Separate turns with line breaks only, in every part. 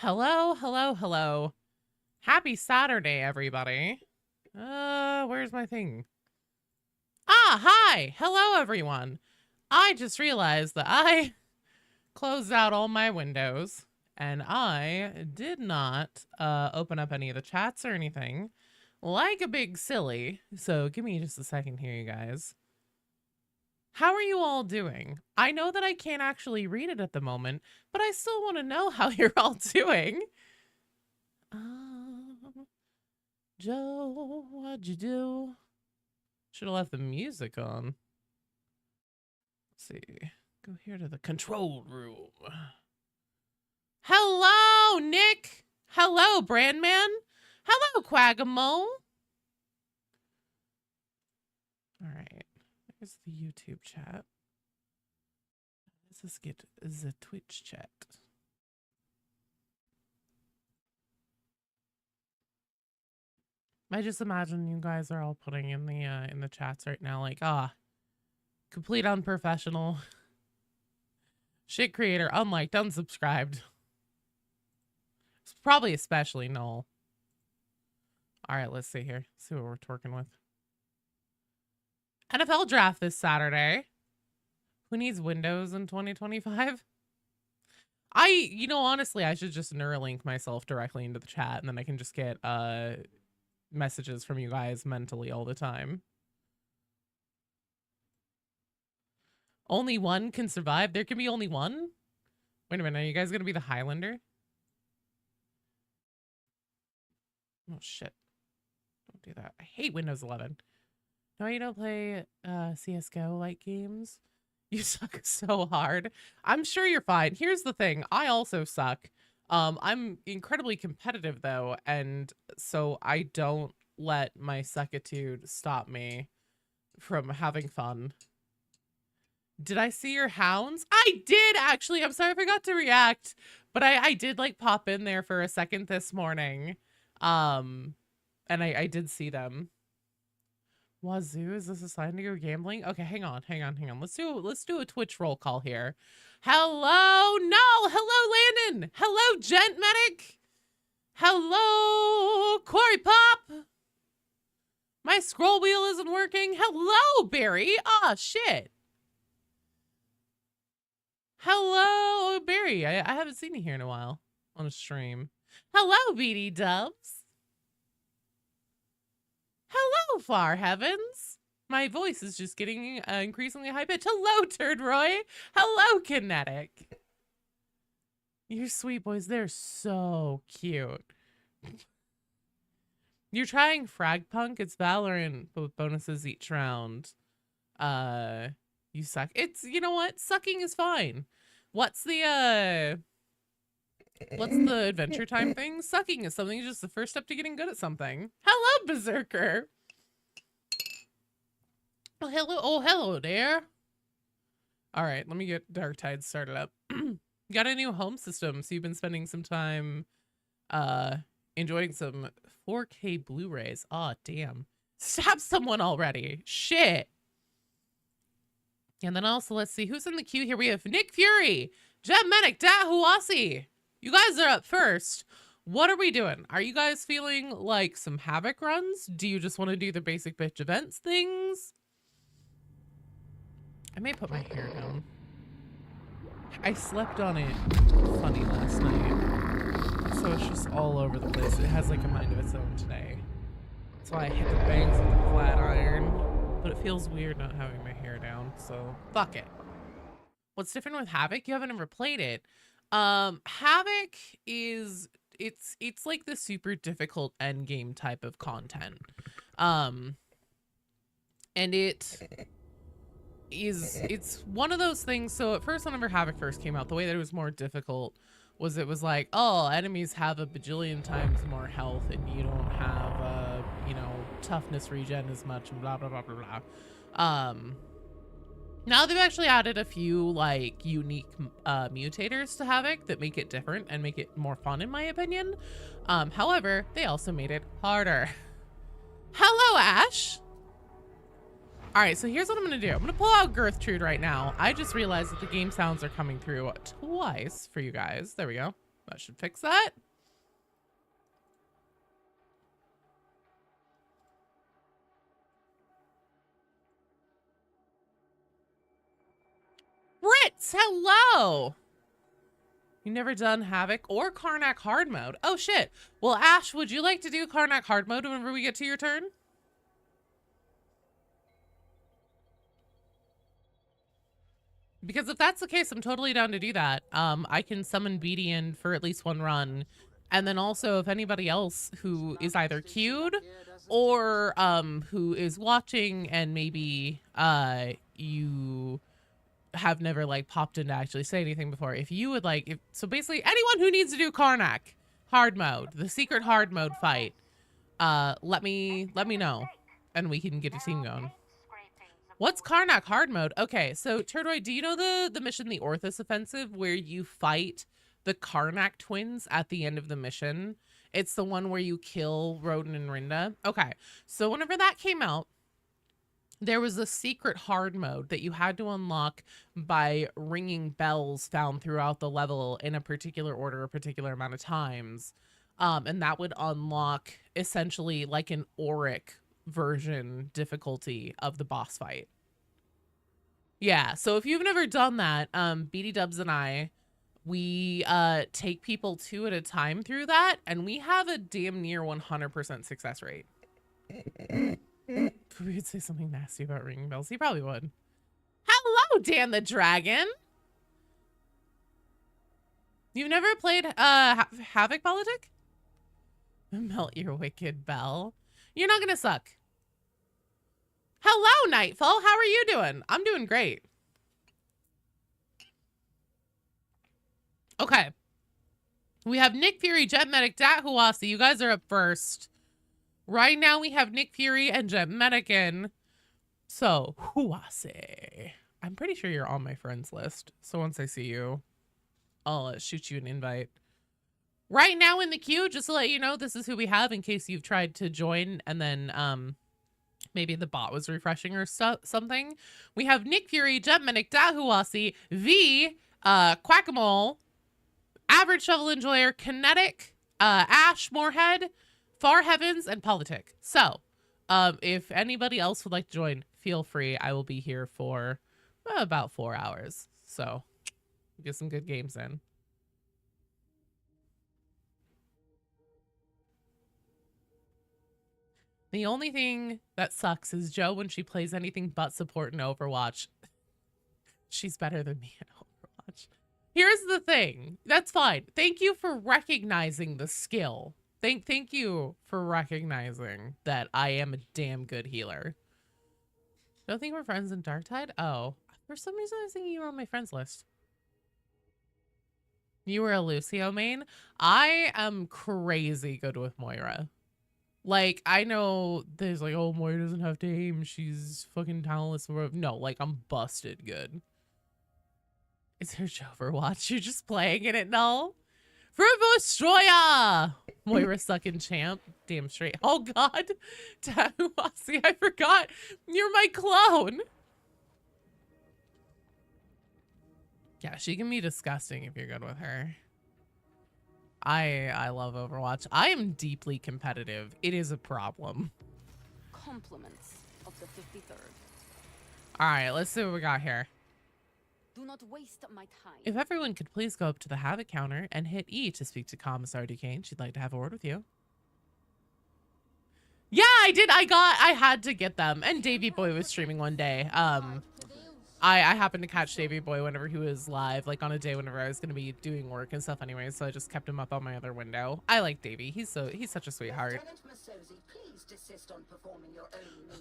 Hello, hello, hello. Happy Saturday, everybody. Where's my thing? Ah, hi. Hello, everyone. I just realized that I closed out all my windows and I did not open up any of the chats or anything like a big silly. So give me just a second here, you guys. How are you all doing? I know that I can't actually read it at the moment, but I still want to know how you're all doing. Joe, what'd you do? Should have left the music on. Let's see. Go here to the control room. Hello, Nick. Hello, Brandman. Hello, Quagamo. All right. There's the YouTube chat. Let's get the Twitch chat. I just imagine you guys are all putting in the chats right now, like, complete unprofessional. Shit creator, unliked, unsubscribed. It's probably especially null. All right, let's see here. See what we're working with. NFL draft this Saturday. Who needs Windows in 2025? Honestly, I should just Neuralink myself directly into the chat and then I can just get messages from you guys mentally all the time. Only one can survive? There can be only one? Wait a minute, are you guys gonna be the Highlander? Oh shit. Don't do that. I hate Windows 11. No, you don't play CSGO like games? You suck so hard. I'm sure you're fine. Here's the thing. I also suck. I'm incredibly competitive though, and so I don't let my suckitude stop me from having fun. Did I see your hounds? I did actually. I'm sorry I forgot to react, but I did like pop in there for a second this morning. And I did see them. Wazoo, is this a sign to go gambling? Okay, hang on. Let's do a Twitch roll call here. Hello, no, hello, Landon. Hello, Gent Medic. Hello, Corey Pop. My scroll wheel isn't working. Hello, Barry. Ah, shit. Hello, Barry. I haven't seen you here in a while on a stream. Hello, BD Dubs. Hello, Far Heavens. My voice is just getting increasingly high pitched. Hello, Turd Roy. Hello, Kinetic. Your sweet boys, they're so cute. You're trying Frag Punk. It's Valorant, but with bonuses each round. You suck. It's, you know what? Sucking is fine. What's the Adventure Time thing? Sucking is something, just the first step to getting good at something. Hello, Berserker. Oh, hello there. All right, let me get Dark Tide started up. Got a new home system, so you've been spending some time enjoying some 4K Blu-rays. Aw, damn. Stab someone already. Shit. And then also, let's see, who's in the queue here? We have Nick Fury, Jem Medic, Dahuasi. You guys are up first. What are we doing? Are you guys feeling like some Havoc runs? Do you just want to do the basic bitch events things? I may put my hair down. I slept on it funny last night, so it's just all over the place. It has like a mind of its own today. That's why I hit the bangs with the flat iron, but it feels weird not having my hair down, so fuck it. What's different with Havoc? You haven't ever played it. Havoc is, it's like the super difficult end game type of content. And it's one of those things. So at first, whenever Havoc first came out, the way that it was more difficult was it was like, oh, enemies have a bajillion times more health and you don't have toughness regen as much and blah blah blah blah blah. Now they've actually added a few like unique mutators to Havoc that make it different and make it more fun in my opinion. However, they also made it harder. Hello, Ash. All right, so here's what I'm gonna do. I'm gonna pull out Girthtrude right now. I just realized that the game sounds are coming through twice for you guys. There we go. That should fix that. Ritz, hello! You never done Havoc or Karnak hard mode? Oh shit. Well, Ash, would you like to do Karnak hard mode whenever we get to your turn? Because if that's the case, I'm totally down to do that. I can summon Beatty in for at least one run. And then also if anybody else who is either queued or who is watching and maybe you have never like popped in to actually say anything before. If you would like, so basically anyone who needs to do Karnak hard mode, the secret hard mode fight, let me know and we can get a team going. What's Karnak hard mode? Okay, so Turdoid, do you know the mission, the Orthus Offensive, where you fight the Karnak twins at the end of the mission? It's the one where you kill Rodin and Rinda. Okay, so whenever that came out, there was a secret hard mode that you had to unlock by ringing bells found throughout the level in a particular order, a particular amount of times. And that would unlock essentially like an Auric version difficulty of the boss fight. Yeah, so if you've never done that, BD Dubs and I, we take people 2 at a time through that, and we have a damn near 100% success rate. We would say something nasty about ringing bells. He probably would. Hello, Dan the Dragon. You've never played Havoc Politic? Melt your wicked bell. You're not gonna suck. Hello, Nightfall. How are you doing? I'm doing great. Okay. We have Nick Fury, Jet Medic, Dat Huasi. You guys are up first. Right now we have Nick Fury and Jet Medic in. So, Huasi. I'm pretty sure you're on my friends list. So once I see you, I'll shoot you an invite. Right now in the queue, just to let you know, this is who we have in case you've tried to join and then maybe the bot was refreshing or something. We have Nick Fury, Jet Medic, Dat Huasi, V, Quackamole, Average Shovel Enjoyer, Kinetic, Ash, Moorhead, Far Heavens, and Politic. So, if anybody else would like to join, feel free. I will be here for about 4 hours. So, get some good games in. The only thing that sucks is Joe, when she plays anything but support in Overwatch, she's better than me in Overwatch. Here's the thing. That's fine. Thank you for recognizing the skill. Thank you for recognizing that I am a damn good healer. Don't think we're friends in Darktide? Oh, for some reason I was thinking you were on my friends list. You were a Lucio main? I am crazy good with Moira. Like, I know there's like, oh, Moira doesn't have to aim. She's fucking talentless. No, like, I'm busted good. Is her Overwatch? You're just playing in it, no? Frivostroya! Moira sucking champ. Damn straight. Oh, God. Tahuasi, I forgot. You're my clone. Yeah, she can be disgusting if you're good with her. I love Overwatch. I am deeply competitive. It is a problem.
Compliments of the 53rd.
All right, let's see what we got here.
Do not waste my time.
If everyone could please go up to the Havoc counter and hit E to speak to Commissar Duquesne. She'd like to have a word with you. Yeah, I did. I had to get them. And Davey Boy was streaming one day. I happened to catch Davey Boy whenever he was live, like on a day whenever I was going to be doing work and stuff anyway, so I just kept him up on my other window. I like Davey. He's such a sweetheart.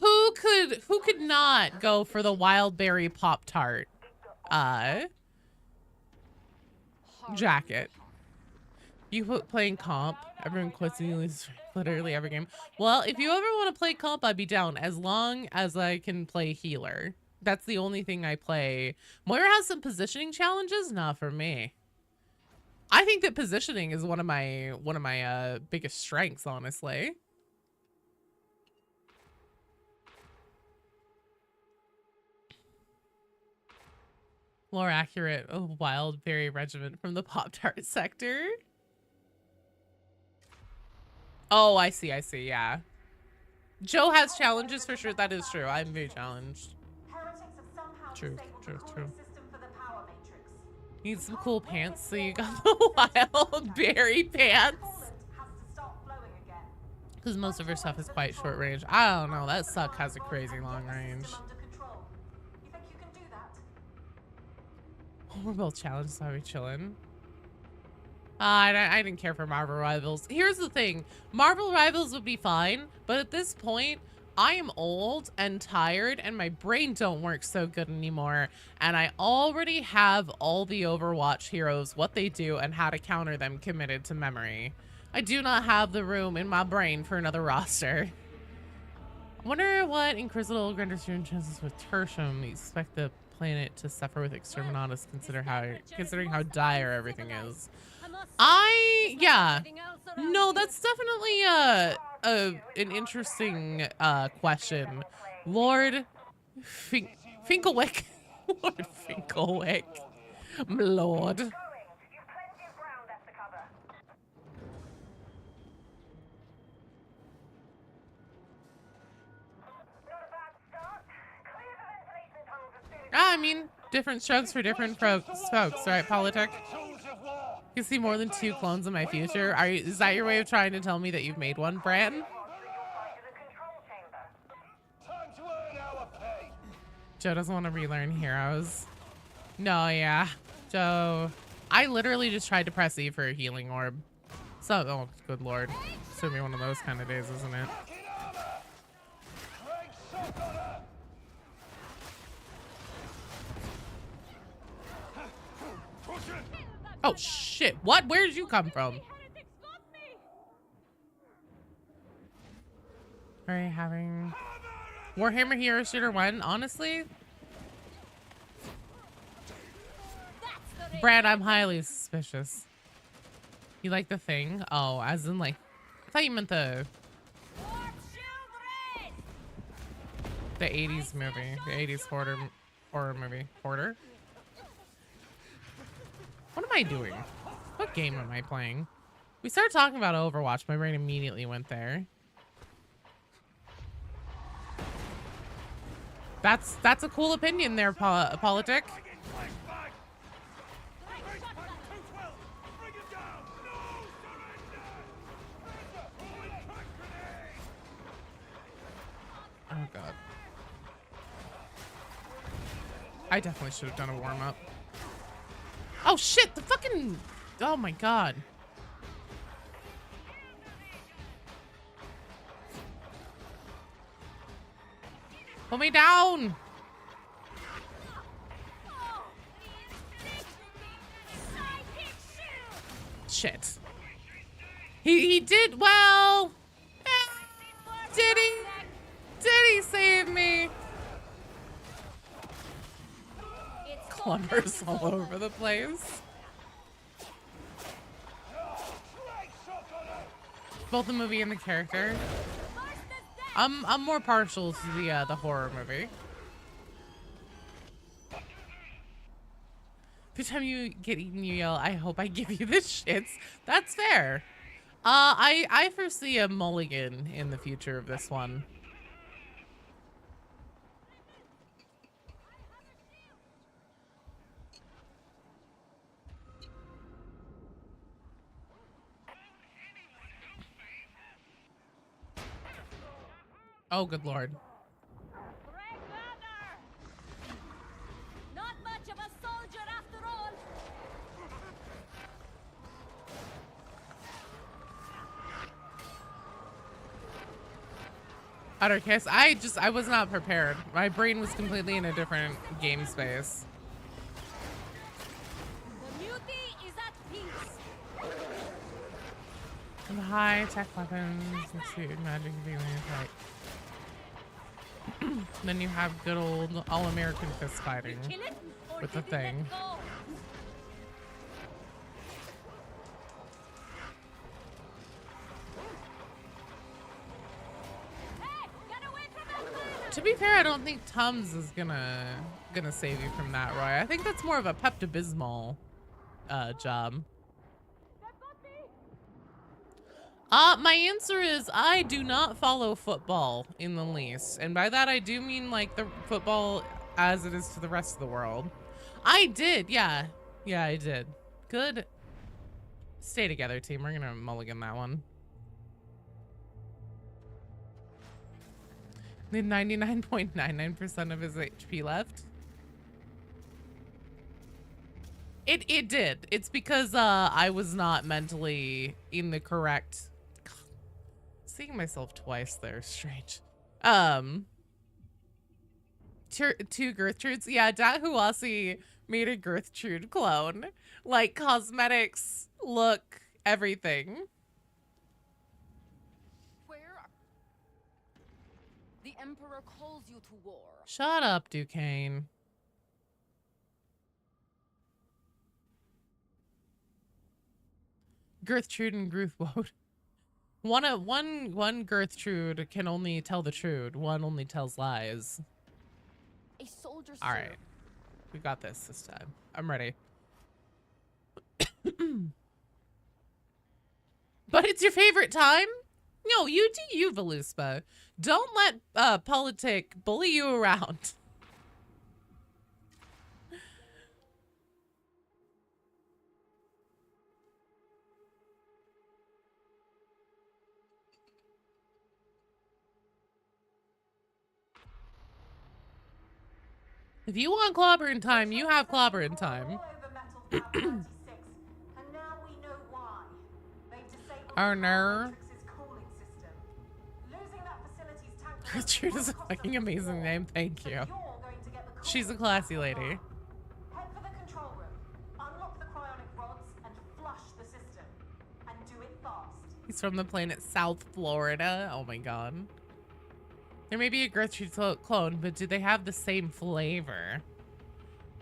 Who could not go for the wild berry pop tart jacket? You playing comp, everyone quits and you lose literally every game. Well, if you ever want to play comp, I'd be down, as long as I can play healer. That's the only thing I play. Moira has some positioning challenges. Not for me. I think that positioning is one of my biggest strengths, honestly. More accurate, wild berry regiment from the Pop-Tart sector. Oh, I see, yeah. Joe has challenges for sure, that is true. I'm very challenged. True. Need some cool pants, so you got the wild berry pants. Because most of her stuff is quite short range. I don't know, that suck has a crazy long range. Oh, we're both challenged, so are we chilling? I didn't care for Marvel Rivals. Here's the thing. Marvel Rivals would be fine, but at this point, I am old and tired and my brain don't work so good anymore. And I already have all the Overwatch heroes, what they do, and how to counter them committed to memory. I do not have the room in my brain for another roster. I wonder what Inquisitor renders your chances with Tertium. You expect the planet to suffer with Exterminatus considering how dire everything is. Yeah. No, that's definitely an interesting question. Lord Finkelwick. Lord Finkelwick. Lord. I mean, different strokes for different folks, right, Politic? You can see more than 2 clones in my future. Is that your way of trying to tell me that you've made one, Bran? Joe doesn't want to relearn heroes. No, yeah. Joe, I literally just tried to press E for a healing orb. So, oh, good lord. It's gonna be one of those kind of days, isn't it? Oh shit, what? Where did you come from? Are you having Warhammer Hero Shooter 1? Honestly, Brad, I'm highly suspicious. You like the thing? Oh, as in like, I thought you meant the 80s movie, the 80s horror movie. Hoarder? What am I doing? What game am I playing? We started talking about Overwatch. My brain immediately went there. That's a cool opinion there, Politic. Oh god. I definitely should have done a warm-up. Oh shit, the fucking, oh my god. Pull me down. Shit. He did, well, did he save me? Clumbers all over the place. Both the movie and the character. I'm more partial to the horror movie. Every time you get eaten, you yell, "I hope I give you the shits." That's fair. I foresee a mulligan in the future of this one. Oh, good lord.
Not much of a soldier after all.
Utter kiss. I was not prepared. My brain was completely in a different game space.
The mutiny is at peace.
And high tech weapons, suit magic feeling like. Then you have good old all-American fist fighting with the thing. To be fair, I don't think Tums is gonna save you from that, Roy. I think that's more of a Pepto-Bismol job. My answer is I do not follow football in the least. And by that, I do mean like the football as it is to the rest of the world. I did, yeah. Yeah, I did. Good. Stay together, team. We're gonna mulligan that one. The 99.99% of his HP left. It did. It's because I was not mentally in the correct. God, seeing myself twice there, strange. Two Gertrudes. Yeah, Dahuasi made a Gertrude clone. Like cosmetics, look, everything.
Where? The Emperor calls you to war.
Shut up, Duquesne. Gertrude and Gruthwoad. One Gertrude can only tell the truth. One only tells lies.
A soldier.
All right, we got this time. I'm ready. But it's your favorite time? No, you do you, Veluspa. Don't let politic bully you around. If you want clobbering time, you have clobbering time. Oh no. Gertrude is a fucking amazing name, thank you. She's a classy lady.
Head for the control room, unlock the cryonic rods, and flush the system. And do it fast.
He's from the planet South Florida. Oh my god. There may be a Gertrude clone, but do they have the same flavor?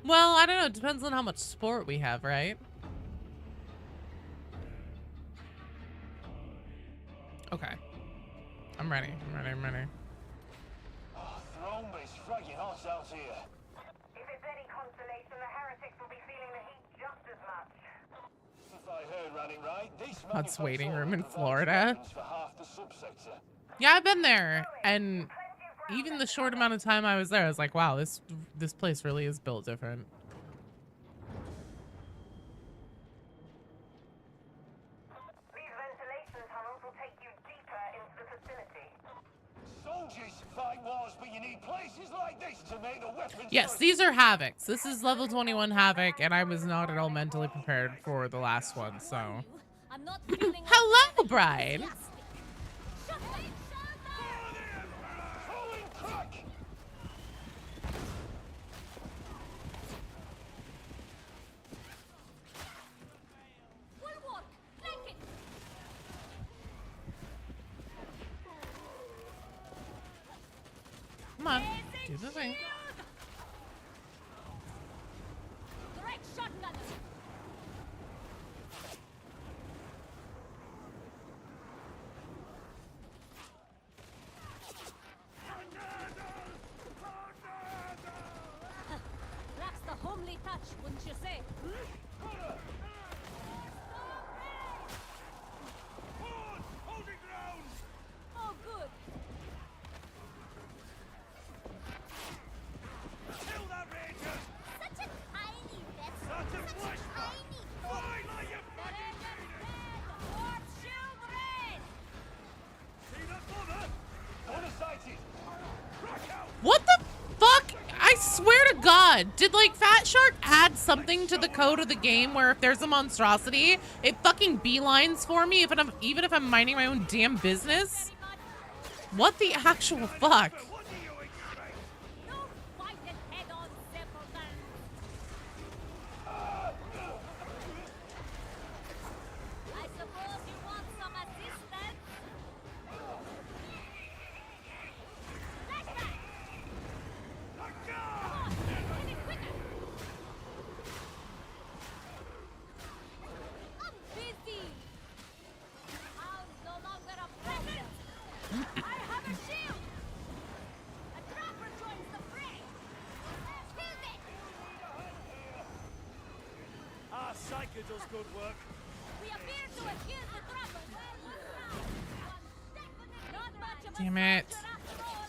Well, I don't know. It depends on how much sport we have, right? Okay. I'm ready. I'm ready.
Oh, Throne is fragging hot out here.
If it's any consolation, the heretics will be feeling the heat just as much.
If I heard Randy right, this
That's waiting room in
provides
Florida.
weapons for half the subsector.
Yeah, I've been there, and even the short amount of time I was there, I was like, wow, this place really is built different.
These ventilation tunnels will take you deeper into the facility.
Soldiers fight wars, but you need places like this to make the weapons.
Yes, these are Havocs. This is level 21 Havoc, and I was not at all mentally prepared for the last one, so.
I'm not feeling
Hello, bride.
Bulwark, flank it.
Come on, do the thing.
Direct shotgun. Lacks the homely touch, wouldn't you say? Oh, good. Such a tiny vessel. Such a tiny boy. That engine's dead. Corpse children.
What the fuck? I swear to God, did like Fat Shark add something to the code of the game where if there's a monstrosity, it fucking beelines for me even if I'm minding my own damn business? What the actual fuck?
Don't fight it head on, simpleton. I suppose you want some assistance? Flashback! Come on, hit it quicker! I'm busy! Hound's no longer a present! I have a shield! A trapper joins the fray! Shield it!
Our Psyker does good work.
We appear to have killed the trapper. Not much of a
Damn it.
soldier after all.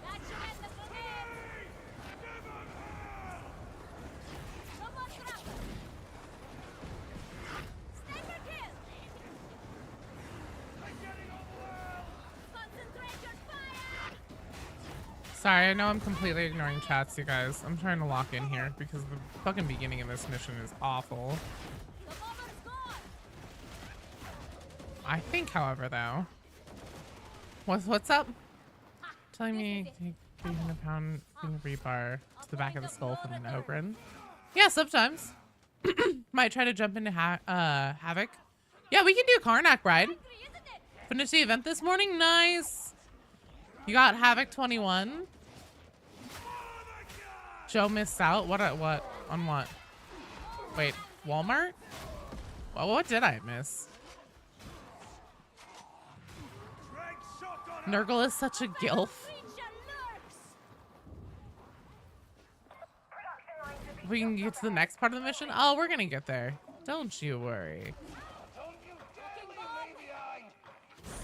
That should end the grenade. No more trouble. Sniper kill. Concentrate your fire.
Sorry, I know I'm completely ignoring chats, you guys. I'm trying to lock in here because the fucking beginning of this mission is awful.
The bomber's gone.
I think, however, though. What's up? Telling me to take 300-pound finger rebar to the back of the skull from an ogren. Yeah, sometimes. Might try to jump into Havoc. Yeah, we can do Karnak ride.
Isn't it?
Finished the event this morning. Nice. You got Havoc 21. Joe missed out. What? On what? Wait, Walmart? Well, what did I miss? Nurgle is such a gilf.
Creature lurks.
If we can get to the next part of the mission. Oh, we're gonna get there. Don't you worry.
Don't you dare leave me behind!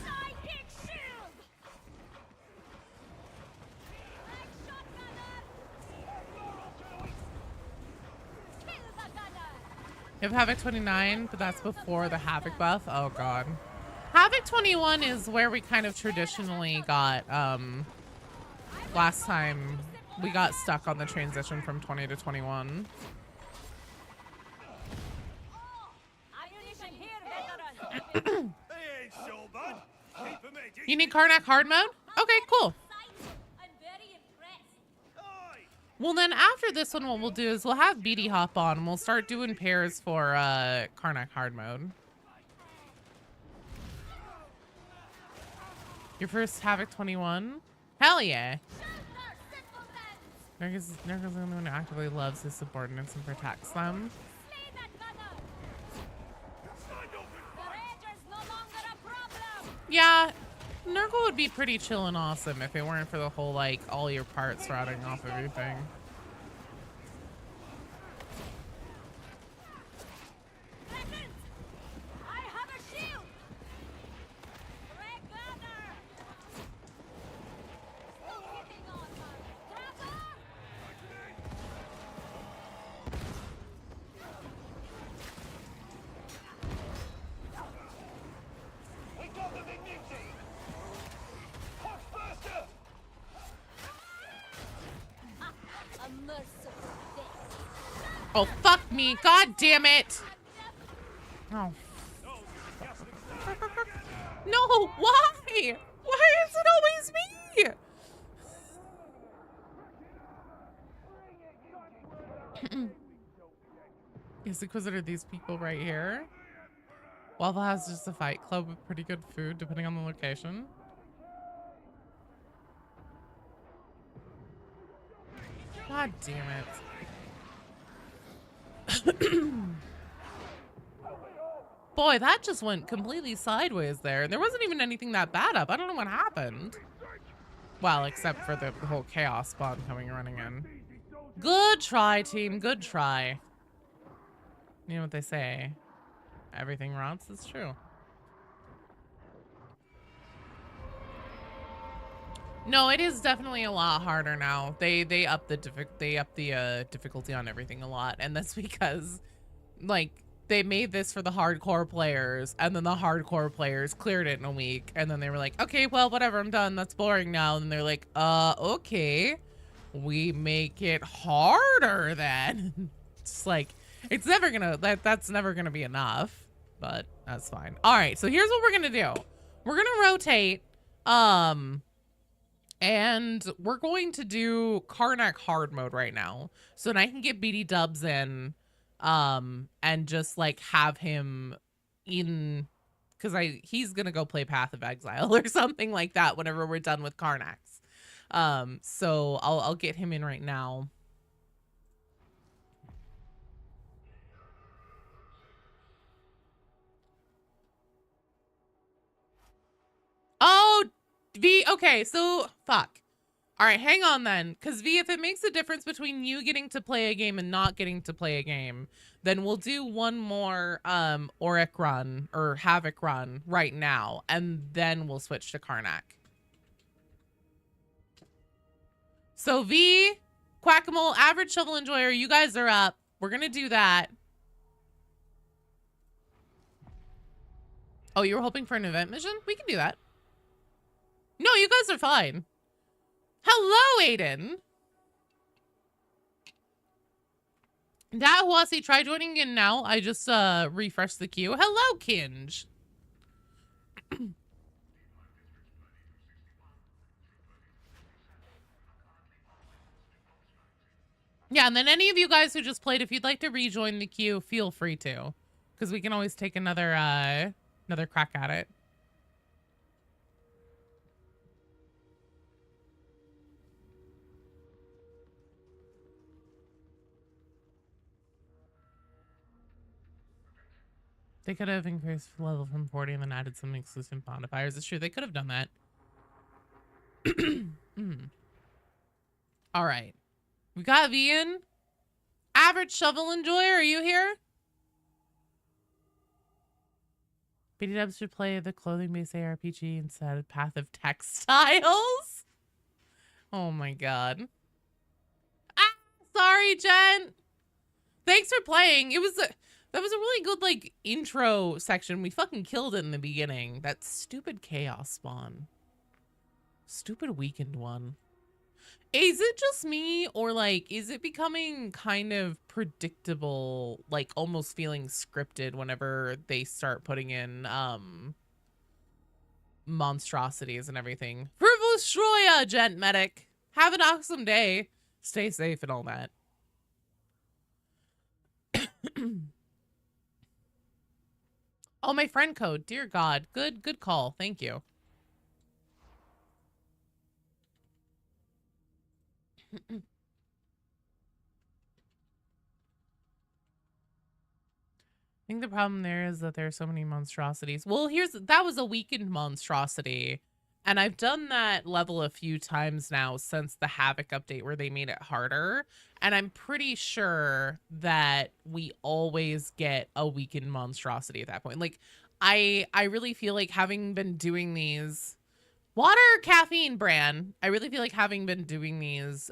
Sidekick shield. Like shotgunner. Kill the gunner.
You have Havoc 29, but that's before the Havoc buff. Oh god. Havoc 21 is where we kind of traditionally got, last time we got stuck on the transition from 20 to 21.
Ammunition here, veteran.
They ain't so bad. Keep 'em edgy.
You need Karnak hard mode? Okay, cool.
I'm very impressed.
Aye.
Well, then after this one, what we'll do is we'll have BD hop on and we'll start doing pairs for Karnak hard mode. Your first Havoc 21? Hell yeah. Nurgle's the only one who actively loves his subordinates and protects them.
Slay that gunner. The Ranger's no longer a problem.
Yeah, Nurgle would be pretty chill and awesome if it weren't for the whole, like, all your parts routing off everything.
Present. I have a shield. Red gunner. Still hitting on her. Trapper.
We got them in mutiny. Push faster.
A merciful death.
Oh, fuck me. God damn it. Oh. No, why? Why is it always me? Yes, Inquisitor, these people right here. Waffle House is just a fight club with pretty good food, depending on the location. God damn it. Boy, that just went completely sideways there. There wasn't even anything that bad up. I don't know what happened. Well, except for the whole chaos spawn coming running in. Good try, team. Good try. You know what they say. Everything rots. It's true. No, it is definitely a lot harder now. They up the difficulty on everything a lot, and that's because, like, they made this for the hardcore players, and then the hardcore players cleared it in a week, and then they were like, okay, well, whatever, I'm done. That's boring now. And they're like, okay, we make it harder then. It's like, it's never gonna, that's never gonna be enough, but that's fine. All right, so here's what we're gonna do. We're gonna rotate, and we're going to do Karnak hard mode right now. So then I can get BD dubs in, and just like have him in, because he's gonna go play Path of Exile or something like that whenever we're done with Karnax. So I'll get him in right now. Oh, okay, so fuck. All right, hang on then. Because V, if it makes a difference between you getting to play a game and not getting to play a game, then we'll do one more Auric run or Havoc run right now. And then we'll switch to Karnak. So V, Quackable, Average Shovel Enjoyer, you guys are up. We're going to do that. Oh, you were hoping for an event mission? We can do that. No, you guys are fine. Hello, Aiden. That Huasi, try joining in now. I just refreshed the queue. Hello, Kinge. Yeah, and then any of you guys who just played, if you'd like to rejoin the queue, feel free to. Because we can always take another another crack at it. They could have increased level from 40 and then added some exclusive modifiers. It's true. They could have done that. All right. We got Vian. Average Shovel Enjoyer, are you here? BD Dubs should play the clothing-based ARPG instead of Path of Textiles. Oh my god. Ah, sorry, Jen. Thanks for playing. That was a really good, like, intro section. We fucking killed it in the beginning. That stupid chaos spawn. Stupid weakened one. Is it just me, or, like, is it becoming kind of predictable, like, almost feeling scripted whenever they start putting in, monstrosities and everything? Frivolous Troya, Gent Medic. Have an awesome day. Stay safe and all that. Oh, my friend code. Dear God. Good call. Thank you. I think the problem there is that there are so many monstrosities. Well, that was a weakened monstrosity. And I've done that level a few times now since the Havoc update where they made it harder. And I'm pretty sure that we always get a weakened monstrosity at that point. Like, I really feel like having been doing these water caffeine brand, I really feel like having been doing these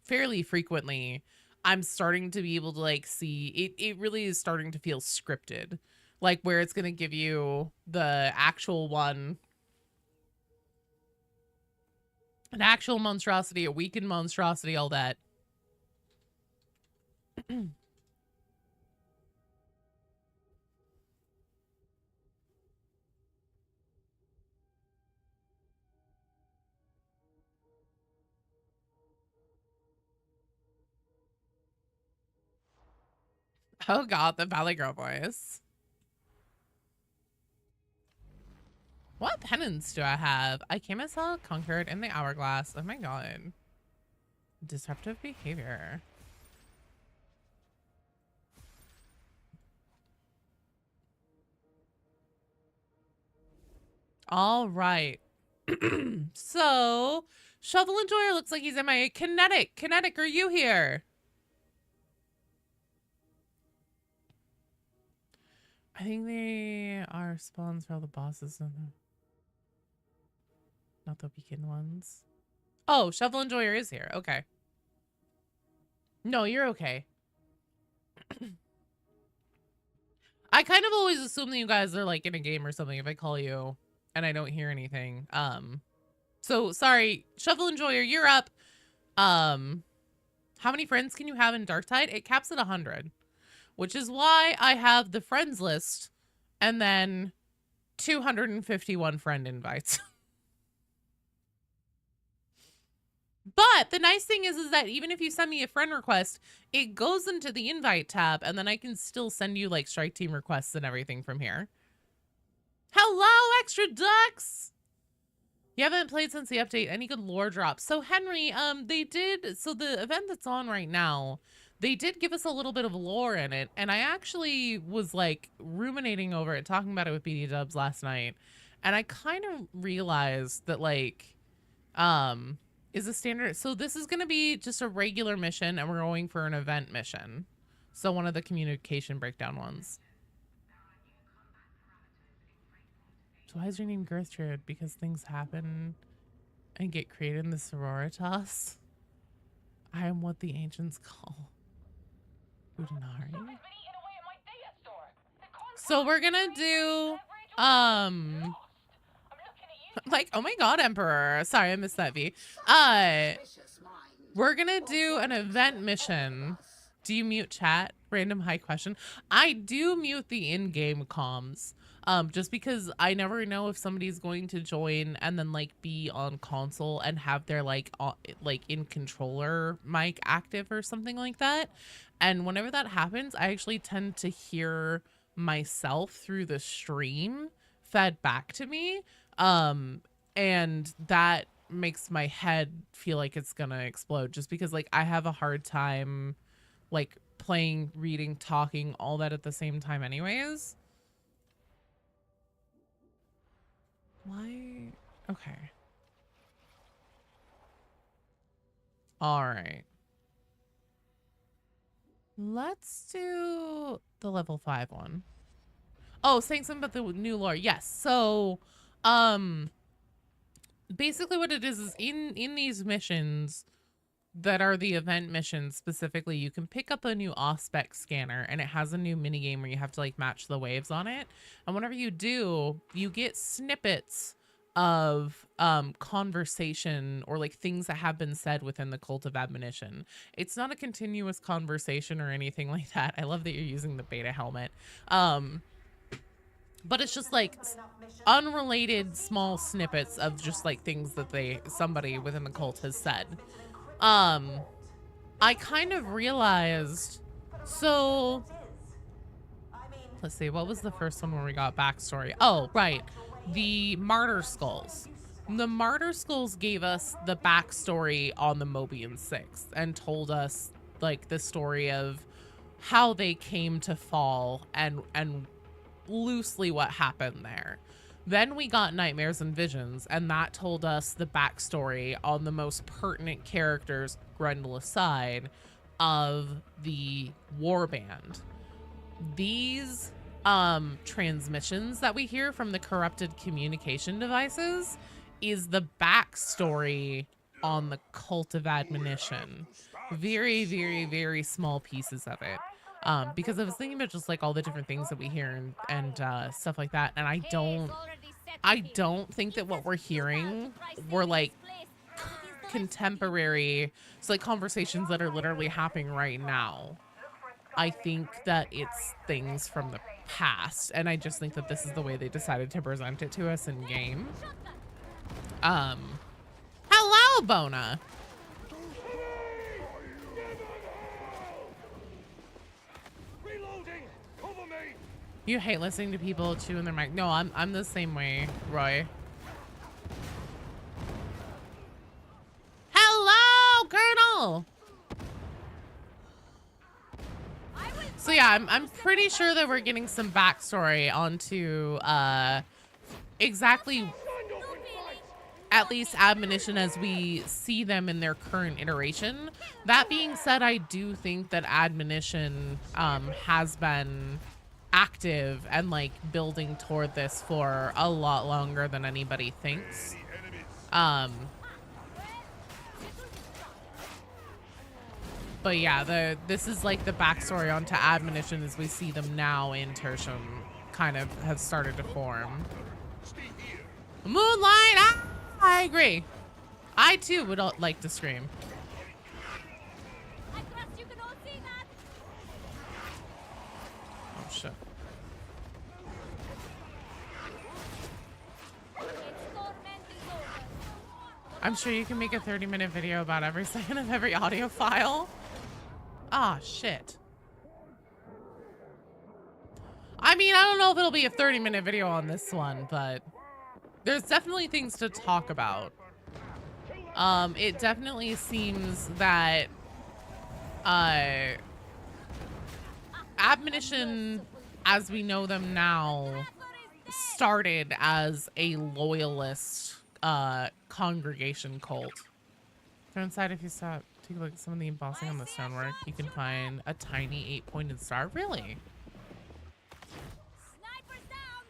fairly frequently, I'm starting to be able to like see it really is starting to feel scripted. Like where it's gonna give you the actual one. An actual monstrosity, a weakened monstrosity, all that. Oh god, the Valley Girl voice. What penance do I have? I came as hell conquered in the hourglass. Oh my god. Disruptive behavior. All right. So, Shovel Enjoyer looks like he's MIA. Kinetic. Kinetic, are you here? I think they are spawns for all the bosses. Not the weekend ones. Oh, Shovel Enjoyer is here. Okay. No, you're okay. I kind of always assume that you guys are like in a game or something if I call you and I don't hear anything. So sorry, Shovel Enjoyer, you're up. How many friends can you have in Darktide? It caps at 100, which is why I have the friends list and then 251 friend invites. But the nice thing is that even if you send me a friend request, it goes into the invite tab and then I can still send you like strike team requests and everything from here. Hello, Extra Ducks! You haven't played since the update. Any good lore drops? So Henry, they did, so the event that's on right now, they did give us a little bit of lore in it. And I actually was like ruminating over it, talking about it with BD Dubs last night. And I kind of realized that like, is a standard. So this is going to be just a regular mission, and we're going for an event mission. So one of the communication breakdown ones. So why is your name Gertrude? Because things happen and get created in the sororitas. I am what the ancients call Udinari. So we're gonna do like, oh my god, Emperor. Sorry, I missed that V. We're gonna do an event mission. Do you mute chat? Random high question. I do mute the in-game comms. Just because I never know if somebody's going to join and then like be on console and have their like in controller mic active or something like that. And whenever that happens, I actually tend to hear myself through the stream fed back to me. And that makes my head feel like it's gonna explode just because like I have a hard time like playing, reading, talking, all that at the same time anyways. Why? Okay. All right. Let's do the level 5 one. Oh, saying something about the new lore. Yes. So, basically what it is in these missions that are the event missions specifically, you can pick up a new Auspex scanner and it has a new mini game where you have to like match the waves on it. And whenever you do, you get snippets of conversation or like things that have been said within the Cult of Admonition. It's not a continuous conversation or anything like that. I love that you're using the beta helmet. But it's just like unrelated small snippets of just like things that somebody within the cult has said. I kind of realized, so let's see, what was the first one where we got backstory? Oh, right. The Martyr Skulls. The Martyr Skulls gave us the backstory on the Mobian Six and told us like the story of how they came to fall and loosely what happened there. Then we got Nightmares and Visions, and that told us the backstory on the most pertinent characters, Grendel aside, of the warband. These transmissions that we hear from the corrupted communication devices is the backstory on the Cult of Admonition. Very, very, very small pieces of it. Because I was thinking about just like all the different things that we hear and stuff like that, and I don't think that what we're hearing were like contemporary, so like conversations that are literally happening right now. I think that it's things from the past, and I just think that this is the way they decided to present it to us in game. Hello, Bona. You hate listening to people chew in their mic. No, I'm the same way, Roy. Hello, Colonel. So yeah, I'm pretty sure that we're getting some backstory onto exactly at least Admonition as we see them in their current iteration. That being said, I do think that Admonition has been active and like building toward this for a lot longer than anybody thinks. But yeah, this is like the backstory onto Admonition as we see them now in Tertium kind of have started to form. Moonlight, I agree. I too would like to scream.
I trust you can all see that.
Oh shit. I'm sure you can make a 30-minute video about every second of every audio file. Ah, shit. I mean, I don't know if it'll be a 30-minute video on this one, but there's definitely things to talk about. It definitely seems that Admonition, as we know them now, started as a loyalist congregation cult. So inside, if you stop, take a look at some of the embossing on the stonework, you can find a tiny 8-pointed star. Really?
Snipers down!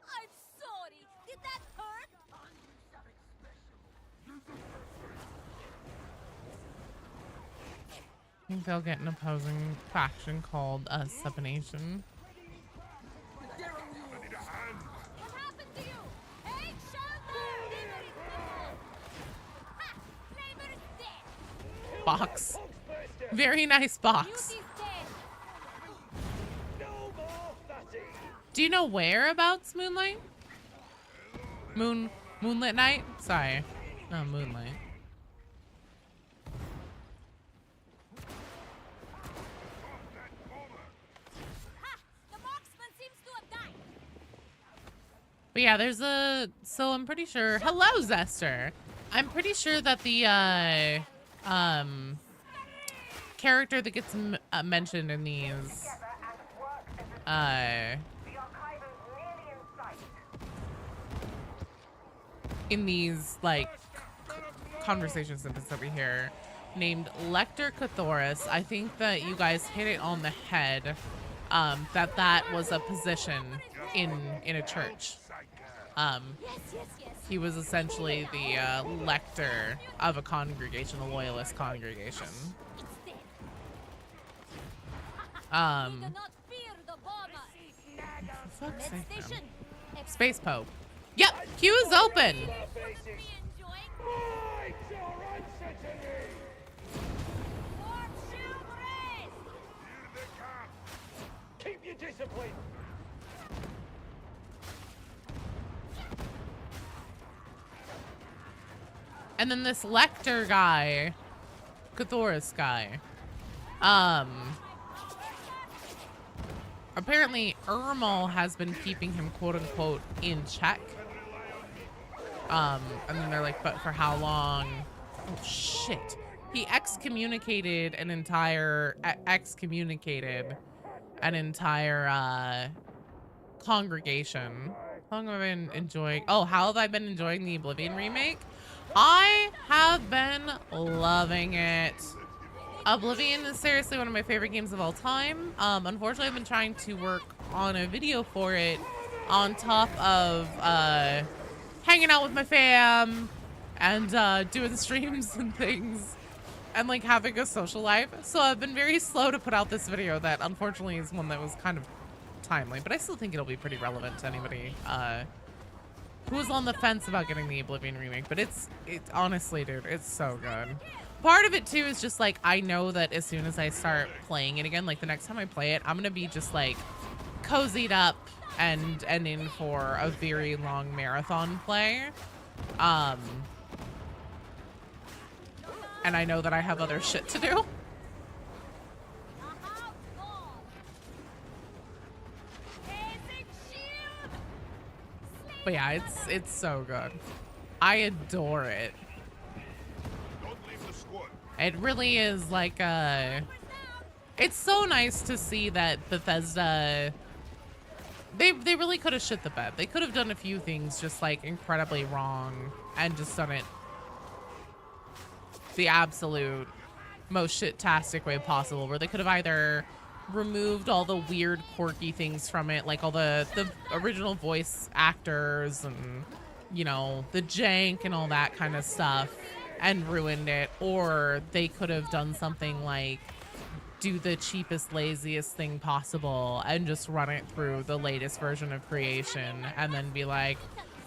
I'm sorry. Did that hurt?
I think they'll get an opposing faction called Supination.
What happened to you? Hey, shelter! Dinner is cold! Ha! Flavor is dead!
Box. Very nice box.
Beauty's dead!
No more fatty.
Do you know whereabouts Moonlight? Moonlit Night? Sorry. No, Moonlight.
Ha! The marksman seems to have died!
But yeah, there's a, so I'm pretty sure, hello Zester. I'm pretty sure that the character that gets mentioned in these
The archive is nearly in sight.
in these like conversation snippets that we hear, named Lector Cathoris. I think that you guys hit it on the head. That was a position in a church.
Yes, yes, yes.
He was essentially the lector of a congregation, a loyalist congregation.
It's dead.
Um,
Do not fear the bomber.
for fuck's
Med
sake, man.
station.
Space Pope. Yep, queue is open.
Wouldn't be enjoying.
Right, your answer to me.
Warp shield raised.
Keep your discipline.
And then this lector guy, Cathoris guy, apparently Ermal has been keeping him quote unquote in check. And then they're like, but for how long? Oh shit. He excommunicated an entire congregation. How long have I been enjoying? Oh, how have I been enjoying the Oblivion remake? I have been loving it. Oblivion is seriously one of my favorite games of all time. Unfortunately, I've been trying to work on a video for it on top of hanging out with my fam and doing streams and things and like having a social life. So I've been very slow to put out this video that unfortunately is one that was kind of timely, but I still think it'll be pretty relevant to anybody who was on the fence about getting the Oblivion remake. But it's honestly, dude, it's so good. Part of it too is just like, I know that as soon as I start playing it again, like the next time I play it, I'm gonna be just like cozied up and in for a very long marathon play. And I know that I have other shit to do. But yeah, it's so good. I adore it. It really is like it's so nice to see that Bethesda, they really could have shit the bed. They could have done a few things just like incredibly wrong and just done it the absolute most shit-tastic way possible, where they could have either removed all the weird quirky things from it, like all the original voice actors and, you know, the jank and all that kind of stuff, and ruined it, or they could have done something like do the cheapest, laziest thing possible and just run it through the latest version of creation and then be like,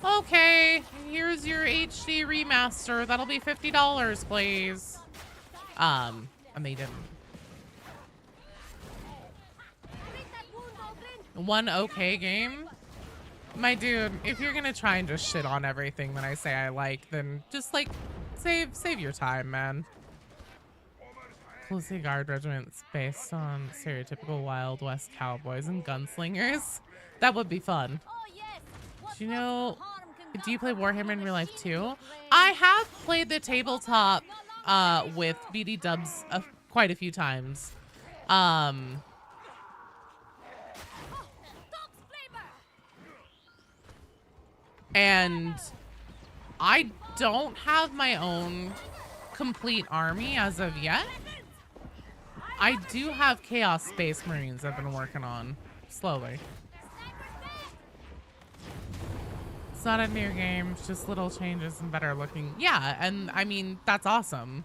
okay, here's your HD remaster, that'll be $50, please. And they didn't. One okay game? My dude, if you're gonna try and just shit on everything that I say I like, then just like save your time, man. Policy Guard Regiment's based on stereotypical Wild West cowboys and gunslingers. That would be fun. Do you know, do you play Warhammer in real life too? I have played the tabletop with BD Dubs quite a few times. And I don't have my own complete army as of yet. I do have Chaos Space Marines I've been working on slowly. It's not a new game, it's just little changes and better looking. Yeah, and I mean, that's awesome.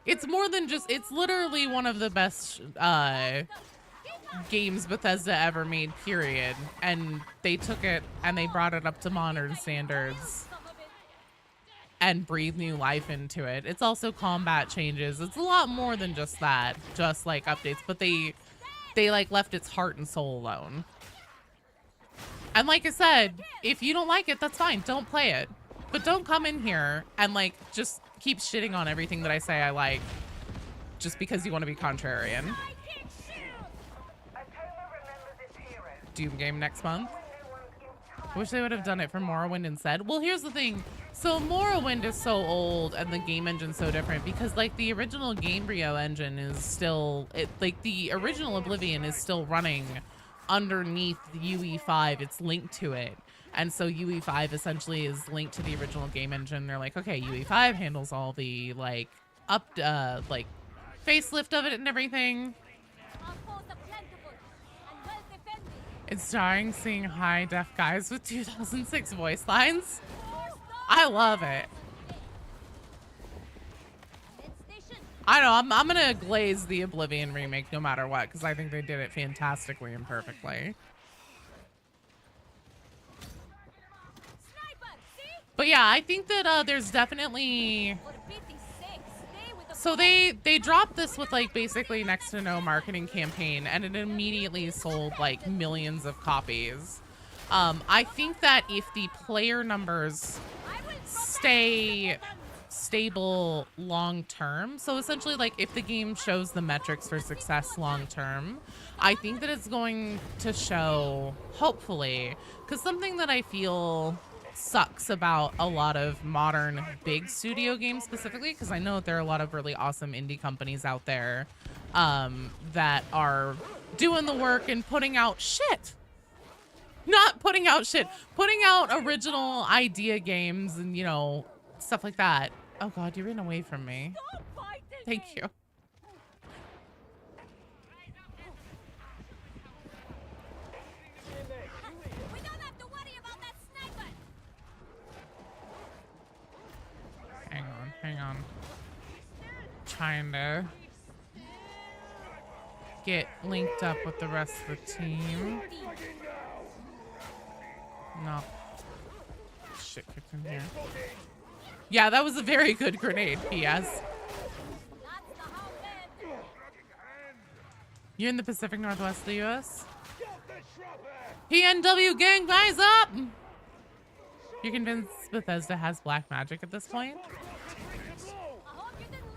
It's more than just, it's literally one of the best games Bethesda ever made, period. And they took it and they brought it up to modern standards and breathe new life into it. It's also combat changes. It's a lot more than just that, just like updates, but they like left its heart and soul alone. And like I said, if you don't like it, that's fine. Don't play it. But don't come in here and like just keep shitting on everything that I say I like just because you want to be contrarian. Doom game next month. Wish they would have done it for Morrowind instead. Well, here's the thing. So Morrowind is so old and the game engine's so different because like the original Gamebryo engine is still, like the original Oblivion is still running underneath UE5. It's linked to it. And so UE5 essentially is linked to the original game engine. They're like, okay, UE5 handles all the like like facelift of it and everything. It's jarring seeing high def guys with 2006 voice lines. I love it. I know, I'm gonna glaze the Oblivion remake no matter what, because I think they did it fantastically and perfectly. But yeah, I think that there's definitely... So they dropped this with like basically next to no marketing campaign, and it immediately sold like millions of copies. I think that if the player numbers stay stable long term, so essentially like if the game shows the metrics for success long term, I think that it's going to show, hopefully, because something that I feel sucks about a lot of modern big studio games specifically, because I know that there are a lot of really awesome indie companies out there that are doing the work and putting out shit. Not putting out shit, putting out original idea games and, you know, stuff like that. Oh God, you ran away from me. Thank you. Hang on. Trying to get linked up with the rest of the team. No. Shit kicked in here. Yeah, that was a very good grenade, P.S. You're in the Pacific Northwest of the U.S.? PNW gang, rise up! You're convinced Bethesda has black magic at this point?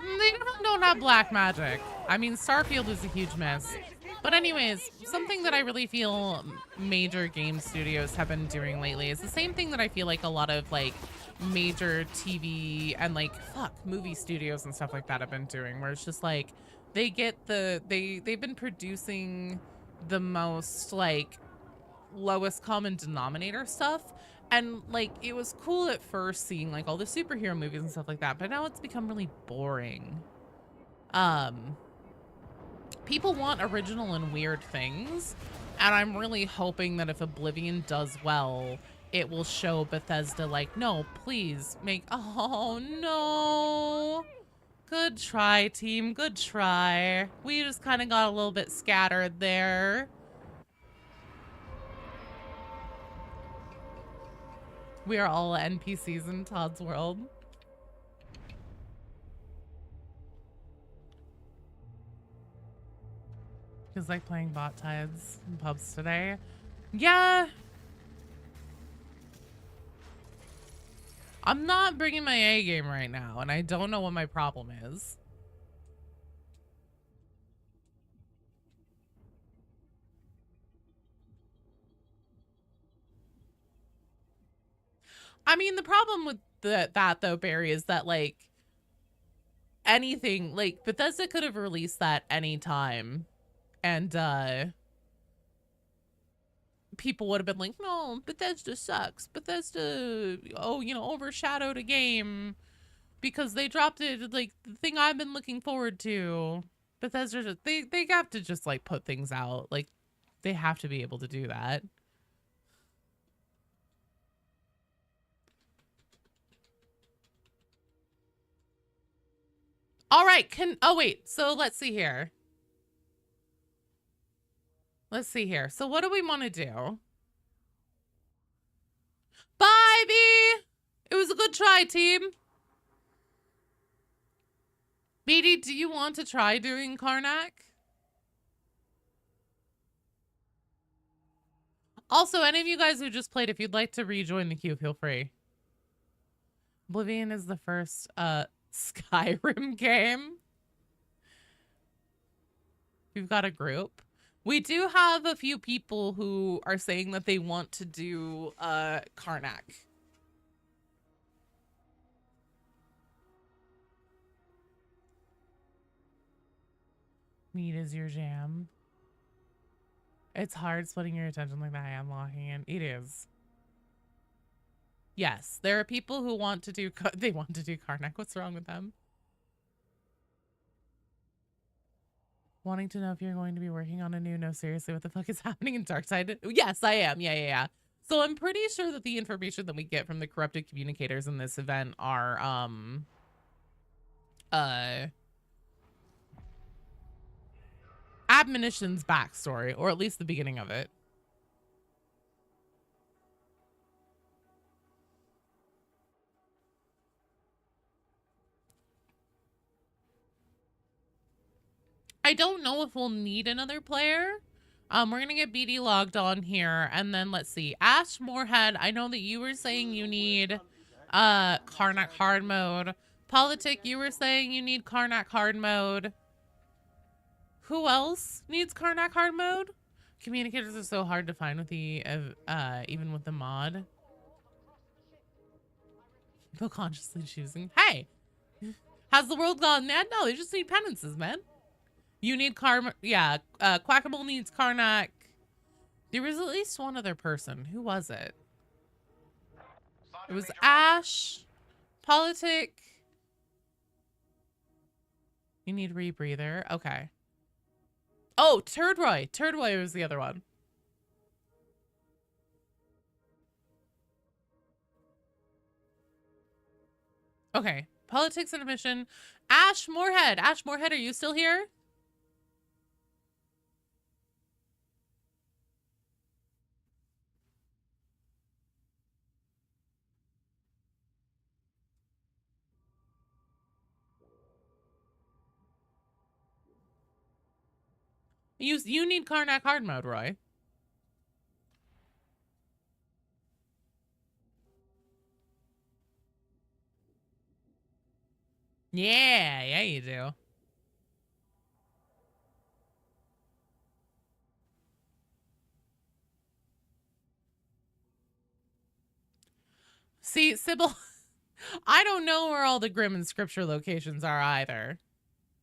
They don't have black magic. I mean, Starfield is a huge mess. But anyways, something that I really feel major game studios have been doing lately is the same thing that I feel like a lot of like major TV and like movie studios and stuff like that have been doing, where it's just like they get they've been producing the most like lowest common denominator stuff. And like it was cool at first seeing like all the superhero movies and stuff like that, but now it's become really boring. People want original and weird things, and I'm really hoping that if Oblivion does well, it will show Bethesda like, no, please make, oh no. Good try, team, good try. We just kind of got a little bit scattered there. We are all NPCs in Todd's world. Feels like playing bot tides in pubs today. Yeah. I'm not bringing my A game right now, and I don't know what my problem is. I mean, the problem with that though, Barry, is that like anything, like Bethesda could have released that anytime, and people would have been like, no, Bethesda sucks. Bethesda, oh, you know, overshadowed a game because they dropped it, like, the thing I've been looking forward to. Bethesda, they have to just, like, put things out. Like, they have to be able to do that. All right, oh, wait, so let's see here. Let's see here. So what do we want to do? Bye, B! It was a good try, team. Beatty, do you want to try doing Karnak? Also, any of you guys who just played, if you'd like to rejoin the queue, feel free. Oblivion is the first Skyrim game. We've got a group. We do have a few people who are saying that they want to do Karnak. Meat is your jam. It's hard splitting your attention like that. I am locking in. It is. Yes, there are people who want to do they want to do Karnak. What's wrong with them? Wanting to know if you're going to be working on a new no seriously what the fuck is happening in Darkside? Yes, I am. Yeah. So I'm pretty sure that the information that we get from the corrupted communicators in this event are Admonition's backstory, or at least the beginning of it. I don't know if we'll need another player. We're gonna get BD logged on here, and then let's see. Ash Moorhead, I know that you were saying you need Karnak hard mode. Politic, you were saying you need Karnak hard mode. Who else needs Karnak hard mode? Communicators are so hard to find with the even with the mod. People consciously choosing. Hey, has the world gone mad? No, they just need penances, man. You need yeah, Quackable needs Karnak. There was at least one other person. Who was it? It was Ash. Politic. You need rebreather. Okay. Oh, Turdroy. Turdroy was the other one. Okay. Politics and admission. Ash Moorhead. Ash Moorhead, are you still here? You need Karnak hard mode, Roy. Yeah, you do. See, Sybil, I don't know where all the Grim and Scripture locations are either.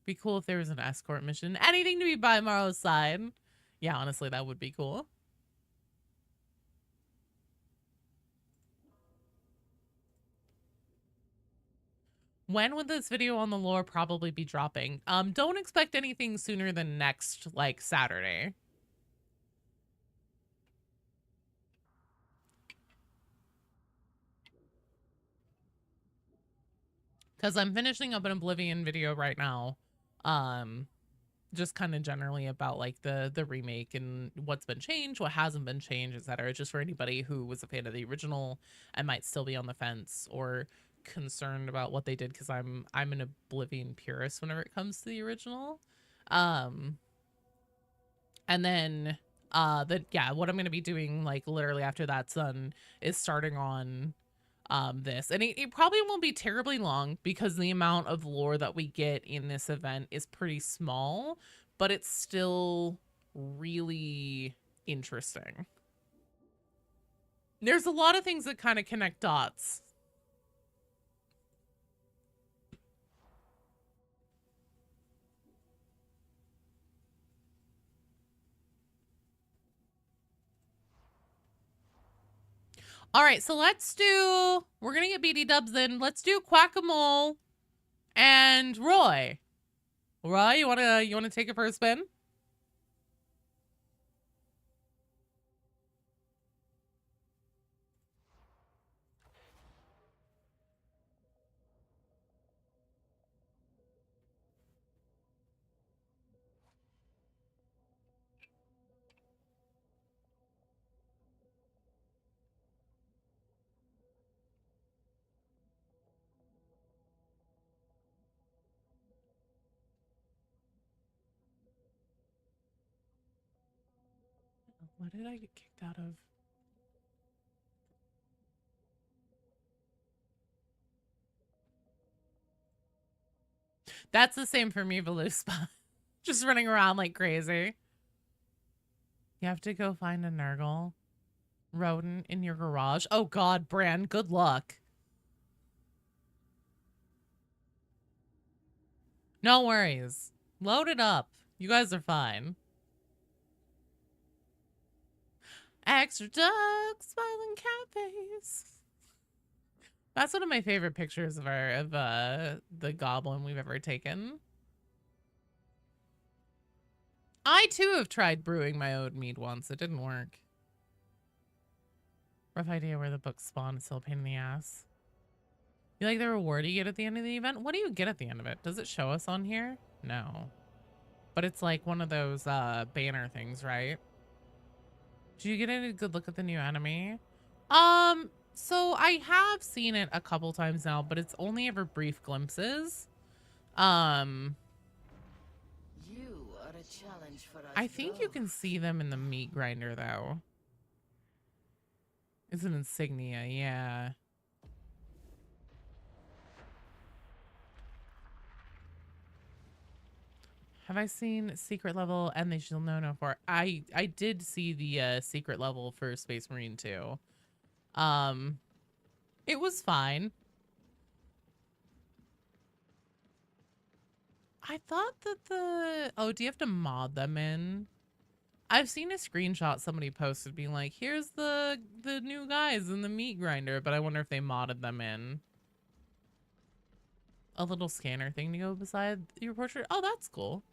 Be cool if there was an escort mission. Anything to be by Marlo's side. Yeah, honestly, that would be cool. When would this video on the lore probably be dropping? Don't expect anything sooner than next, like, Saturday. Because I'm finishing up an Oblivion video right now. Just kind of generally about, like, the remake and what's been changed, what hasn't been changed, etc. Just for anybody who was a fan of the original and might still be on the fence or concerned about what they did, because I'm an Oblivion purist whenever it comes to the original. And then yeah, what I'm going to be doing, like, literally after that's done is starting on this, and it probably won't be terribly long because the amount of lore that we get in this event is pretty small, but it's still really interesting. There's a lot of things that kind of connect dots. All right, so we're going to get BD dubs in. Let's do Quack-a-Mole and Roy. Roy, you want to take it for a spin? What did I get kicked out of? That's the same for me, Veluspa. Just running around like crazy. You have to go find a Nurgle rodent in your garage. Oh God, Bran, good luck. No worries. Load it up. You guys are fine. Extra duck, smiling cat face. That's one of my favorite pictures of the goblin we've ever taken. I too have tried brewing my own mead once. It didn't work. Rough idea where the books spawn. It's still a pain in the ass. You like the reward you get at the end of the event? What do you get at the end of it? Does it show us on here? No. But it's like one of those banner things, right? Did you get a good look at the new enemy? So I have seen it a couple times now, but it's only ever brief glimpses.
You are a challenge for us.
I think you can see them in the meat grinder though. It's an insignia, yeah. Have I seen secret level and they shall know no for? I did see the secret level for Space Marine 2. It was fine. I thought that do you have to mod them in? I've seen a screenshot somebody posted being like, here's the new guys in the meat grinder, but I wonder if they modded them in. A little scanner thing to go beside your portrait. Oh, that's cool.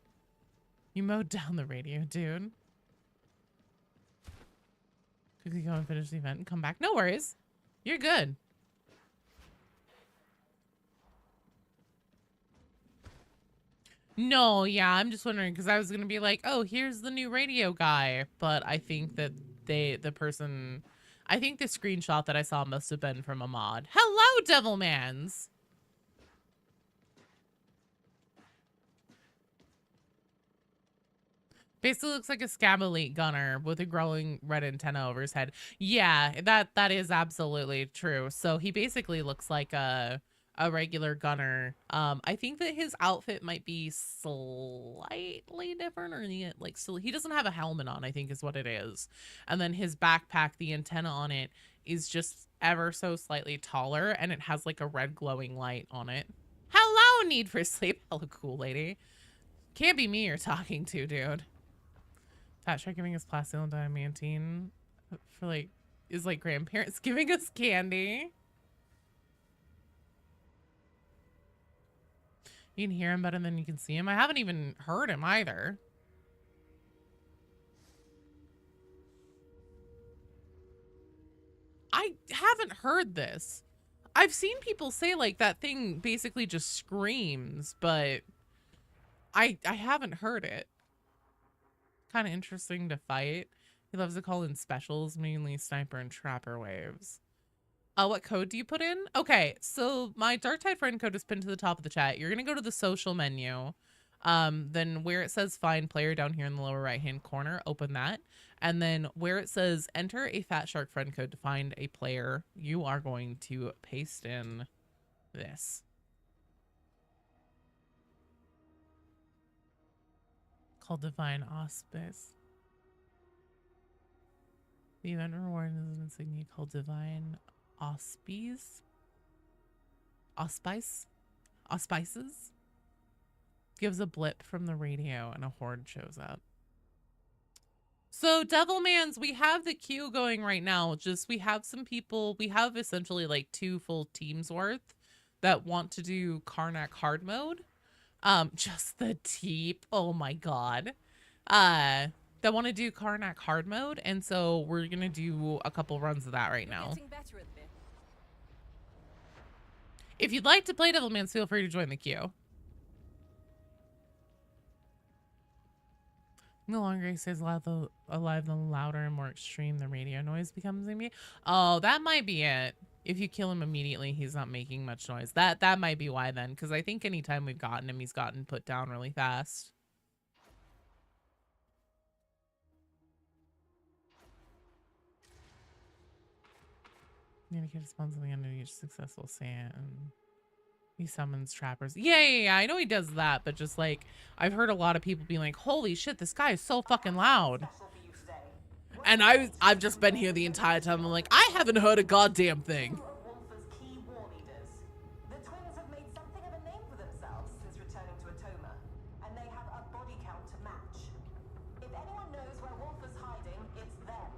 You mowed down the radio, dude. Quickly go and finish the event and come back. No worries. You're good. No, yeah, I'm just wondering because I was going to be like, oh, here's the new radio guy. But I think that I think the screenshot that I saw must have been from a mod. Hello, Devilmans. Basically looks like a Scab Elite gunner with a glowing red antenna over his head. Yeah, that is absolutely true. So he basically looks like a regular gunner. I think that his outfit might be slightly different, or he doesn't have a helmet on, I think is what it is. And then his backpack, the antenna on it is just ever so slightly taller, and it has like a red glowing light on it. Hello, Need for Sleep. Hello, cool lady. Can't be me you're talking to, dude. Fat Shark giving us plastic and diamantine for is like grandparents giving us candy. You can hear him better than you can see him. I haven't even heard him either. I haven't heard this. I've seen people say like that thing basically just screams, but I haven't heard it. Kind of interesting to fight. He loves to call in specials, mainly sniper and trapper waves. What code do you put in? Okay, so my Darktide friend code is pinned to the top of the chat. You're gonna go to the social menu. Then where it says find player down here in the lower right hand corner, open that. And then where it says enter a Fat Shark friend code to find a player, you are going to paste in this. Called Divine Auspice. The event reward is an insignia called Divine Auspice. Auspices. Gives a blip from the radio and a horde shows up. So Devilmans, we have the queue going right now. Just we have some people, we have essentially like 2 full teams worth that want to do Karnak hard mode. Just the teep. Oh my god. That want to do Karnak hard mode, and so we're gonna do a couple runs of that right now. If you'd like to play Devilmans, feel free to join the queue. The longer he stays alive, the louder and more extreme the radio noise becomes. Oh, that might be it. If you kill him immediately, he's not making much noise. That might be why then, because I think anytime we've gotten him, he's gotten put down really fast. Communicate spawns at the end of each successful sand. He summons trappers. Yeah. I know he does that, but just like I've heard a lot of people being like, "Holy shit, this guy is so fucking loud." And I've just been here the entire time. I'm like, I haven't heard a goddamn thing.
Wolfer's key war leaders. The twins have made something of a name for themselves since returning to Atoma, and they have a body count to match. If anyone knows where Wolfer's hiding, it's them.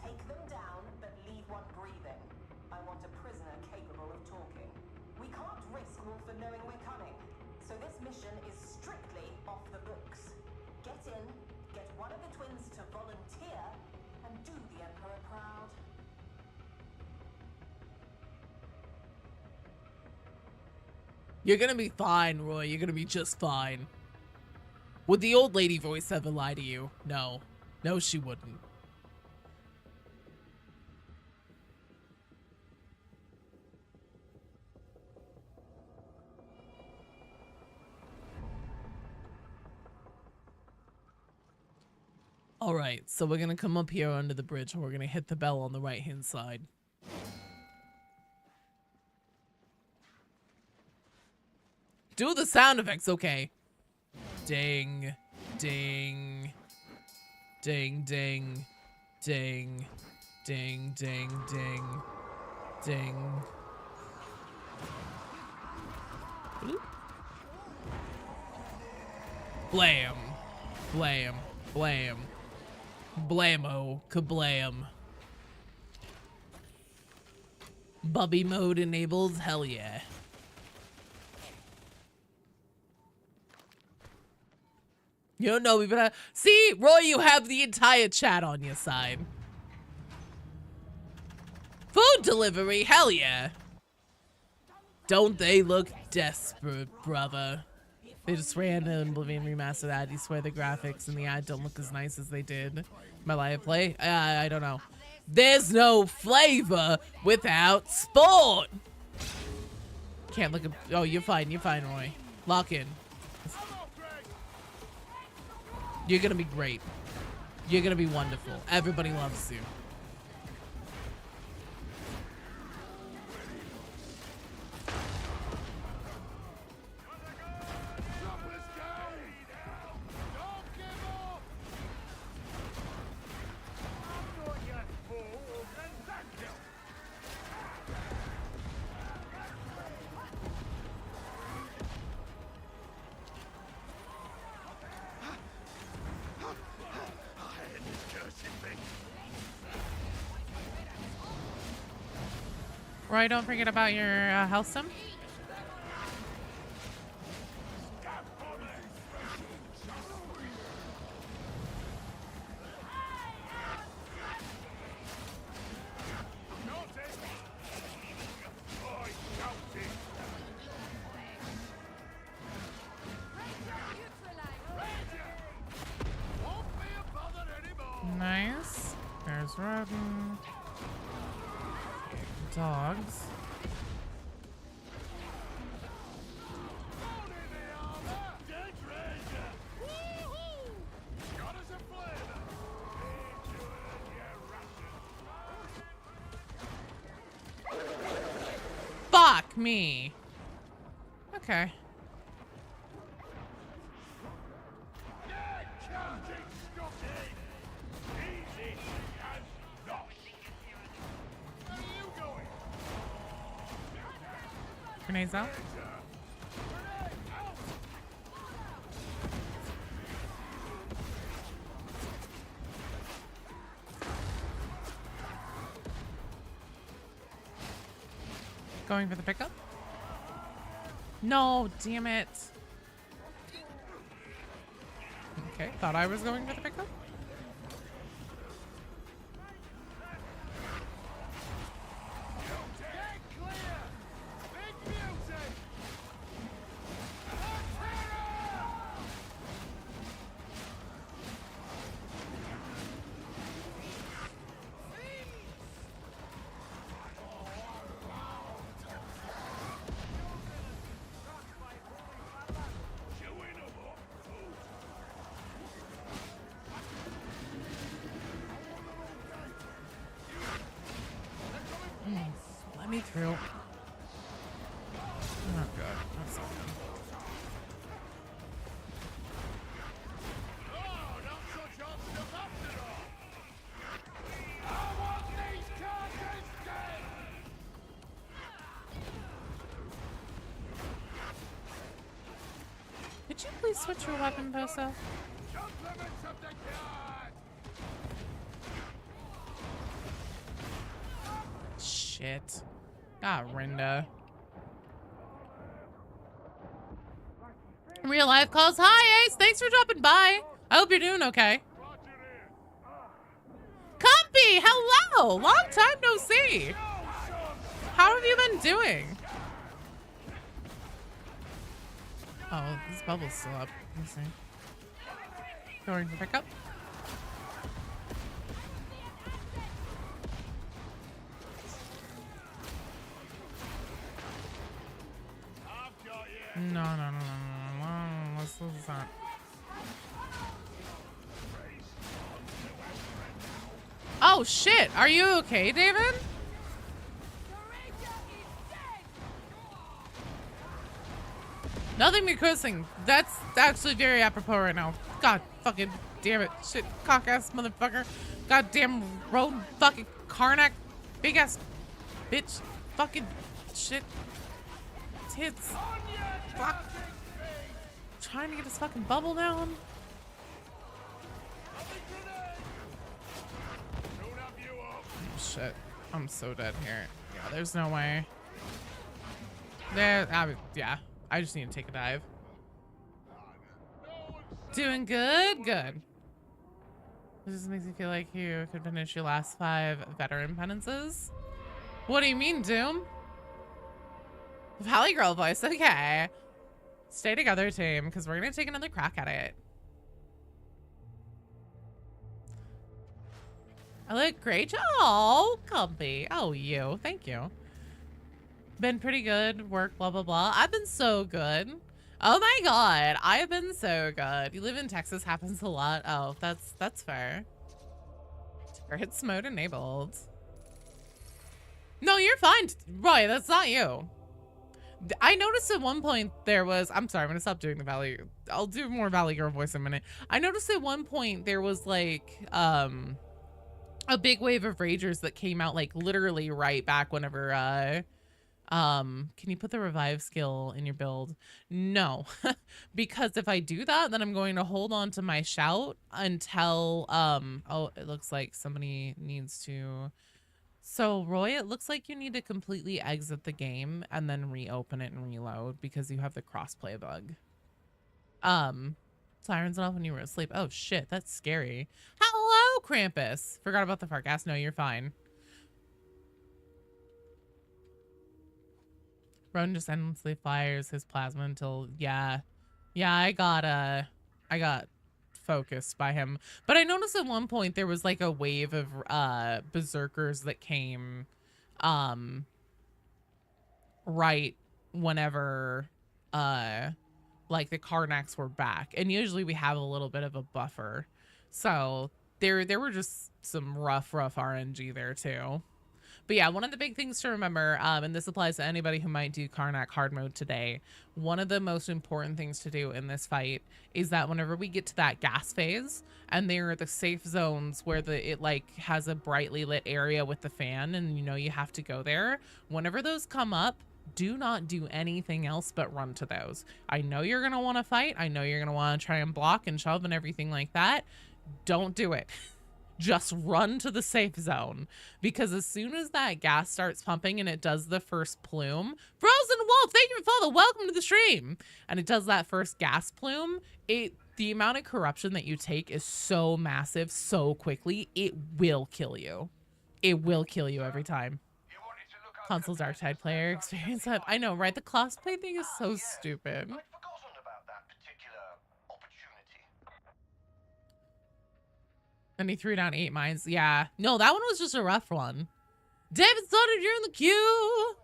Take them down, but leave one breathing. I want a prisoner capable of talking. We can't risk Wolfer knowing we're coming, so this mission is strictly off the books. Get in, get one of the twins to volunteer, and do the Emperor proud.
You're gonna be fine, Roy. You're gonna be just fine. Would the old lady voice ever lie to you? No. No, she wouldn't. All right, so we're gonna come up here under the bridge and we're gonna hit the bell on the right-hand side. Do the sound effects, okay. Ding, ding, ding, ding, ding, ding, ding, ding, ding. Bloop. Blam, blam, blam, blammo, kablam. Bubby mode enabled, hell yeah. You don't know, we better see, Roy, you have the entire chat on your side. Food delivery, hell yeah. Don't they look desperate, brother? They just ran an Oblivion remastered ad. You swear the graphics in the ad don't look as nice as they did in my live play? I don't know. There's no flavor without sport. Can't look at, oh, you're fine, Roy. Lock in. You're gonna be great. You're gonna be wonderful. Everybody loves you. Roy, don't forget about your health sum. Nice. There's Rodden. Dogs. Fuck me. Okay. Grenades out. Going for the pickup. No, damn it. Okay, thought I was going for the pickup. Let me through. Oh god, that's not good. Could you please switch your weapon, Bosa? Shit. Ah, Rinda. Real life calls. Hi, Ace. Thanks for dropping by. I hope you're doing okay. Comfy, hello. Long time no see. How have you been doing? Oh, this bubble's still up. Let me see. Going to pick up. No. What's that? Oh shit! Are you okay, David? Nothing but cursing. That's actually very apropos right now. God fucking damn it. Shit. Cock ass motherfucker. Goddamn road fucking Karnak. Big ass bitch. Fucking shit. Tits. Fuck. Trying to get his fucking bubble down. Oh, shit. I'm so dead here. Yeah, there's no way. Yeah. I just need to take a dive. Doing good? Good. This just makes me feel like you could finish your last 5 veteran penances. What do you mean, Doom? Valley Girl voice, okay. Stay together, team, because we're gonna take another crack at it. I look great. Oh, comfy. Oh, you. Thank you. Been pretty good. Work, blah, blah, blah. I've been so good. Oh my god. I've been so good. You live in Texas, happens a lot. Oh, that's fair. Turrets mode enabled. No, you're fine. Roy, that's not you. I noticed at one point there was, I'm sorry, I'm gonna stop doing the Valley. I'll do more Valley Girl voice in a minute. I noticed at one point there was like, a big wave of ragers that came out like literally right back whenever, can you put the revive skill in your build? No, because if I do that, then I'm going to hold on to my shout until, oh, it looks like somebody needs to. So Roy, it looks like you need to completely exit the game and then reopen it and reload because you have the crossplay bug. Sirens went off when you were asleep. Oh shit, that's scary. Hello, Krampus. Forgot about the forecast. No, you're fine. Ronan just endlessly fires his plasma until, yeah, I got focused by him. But I noticed at one point there was like a wave of berserkers that came right whenever like the Karnaks were back, and usually we have a little bit of a buffer, so there were just some rough RNG there too. But yeah, one of the big things to remember, and this applies to anybody who might do Karnak hard mode today, one of the most important things to do in this fight is that whenever we get to that gas phase, and there are the safe zones where it like has a brightly lit area with the fan, and you know you have to go there, whenever those come up, do not do anything else but run to those. I know you're going to want to fight. I know you're going to want to try and block and shove and everything like that. Don't do it. just run to the safe zone, because as soon as that gas starts pumping and it does the first plume, Frozen Wolf, thank you for follow, welcome to the stream, and it does that first gas plume, the amount of corruption that you take is so massive so quickly, it will kill you. It will kill you every time. Console's Dark Tide player experience that. I know, right? The cosplay thing is so stupid.
I'd forgotten about that particular opportunity.
And he threw down 8 mines. Yeah. No, that one was just a rough one. David Sutter, you're in the queue.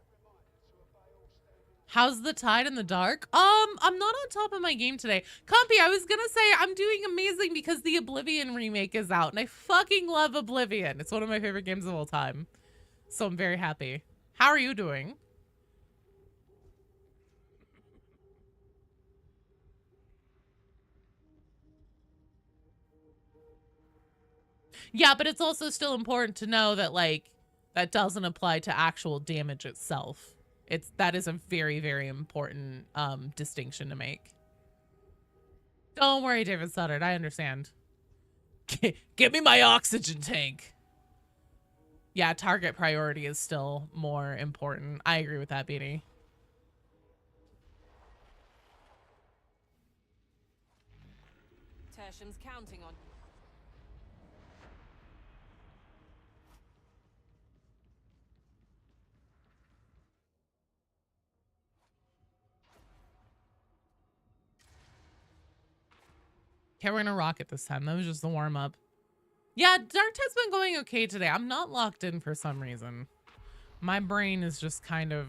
How's the tide in the dark? I'm not on top of my game today. Compy, I was gonna say I'm doing amazing because the Oblivion remake is out, and I fucking love Oblivion. It's one of my favorite games of all time. So I'm very happy. How are you doing? Yeah, but it's also still important to know that, like, that doesn't apply to actual damage itself. That is a very, very important distinction to make. Don't worry, David Sutter, I understand. Give me my oxygen tank. Yeah, target priority is still more important. I agree with that, Beanie.
Tersham's counting on.
Okay, we're gonna rock it this time. That was just the warm-up. Yeah, Dark Tide's been going okay today. I'm not locked in for some reason. My brain is just kind of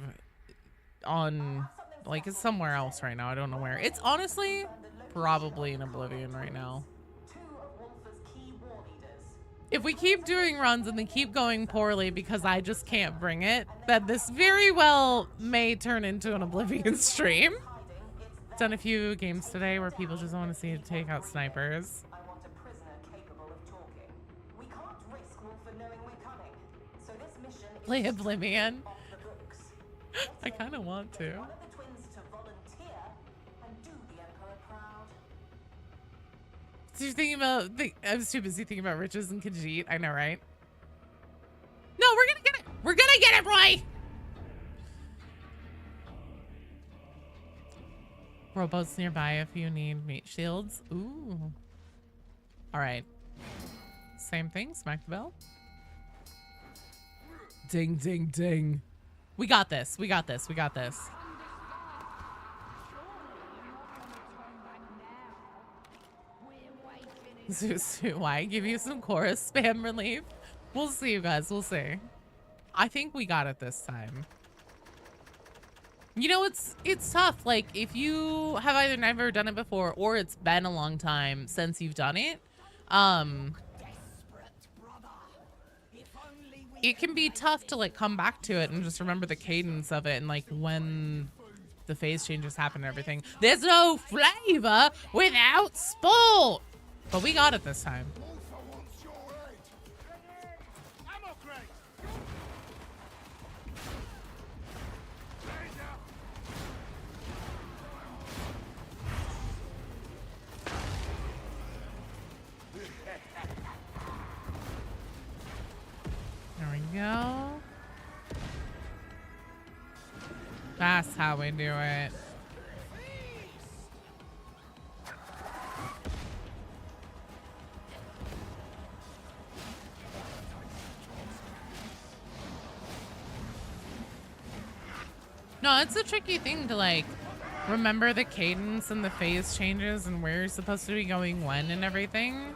on, like, it's somewhere else right now. I don't know where. It's honestly probably in Oblivion right now. If we keep doing runs and they keep going poorly because I just can't bring it, then this very well may turn into an Oblivion stream. Done a few games today where people just want to see you take out snipers.
I want a prisoner capable of talking. We can't risk Wolfer knowing we're coming. So this mission is
Play Oblivion.
off the books.
I kind of want to.
One of the twins to volunteer and do the Emperor proud.
So you're thinking about I'm too busy thinking about riches and Khajiit. I know, right? No, we're gonna get it. We're gonna get it, Roy. Robots nearby if you need meat shields. Ooh. All right. Same thing. Smack the bell. Ding, ding, ding. We got this. We got this. We got this. Why give you some chorus spam relief? We'll see, you guys. We'll see. I think we got it this time. You know, it's tough. Like, if you have either never done it before or it's been a long time since you've done it, it can be tough to, like, come back to it and just remember the cadence of it and, like, when the phase changes happen and everything. There's no flavor without sport. But we got it this time. There we go. That's how we do it. No, it's a tricky thing to, like, remember the cadence and the phase changes and where you're supposed to be going when and everything.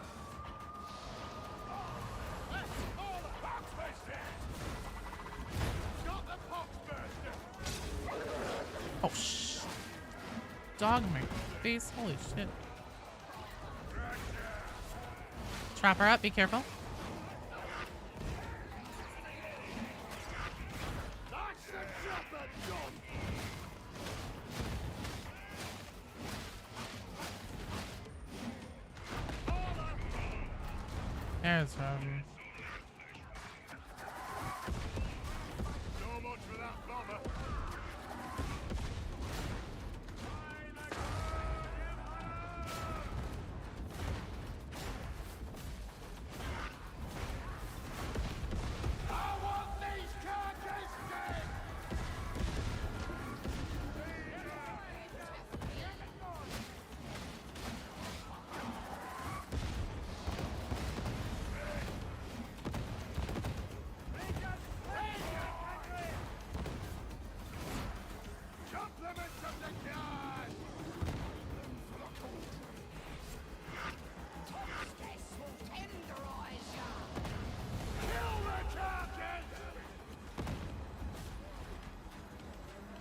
Oh, shh. Dog in my face. Holy shit. Trap her up. Be careful. There's one.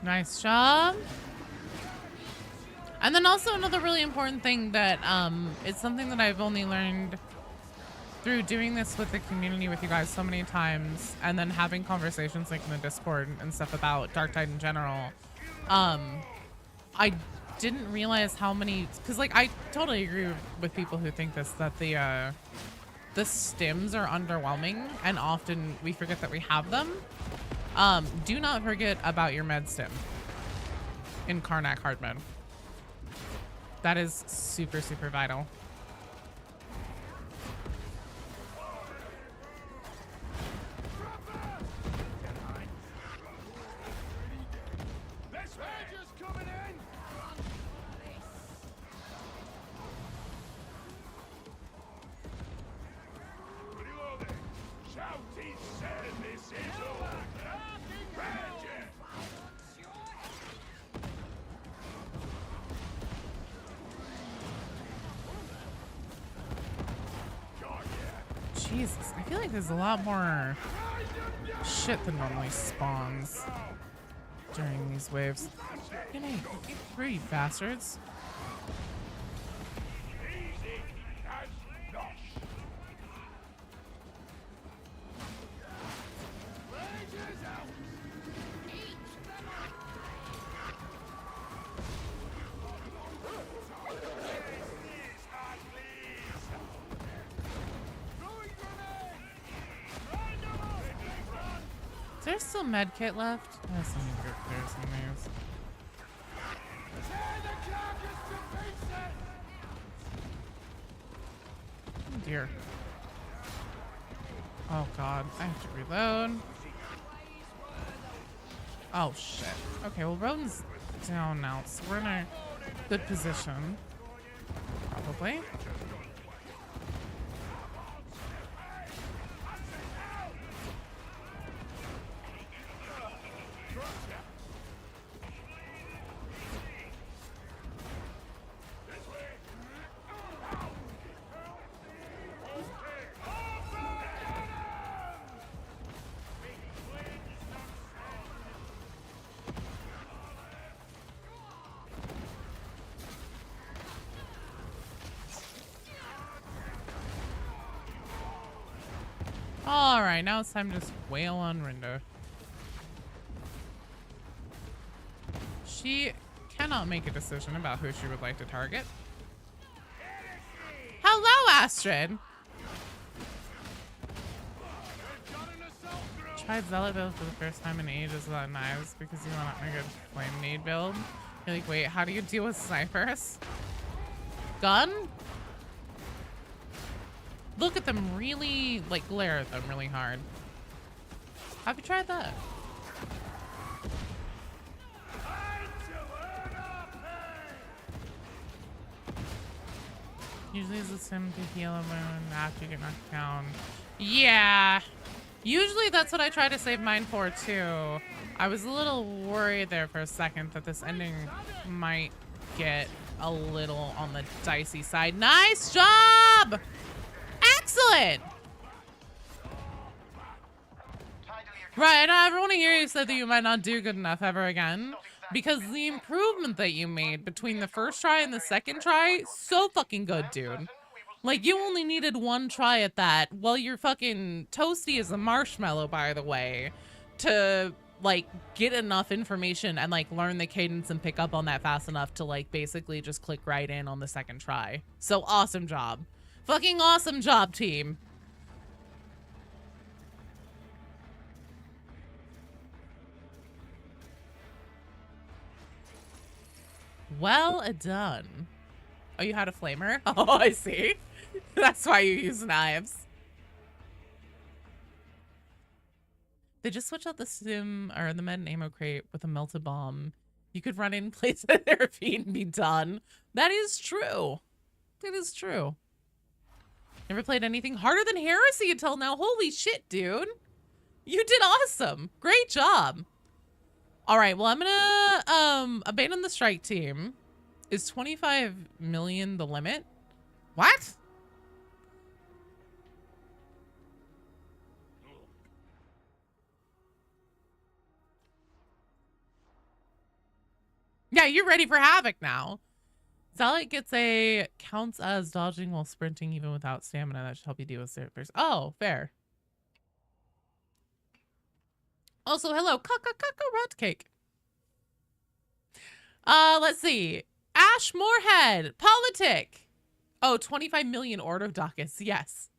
Nice job. And then also another really important thing that it's something that I've only learned through doing this with the community with you guys so many times, and then having conversations like in the Discord and stuff about Dark Tide in general. I didn't realize how many, because like I totally agree with people who think this, that the stims are underwhelming and often we forget that we have them. Do not forget about your med stim in Karnak hard mode. That is super, super vital. Jesus, I feel like there's a lot more shit than normally spawns during these waves. Get free, bastards. Is there still med kit left? I still need to go clear some of these. Oh dear. Oh god, I have to reload. Oh shit. Okay, well Roden's down now, so we're in a good position. Probably. Alright, now it's time to just wail on Rindo. She cannot make a decision about who she would like to target. Hello, Astrid! Tried Zealot build for the first time in ages without knives because you want a good flame nade build. You're like, wait, how do you deal with snipers? Gun? Look at them really, like, glare at them really hard. Have you tried that? Usually it's a sim to heal a wound after you get knocked down. Yeah. Usually that's what I try to save mine for, too. I was a little worried there for a second that this ending might get a little on the dicey side. Nice job! Excellent! Right, everyone here said that you might not do good enough ever again because the improvement that you made between the first try and the second try, so fucking good, dude. Like, you only needed one try at that. Well, you're fucking toasty as a marshmallow, by the way, to, like, get enough information and, like, learn the cadence and pick up on that fast enough to, like, basically just click right in on the second try. So, awesome job. Fucking awesome job, team. Well done. Oh, you had a flamer? Oh, I see. That's why you use knives. They just switched out the sim or the med and ammo crate with a melted bomb. You could run in, place it at their feet and be done. That is true. That is true. Never played anything harder than Heresy until now. Holy shit, dude. You did awesome. Great job. All right, well, I'm gonna abandon the strike team. Is 25 million the limit? What? Yeah, you're ready for Havoc now. Zealot gets a counts as dodging while sprinting even without stamina. That should help you deal with surfers. Oh, fair. Also, hello, rat cake. Let's see. Ash Moorhead, politic. Oh, 25 million Orthodoxus. Yes.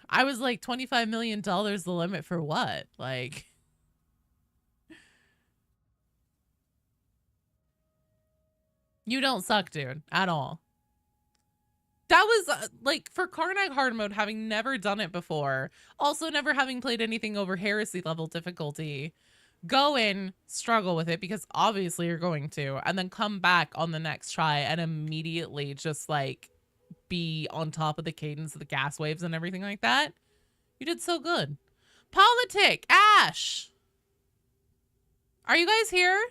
I was like, $25 million the limit for what? Like, you don't suck, dude, at all. That was like for Karnak hard mode, having never done it before, also never having played anything over heresy level difficulty. Go in, struggle with it because obviously you're going to, and then come back on the next try and immediately just like be on top of the cadence of the gas waves and everything like that. You did so good. Politic, Ash. Are you guys here?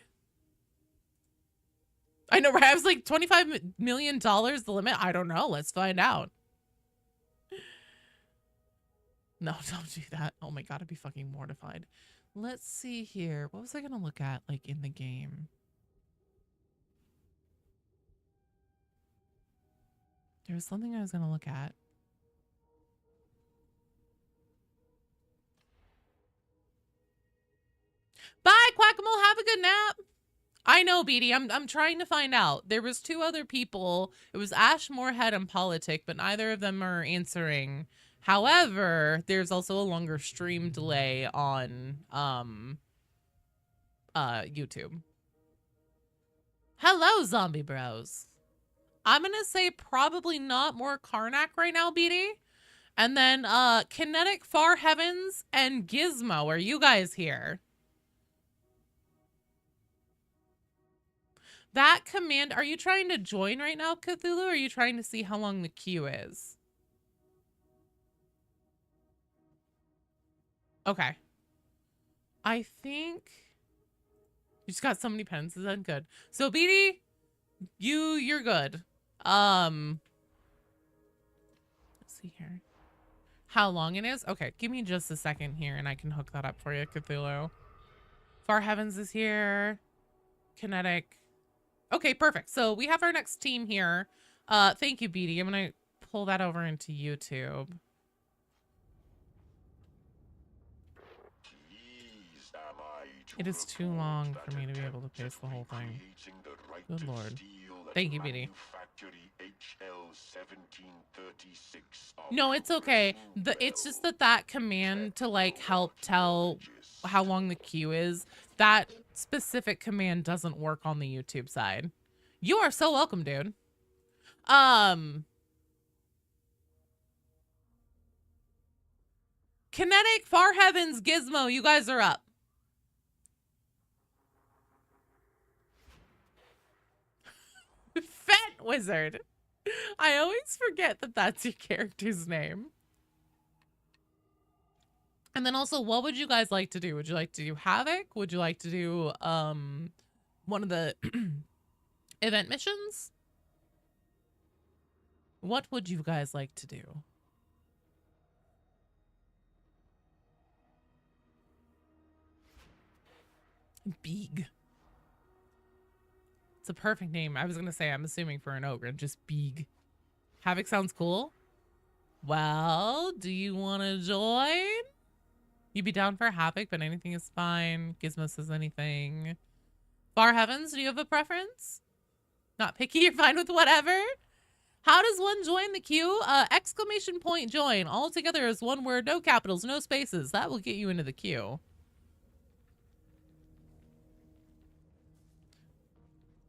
I know, right? I was like, $25 million the limit? I don't know. Let's find out. No, don't do that. Oh my God, I'd be fucking mortified. Let's see here. What was I going to look at, like, in the game? There was something I was going to look at. Bye, Quackamo. Have a good nap. I know, Beatty. I'm trying to find out. There was 2 other people. It was Ash Moorhead and Politic, but neither of them are answering. However, there's also a longer stream delay on YouTube. Hello, zombie bros. I'm gonna say probably not more Karnak right now, Beatty. And then Kinetic, Far Heavens, and Gizmo. Are you guys here? That command, are you trying to join right now, Cthulhu, or are you trying to see how long the queue is? Okay. I think you just got so many penances done. Good. So BD, you're good. Let's see here. How long it is? Okay, give me just a second here and I can hook that up for you, Cthulhu. Far Heavens is here. Kinetic. Okay, perfect. So we have our next team here. Thank you, BD. I'm gonna pull that over into YouTube. It is too long for me to be able to paste the whole thing. Good Lord. Thank you, BD. No, it's okay. It's just that command to like help tell how long the queue is, that specific command doesn't work on the YouTube side. You are so welcome, dude. Kinetic, Far Heavens, Gizmo, you guys are up. Fat Wizard. I always forget that that's your character's name. And then also, what would you guys like to do? Would you like to do Havoc? Would you like to do one of the event missions? What would you guys like to do? Beeg. It's a perfect name. I was going to say, I'm assuming for an ogre, just Beeg. Havoc sounds cool. Well, do you want to join? You'd be down for Havoc, but anything is fine. Gizmo says anything. Far Heavens, do you have a preference? Not picky, you're fine with whatever. How does one join the queue? Exclamation point join. All together as one word, no capitals, no spaces. That will get you into the queue.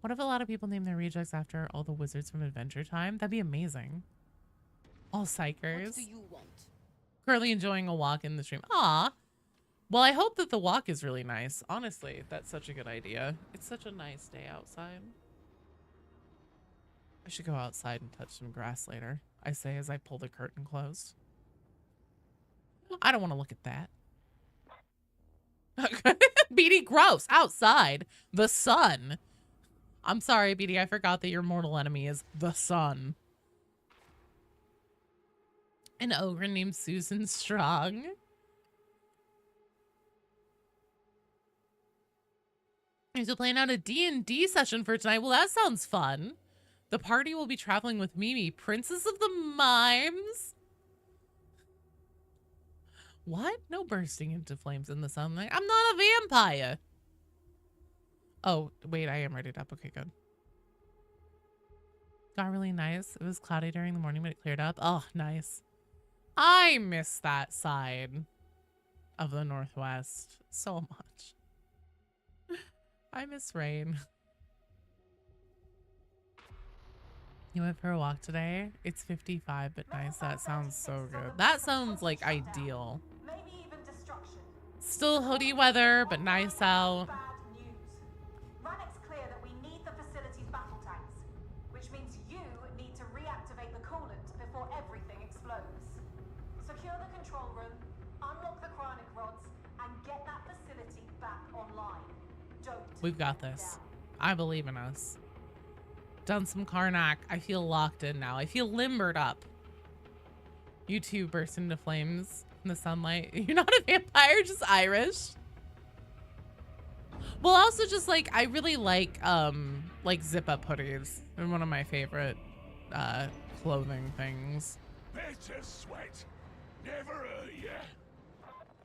What if a lot of people name their rejects after all the wizards from Adventure Time? That'd be amazing. All psychers.
What do you want?
Currently enjoying a walk in the stream. Aw. Well, I hope that the walk is really nice. Honestly, that's such a good idea. It's such a nice day outside. I should go outside and touch some grass later, I say as I pull the curtain closed. I don't want to look at that. BD, gross. Outside. The sun. I'm sorry, BD. I forgot that your mortal enemy is the sun. An ogre named Susan Strong. So planning out a D&D session for tonight. Well, that sounds fun. The party will be traveling with Mimi, Princess of the Mimes. What? No bursting into flames in the sunlight. I'm not a vampire. Oh, wait, I am readied up. Okay, good. Got really nice. It was cloudy during the morning, but it cleared up. Oh, nice. I miss that side of the Northwest so much. I miss rain. You went for a walk today? It's 55, but nice. That sounds so good. That sounds like ideal.
Maybe even destruction.
Still hoodie weather, but nice out.
Bad news. Rannick's clear that we need the facility's battle tanks, which means you need to reactivate the coolant before everything explodes. Secure the control room, unlock the Karnak rods, and get that facility back online. Don't.
We've got this. I believe in us. Done some Karnak. I feel locked in now. I feel limbered up. You two burst into flames in the sunlight. You're not a vampire, just Irish. Well, also just like, I really like zip up hoodies. They're one of my favorite clothing things.
Bitter sweat. Never heard ya.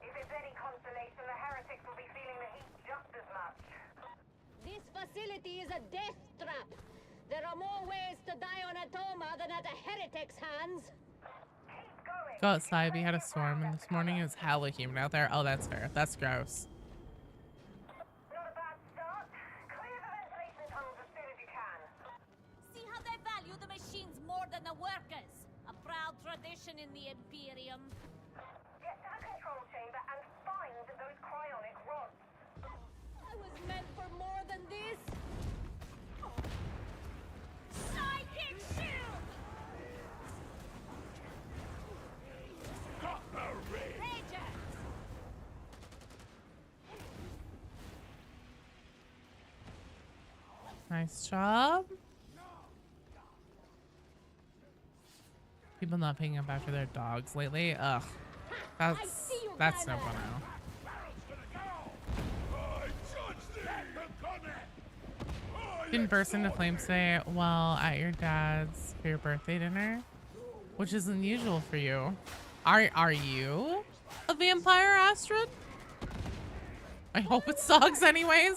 If it's any consolation, the heretics will be feeling the heat just as much.
This facility is a death trap. There are more ways to die on Atoma than at a heretic's hands.
Keep going.
Go outside. We had a storm, and this morning it was hella humid out there. Oh, that's fair. That's gross.
Not a bad start. Clear the ventilation tunnels as soon as you can.
See how they value the machines more than the workers. A proud tradition in the Imperium.
Get to the control chamber and find those cryonic rods.
I was meant for more than this. Psychic shield!
Got the ring.
Rager!
Nice job. People not picking up after their dogs lately. Ugh. That's no fun now. Didn't burst into flames today while at your dad's for your birthday dinner, which is unusual for you. Are you a vampire, Astrid? I hope it sucks anyways.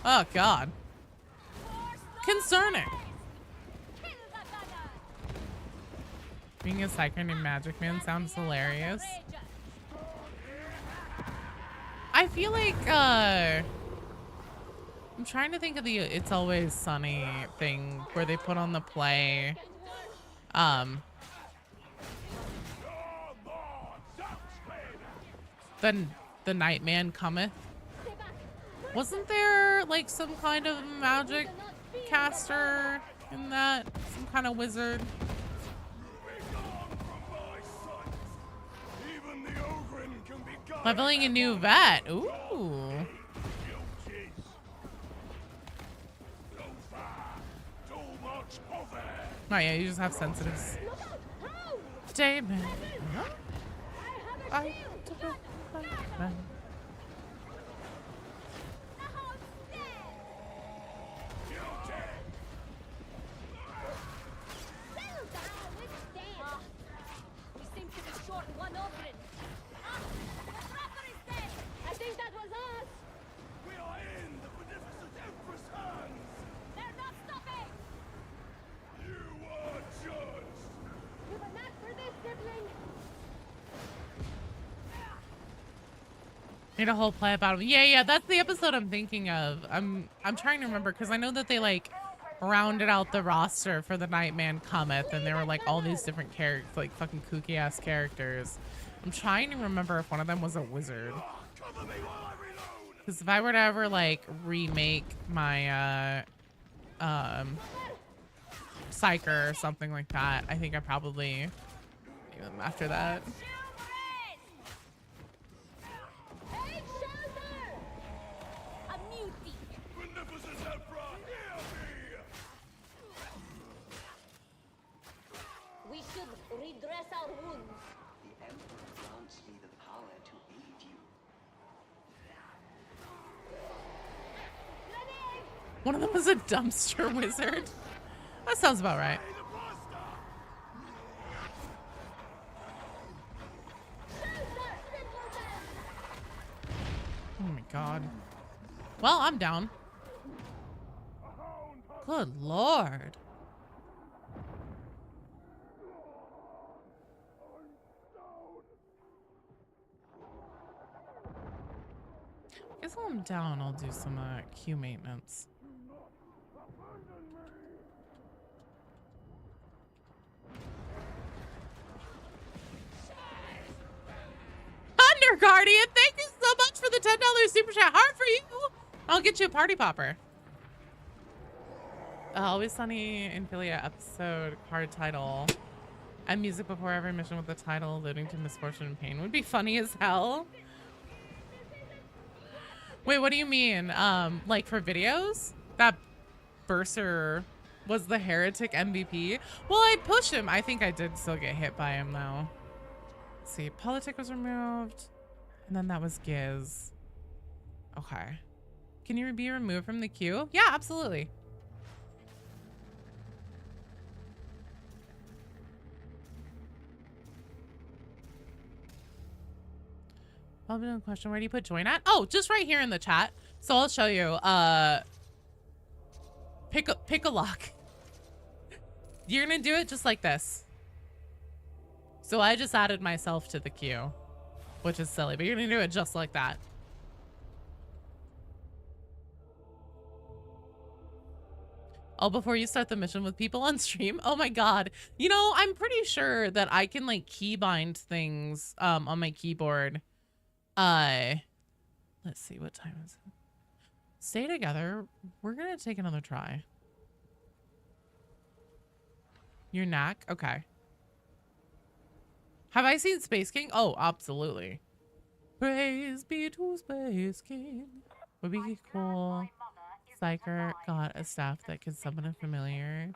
Oh god. Concerning.
Kill the gunner!
Being a psyker named Magic Man sounds hilarious.
Rager!
I feel like I'm trying to think of the It's Always Sunny thing where they put on the play the Nightman Cometh. Wasn't there like some kind of magic caster in that? Some kind of wizard?
Even the Ogren can be guided.
Leveling a new vet. Ooh. Oh yeah, you just have sensitives. Damon. I
We seem to be short one Ogren. The tracker is dead! I think that was us!
We are in the beneficent Empress' hands.
They're not stopping!
You are judged.
You were not for this, sibling!
made a whole play about him. Yeah, that's the episode I'm thinking of. I'm trying to remember because I know that they like rounded out the roster for the Nightman Cometh and there were like all these different characters, like fucking kooky ass characters. I'm trying to remember if one of them was a wizard.
Cover me while I reload.
Because if I were to ever like remake my Psyker or something like that, I think I probably name them after that.
Take shelter! A mutie!
Beneficent Emperor, hear me.
We should redress our wounds.
The Emperor grants me the power to aid you.
Grenade!
One of them was a dumpster wizard. That sounds about right. Oh my god. Well, I'm down. Good lord. I guess while I'm down, I'll do some queue maintenance. Thunder Guardian, thank you so much for the $10 super chat. Hard for you. I'll get you a party popper. Always Sunny in Philly episode card title and music before every mission with the title alluding to misfortune and pain would be funny as hell. Wait, what do you mean? Like for videos? That Bursar was the Heretic MVP? Well, I pushed him. I think I did still get hit by him though. Let's see, Politic was removed. And then that was Giz. Okay. Can you be removed from the queue? Yeah, absolutely. I'll be a question. Where do you put join at? Oh, just right here in the chat. So I'll show you. Pick a lock. You're gonna do it just like this. So I just added myself to the queue, which is silly, but you're gonna do it just like that. Oh, before you start the mission with people on stream? Oh my god. You know, I'm pretty sure that I can like keybind things on my keyboard. Let's see, what time is it? Stay together. We're gonna take another try. Your knack? Okay. Have I seen Space King? Oh, absolutely. Praise be to Space King. Would be cool. Psyker got a staff that could summon a familiar,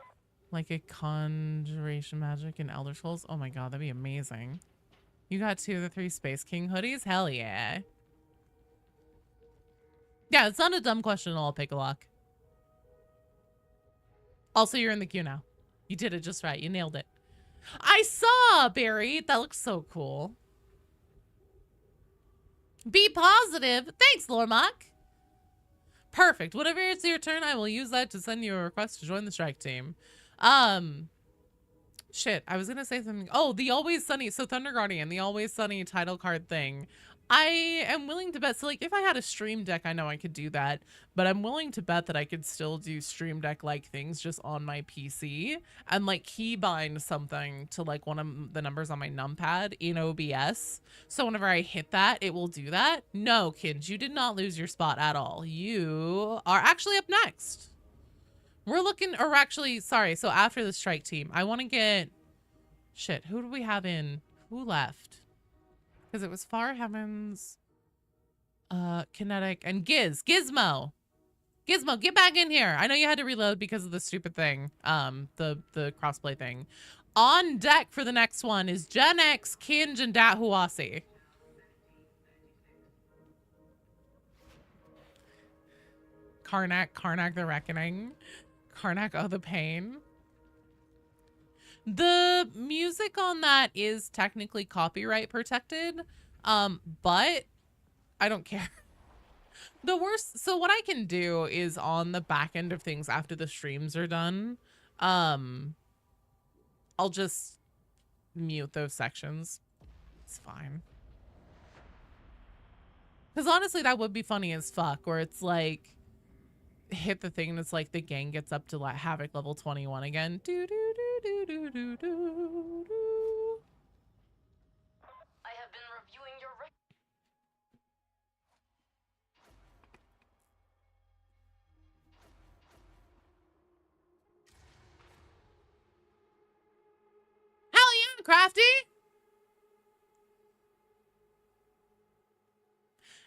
like a conjuration magic in Elder Scrolls. Oh my god, that'd be amazing. You got 2 of the 3 Space King hoodies? Hell yeah. Yeah, it's not a dumb question at all, Pick a Lock. Also, you're in the queue now. You did it just right. You nailed it. I saw, Barry. That looks so cool. Be positive. Thanks, Lormock. Perfect. Whenever it's your turn, I will use that to send you a request to join the strike team. Shit, I was gonna say something. Oh, the Always Sunny. So Thunder Guardian, the Always Sunny title card thing. I am willing to bet. So like if I had a Stream Deck, I know I could do that, but I'm willing to bet that I could still do Stream Deck like things just on my PC and like keybind something to like one of the numbers on my numpad in OBS. So whenever I hit that, it will do that. No, kids, you did not lose your spot at all. You are actually up next. We're looking, or actually, sorry. So after the strike team, I want to get, shit, who do we have in? Who left? Because it was Far Heavens, Kinetic, and Gizmo. Gizmo, get back in here. I know you had to reload because of the stupid thing, the crossplay thing. On deck for the next one is Gen X, Kinj, and Dat Huasi. Karnak the Reckoning. Karnak, oh, the pain. The music on that is technically copyright protected, but I don't care. The worst, so what I can do is on the back end of things after the streams are done, I'll just mute those sections. It's fine. Because honestly, that would be funny as fuck, where it's like, hit the thing and it's like the gang gets up to like Havoc level 21 again. Do do do do do do do do.
I have been reviewing your
Hell yeah, Crafty!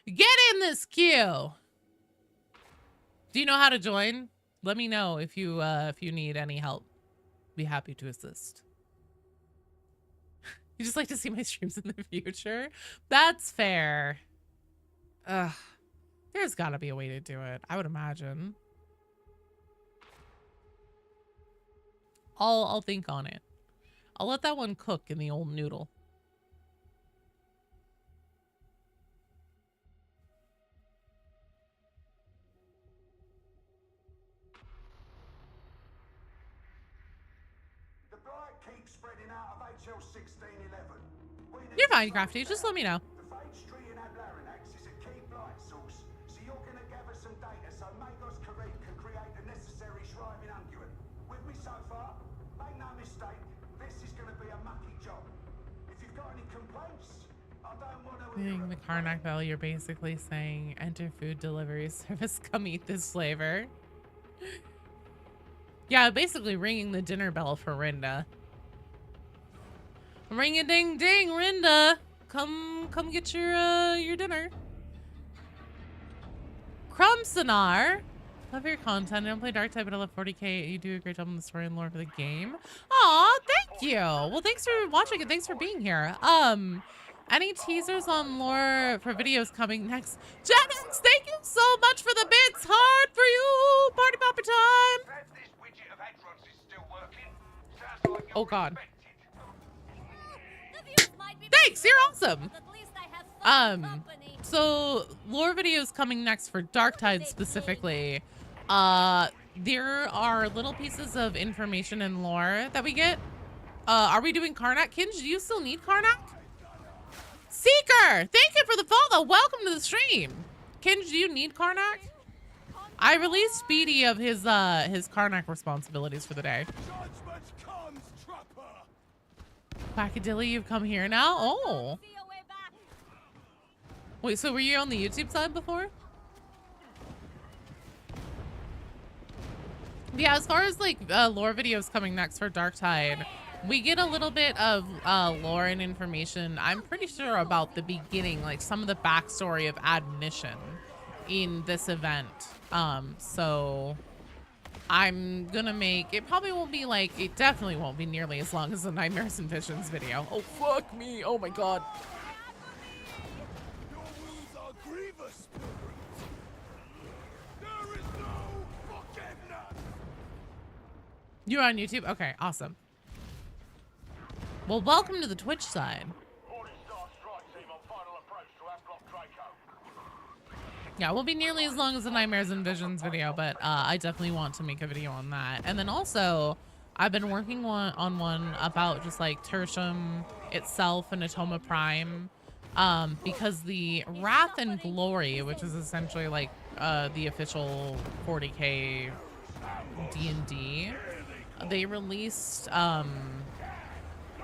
Get in this queue. Do you know how to join? Let me know if you need any help. Be happy to assist. You just like to see my streams in the future? That's fair. Ugh. There's gotta be a way to do it, I would imagine. I'll think on it. I'll let that one cook in the old noodle.
The blight keeps spreading out of HL 1611.
You're fine, Crafty. Just let me know.
The phage tree in Ablaranax is a key blight source, so you're going to gather some data so Magos Kareem can create the necessary shriving unguent. With me so far? Make no mistake, this is going to be a mucky job. If you've got any complaints, I don't want to hear
In the Karnak Valley, you're basically saying, enter food delivery service, come eat this flavor. Yeah, basically ringing the dinner bell for Rinda. Ring a ding ding, Rinda. Come get your dinner. Crumsonar. Love your content. I don't play Dark Tide, but I love 40k. You do a great job on the story and lore for the game. Aw, thank you. Well, thanks for watching and thanks for being here. Any teasers on lore for videos coming next? Jennings, thank you so much for the bits. Hard for you. Party popper time.
Glad this widget of Hadrons is still working. Sounds like you're
Oh, God.
respected.
The views might be
Thanks, you're awesome.
but at least I have fun company.
So lore videos coming next for Darktide specifically. There are little pieces of information and lore that we get. Are we doing Karnak? Kinj, do you still need Karnak? Seeker, thank you for the follow. Welcome to the stream. Kinj, do you need Karnak? I released Speedy of his Karnak responsibilities for the day.
Judgment comes, trapper.
Quackadilly, you've come here now? Oh.
See your way back.
Wait, so were you on the YouTube side before? Yeah, as far as like lore videos coming next for Darktide, we get a little bit of lore and information. I'm pretty sure about the beginning, like some of the backstory of Admonition in this event. So I'm gonna make, it probably won't be like, it definitely won't be nearly as long as the Nightmares and Visions video. Oh, fuck me. Oh my God.
Your wounds are grievous, pilgrims. There is no forgiveness.
You're on YouTube? Okay, awesome. Well, welcome to the Twitch side.
Morningstar strike team on final approach to F-Block Draco.
Yeah, it won't be nearly as long as the Nightmares and Visions video, but I definitely want to make a video on that. And then also, I've been working on one about just like Tertium itself and Atoma Prime, because the Wrath and Glory, which is essentially like the official 40k D&D, they released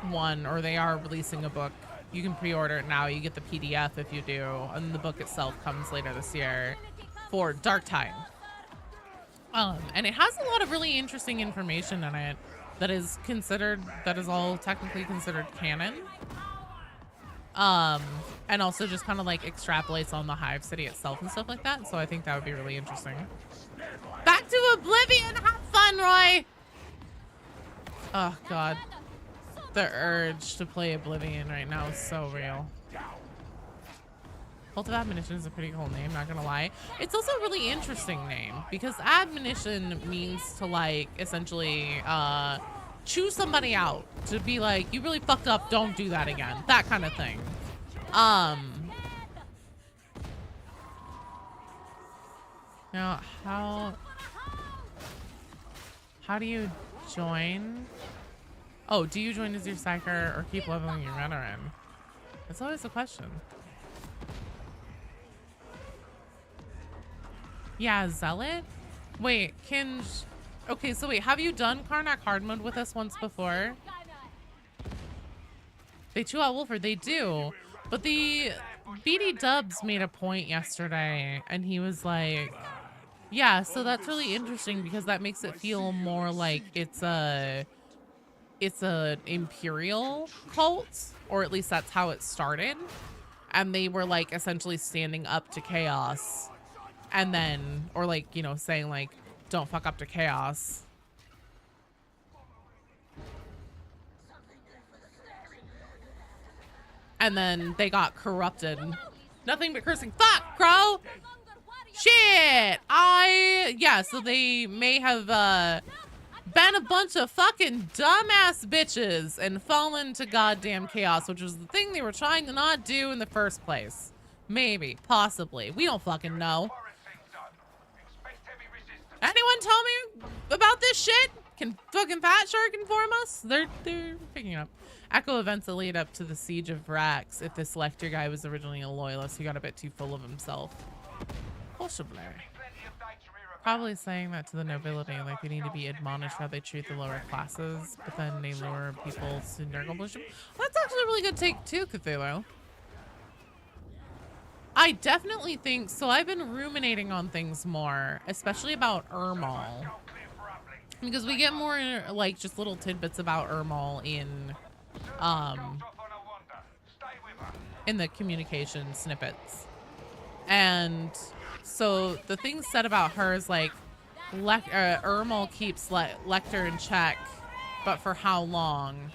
one, or they are releasing a book. You can pre-order it now. You get the PDF if you do, and the book itself comes later this year for Darktide. And it has a lot of really interesting information in it that is all technically considered canon. And also just kind of like extrapolates on the Hive City itself and stuff like that. So I think that would be really interesting. Back to Oblivion. Have fun, Roy. Oh God. The urge to play Oblivion right now is so real. Cult of Admonition is a pretty cool name, not gonna lie. It's also a really interesting name because admonition means to like essentially choose somebody out, to be like, you really fucked up, don't do that again, that kind of thing. Now how do you join? Oh, do you join as your psyker or keep leveling your veteran? That's always a question. Yeah, Zealot? Wait, okay, so wait, have you done Karnak hard mode with us once before? They chew out Wolford, they do. But the BD Dubs made a point yesterday and he was like, yeah, so that's really interesting because that makes it feel more like it's a imperial cult, or at least that's how it started. And they were like essentially standing up to chaos, and then, or like, you know, saying like, don't fuck up to chaos. And then they got corrupted. Nothing but cursing. Fuck, Crow! Shit! Yeah, so they may have been a bunch of fucking dumbass bitches and fallen to goddamn chaos, which was the thing they were trying to not do in the first place. Maybe, possibly. We don't fucking know. Anyone tell me about this shit? Can fucking Fat Shark inform us? They're picking up. Echo events that lead up to the siege of Vrax. If this Lecter guy was originally a loyalist, he got a bit too full of himself. Possibly. Probably saying that to the nobility, like they need to be admonished how they treat the lower classes, but then they lure people to accomplish them. That's actually a really good take too, Cthulhu. I definitely think, so I've been ruminating on things more, especially about Ermal. Because we get more like just little tidbits about Ermal in the communication snippets. And so the thing said about her is like, Ermal keeps Lecter in check, but for how long?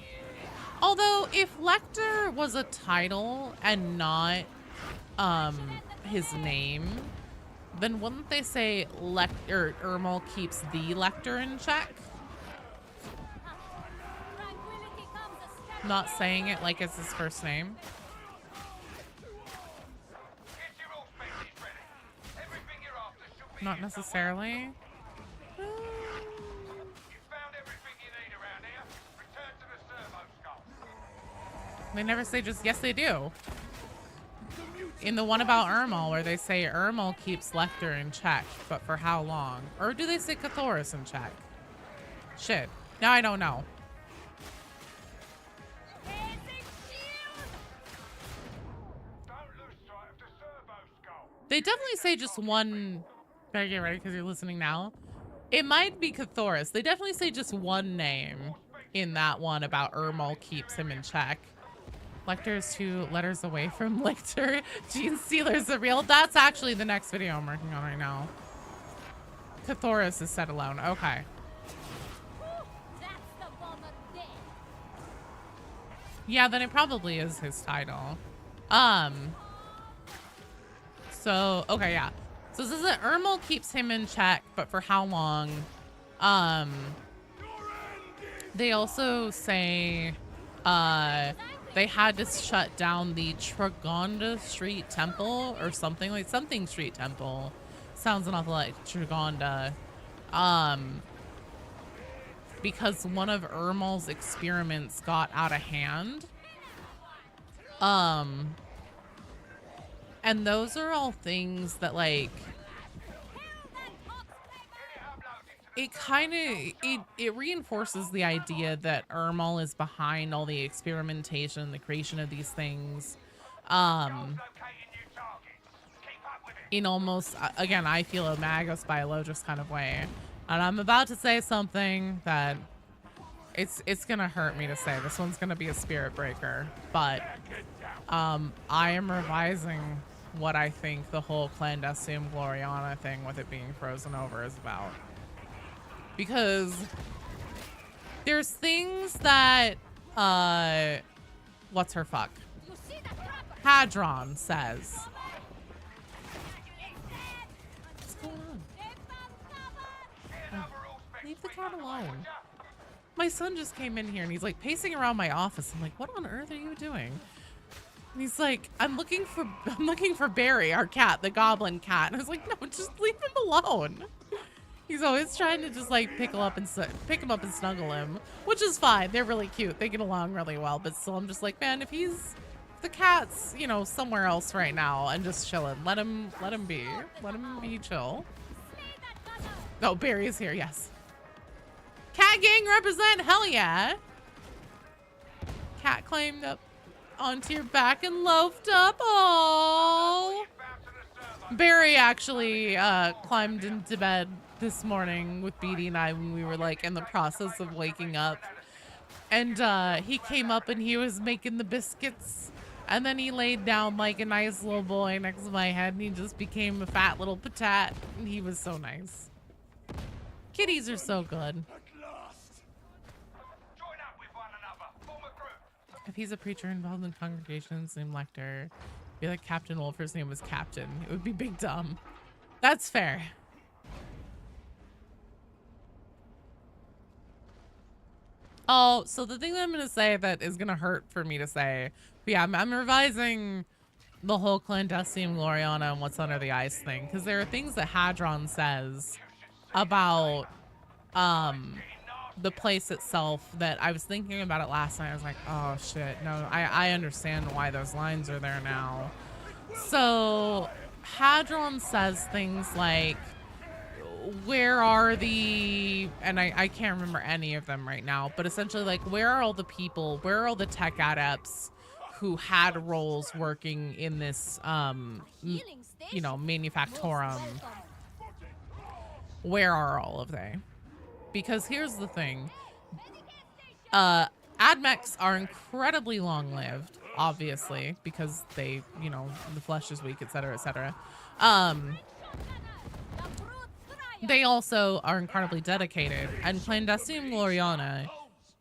Although if Lecter was a title and not his name, then wouldn't they say Ermal keeps the Lecter in check? Not saying it like it's his first name. Not necessarily. They never say just yes they do. In the one about Ermal, where they say Ermal keeps Lecter in check, but for how long? Or do they say Cathoris in check? Shit. Now I don't know. They definitely say just one. Better get ready because you're listening now. It might be Cathoris. They definitely say just one name in that one about Ermal keeps him in check. Lecter's 2 letters away from Lictor. Gene Stealer's the real. That's actually the next video I'm working on right now. Cathoris is set alone. Okay. Yeah, then it probably is his title. So, okay, yeah. So this is that Ermal keeps him in check, but for how long? They also say, they had to shut down the Tragonda Street Temple or something like something Street Temple. Sounds an awful lot like Tragonda. Because one of Ermal's experiments got out of hand. And those are all things that like it kind of it reinforces the idea that Ermal is behind all the experimentation, the creation of these things. In almost, again, I feel a Magus Biologist kind of way. And I'm about to say something that it's gonna hurt me to say. This one's gonna be a spirit breaker, but I am revising what I think the whole Clandestine Gloriana thing with it being frozen over is about. Because there's things that, what's her fuck? Hadron says. What's going on? Oh, leave the cat alone. My son just came in here and he's like pacing around my office. I'm like, what on earth are you doing? And he's like, I'm looking for Barry, our cat, the goblin cat. And I was like, no, just leave him alone. He's always trying to just like pick him up and snuggle him, which is fine. They're really cute. They get along really well. But still, I'm just like, man, if the cat's, you know, somewhere else right now and just chilling, let him be chill. Oh, Barry is here. Yes. Cat gang represent. Hell yeah. Cat climbed up onto your back and loafed up. Oh. Barry actually climbed into bed this morning with Beatty and I when we were like in the process of waking up. And he came up and he was making the biscuits. And then he laid down like a nice little boy next to my head and he just became a fat little patat. And he was so nice. Kitties are so good. If he's a preacher involved in congregations named Lecter, be like Captain Wolfer's name was Captain. It would be Big Dumb. That's fair. Oh, so the thing that I'm gonna say that is gonna hurt for me to say, but yeah, I'm revising the whole clandestine Gloriana and what's under the ice thing, because there are things that Hadron says about the place itself that I was thinking about it last night. I was like, oh shit, no, I understand why those lines are there now. So Hadron says things like, where are the, and I can't remember any of them right now, but essentially like, where are all the people, where are all the tech adepts who had roles working in this
Healing
you know,
station.
manufactorum?
Most welcome.
Where are all of they? Because here's the thing, admechs are incredibly long-lived, obviously, because they, you know, the flesh is weak, etc., etc. They also are incredibly dedicated, and Clandestine Gloriana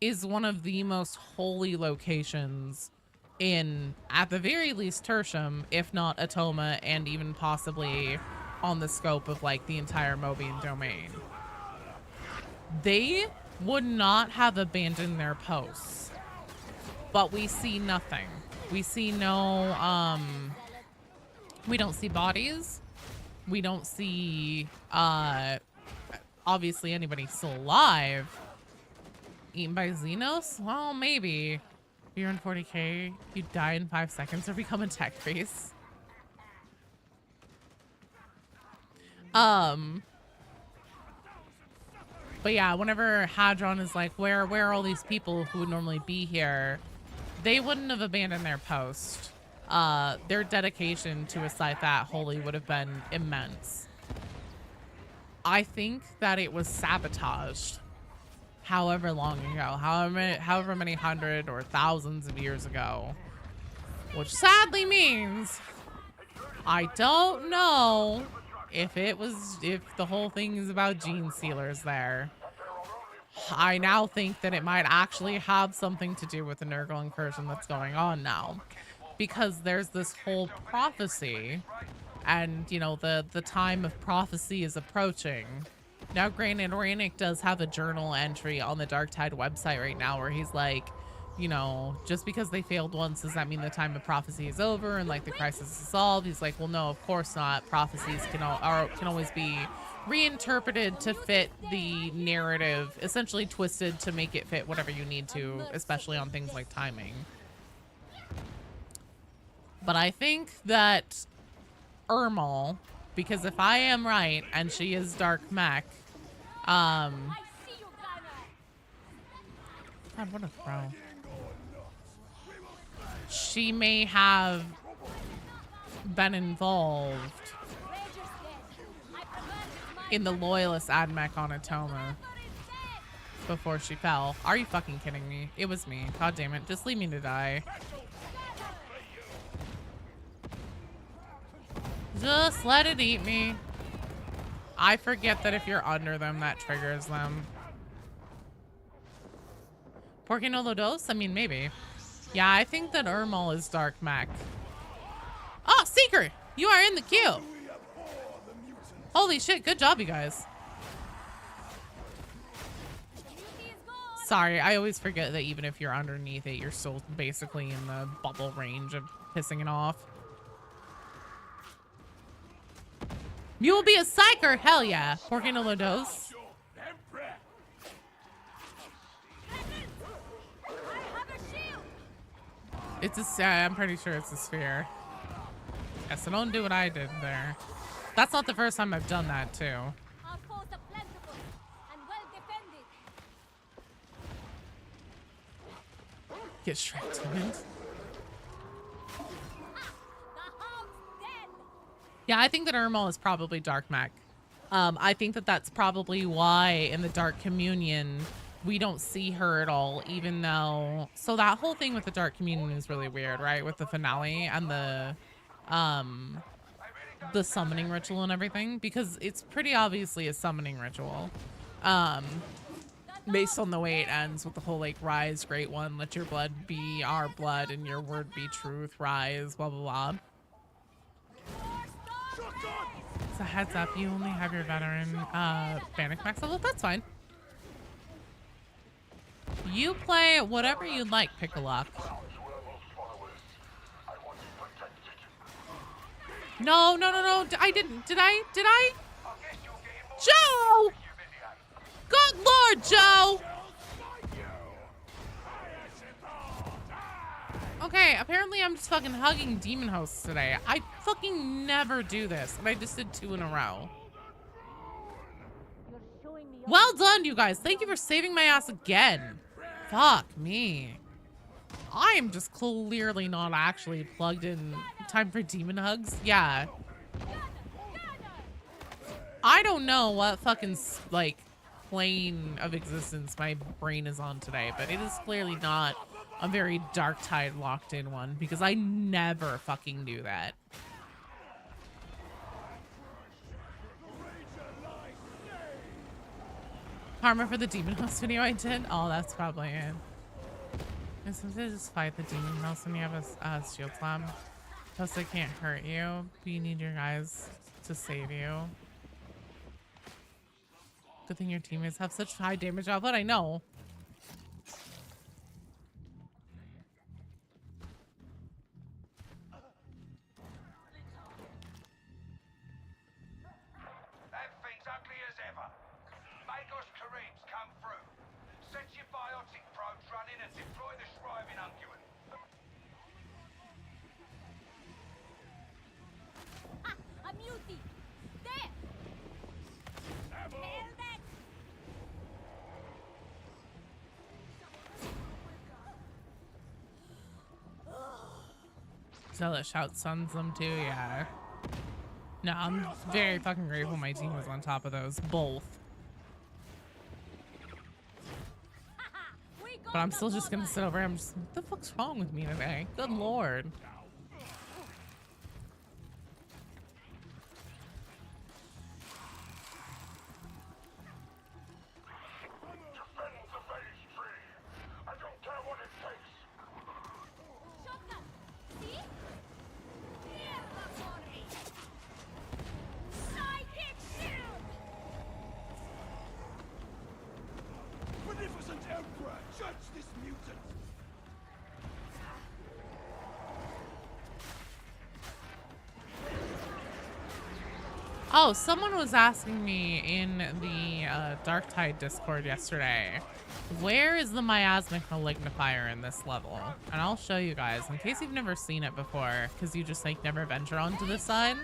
is one of the most holy locations in, at the very least, Tertium, if not Atoma, and even possibly on the scope of like the entire Mobian domain. They would not have abandoned their posts, but we see nothing. We see no, we don't see bodies. We don't see, obviously anybody still alive. Eaten by Xenos? Well, maybe. If you're in 40k, you die in 5 seconds or become a tech face. But yeah, whenever Hadron is like, where are all these people who would normally be here? They wouldn't have abandoned their post. Their dedication to a site that holy would have been immense. I think that it was sabotaged however long ago, however many hundred or thousands of years ago, which sadly means I don't know if the whole thing is about gene sealers there. I now think that it might actually have something to do with the Nurgle incursion that's going on now, because there's this whole prophecy, and you know, the time of prophecy is approaching. Now granted, Rainic does have a journal entry on the Dark Tide website right now where he's like, you know, just because they failed once, does that mean the time of prophecy is over and like the crisis is solved? He's like, well, no, of course not. Prophecies can always be reinterpreted to fit the narrative, essentially twisted to make it fit whatever you need to, especially on things like timing. But I think that Ermal, because if I am right and she is Dark Mech,
I see you, Karnak.
God, what a throw. She may have been involved
Ranger's dead. I prefer his mind.
in the loyalist admech on Atoma
Doctor is dead.
before she fell. Are you fucking kidding me? It was me. God damn it. Just leave me to die. Just let it eat me. I forget that if you're under them, that triggers them. Porque no lo dos? I mean, maybe. Yeah, I think that Ermal is Dark Mech. Oh, Seeker! You are in the queue! Holy shit, good job, you guys.
Beauty is gone.
Sorry, I always forget that even if you're underneath it, you're still basically in the bubble range of pissing it off. You will be a psyker! Hell yeah! Porque no lo dos?
I have a shield.
It's a, I'm pretty sure it's a sphere. Yeah, so don't do what I did there. That's not the first time I've done that, too.
Our foes are plentiful and well defended.
Get straight to it.
The hound's dead.
Yeah, I think that Ermal is probably Dark Mech. I think that that's probably why in the Dark Communion we don't see her at all, even though... So that whole thing with the Dark Communion is really weird, right? With the finale and the summoning ritual and everything, because it's pretty obviously a summoning ritual. Based on the way it ends with the whole like, rise, great one, let your blood be our blood and your word be truth, rise, blah, blah, blah. So heads up, you only have your veteran Bannock max level. That's fine. You play whatever you'd like, pick a lock. No, no, no, no. I didn't. Did I? Did I? Joe! Good Lord, Joe! Okay, apparently I'm just fucking hugging demon hosts today. I fucking never do this, and I just did 2 in a row. Well done, you guys. Thank you for saving my ass again. Fuck me. I am just clearly not actually plugged in. Time for demon hugs? Yeah. I don't know what fucking, like, plane of existence my brain is on today, but it is clearly not a very dark tide locked in one, because I never fucking do that. Karma for the demon house video I did? Oh, that's probably it. And sometimes just fight the demon house when you have a shield slam. Plus they can't hurt you, but you need your guys to save you. Good thing your teammates have such high damage output, I know.
That thing's ugly as ever. Magos Kareem's come through. Set your biotic probes running and deploy the shriving unguent.
A mutie! There! Nailed it!
Zella shouts sons them too, yeah. No, I'm very fucking grateful my team was on top of those, both. But I'm still just gonna sit over here. I'm just, what the fuck's wrong with me today? Good Lord.
Shotgun! See? Mierda for me! Psychic shield!
Beneficent Emperor, judge this mutant!
Oh, someone was asking me in the Dark Tide Discord yesterday, where is the miasmic malignifier in this level? And I'll show you guys in case you've never seen it before, because you just like never venture onto this side.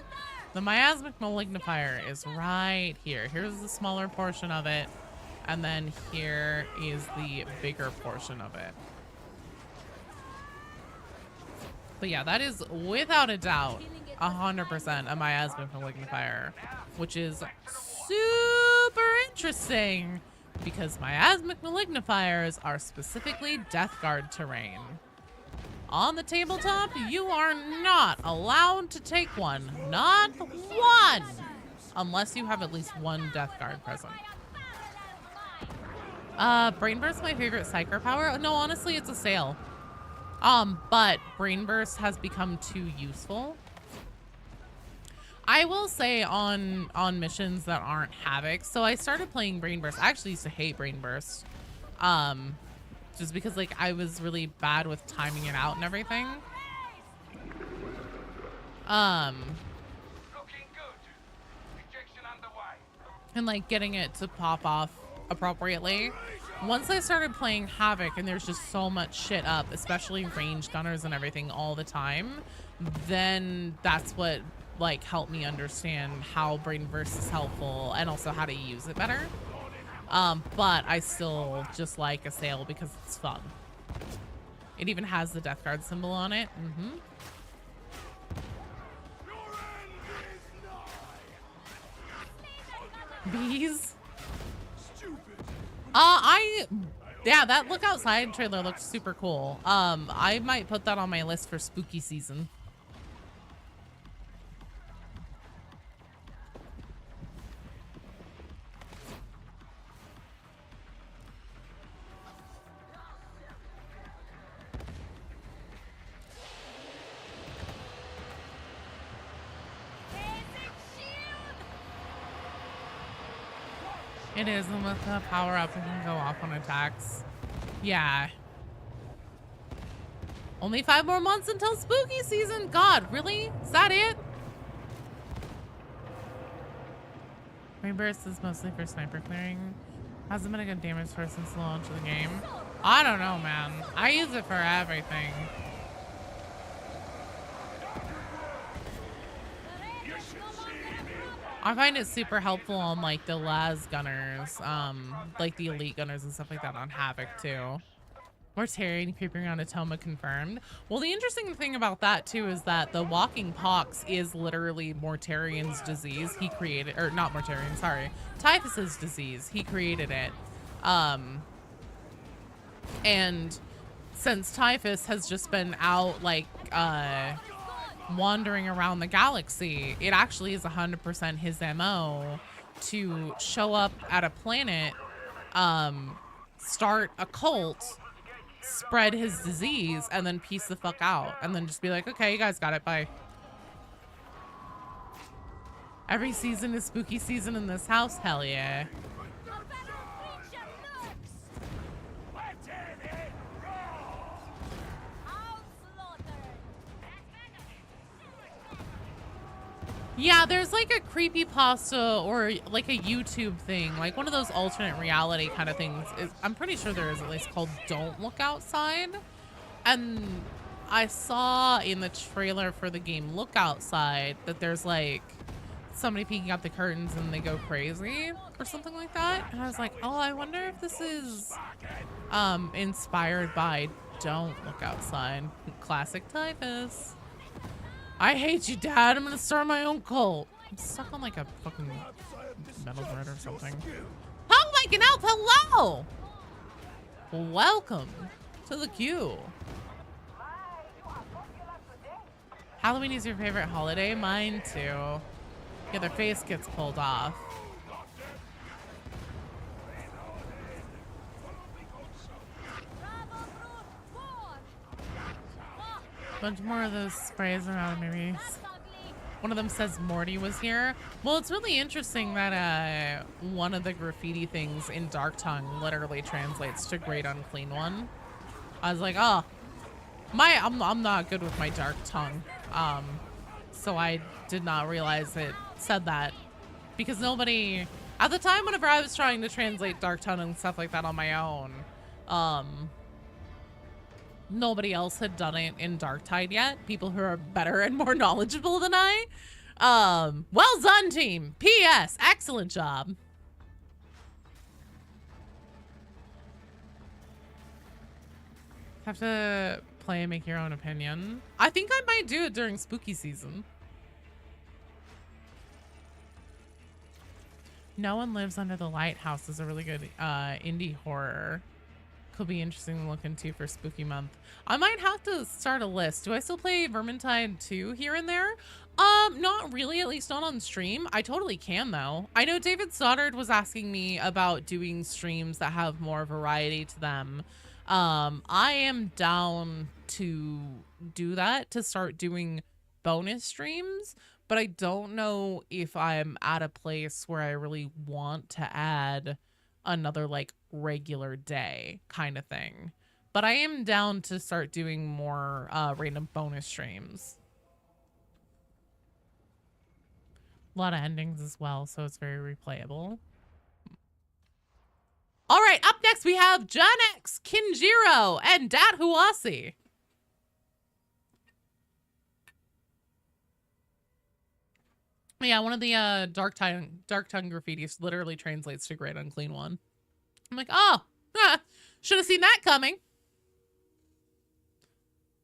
The miasmic malignifier is right here. Here's the smaller portion of it, and then here is the bigger portion of it. But yeah, that is without a doubt 100% a miasmic malignifier, which is super interesting because miasmic malignifiers are specifically Death Guard terrain. On the tabletop, you are not allowed to take one. Not one! Unless you have at least one Death Guard present. Brain Burst's my favorite Psyker power. No, honestly, it's a sale. But Brain Burst has become too useful. I will say on missions that aren't Havoc, so I started playing Brain Burst. I actually used to hate Brain Burst. Just because like I was really bad with timing it out and everything.
Looking good. Injection underway.
And like getting it to pop off appropriately. Once I started playing Havoc and there's just so much shit up, especially range gunners and everything all the time, then that's what like helped me understand how Brain Burst is helpful and also how to use it better. But I still just like a sale because it's fun. It even has the Death Guard symbol on it. Bees? Yeah, that Look Outside trailer looks super cool. I might put that on my list for spooky season. It is, and with the power up, it can go off on attacks. Yeah. Only 5 more months until spooky season. God, really? Is that it? Rainburst is mostly for sniper clearing. Hasn't been a good damage source since the launch of the game. I don't know, man. I use it for everything. I find it super helpful on like the las gunners, like the elite gunners and stuff like that on Havoc too. Mortarian creeping around Atoma confirmed. Well, the interesting thing about that too is that the walking pox is literally Mortarian's disease. He created, or not Mortarian, sorry, Typhus's disease. He created it. And since Typhus has just been out like wandering around the galaxy, it actually is 100% his MO to show up at a planet, start a cult, spread his disease, and then peace the fuck out, and then just be like, okay, you guys got it, bye. Every season is spooky season in this house, hell yeah. Yeah, there's like a creepypasta or like a YouTube thing, like one of those alternate reality kind of things. I'm pretty sure there is at least called Don't Look Outside. And I saw in the trailer for the game Look Outside that there's like somebody peeking out the curtains and they go crazy or something like that. And I was like, oh, I wonder if this is inspired by Don't Look Outside. Classic Typhus. I hate you, Dad. I'm gonna start my own cult. I'm stuck on like a fucking metal thread or something. How I can help? Hello! Welcome to the queue. Halloween is your favorite holiday? Mine too. Yeah, their face gets pulled off. Bunch more of those sprays around, maybe. One of them says Morty was here. Well, it's really interesting that one of the graffiti things in Dark Tongue literally translates to Great Unclean One. I was like, oh, I'm not good with my Dark Tongue, so I did not realize it said that, because nobody at the time, whenever I was trying to translate Dark Tongue and stuff like that on my own, nobody else had done it in Darktide yet. People who are better and more knowledgeable than I. Well done, team. P.S. Excellent job. Have to play and make your own opinion. I think I might do it during spooky season. No One Lives Under the Lighthouse is a really good indie horror. Could be interesting to look into for spooky month. I might have to start a list. Do I still play Vermintide 2 here and there? Not really, at least not on stream. I totally can though. I know David Stoddard was asking me about doing streams that have more variety to them. I am down to do that, to start doing bonus streams, but I don't know if I'm at a place where I really want to add another like regular day kind of thing. But I am down to start doing more random bonus streams. A lot of endings as well, so it's very replayable. All right, up next we have John X, Kinjiro, and Dat Huasi. Yeah, one of the Dark Tongue graffitis literally translates to Great Unclean One. I'm like, oh, should have seen that coming.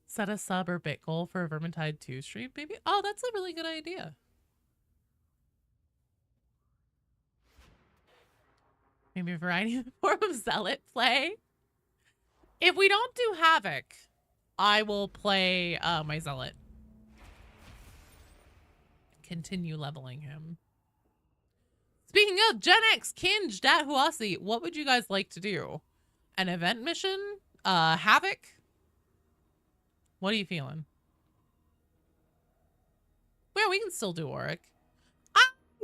Set a sub or bit goal for a Vermintide 2 stream, maybe? Oh, that's a really good idea. Maybe a variety form of Zealot play. If we don't do Havoc, I will play my Zealot. Continue leveling him. Speaking of Gen X, Kinj, Dat Huasi, what would you guys like to do? An event mission? Havoc? What are you feeling? Well, we can still do Auric.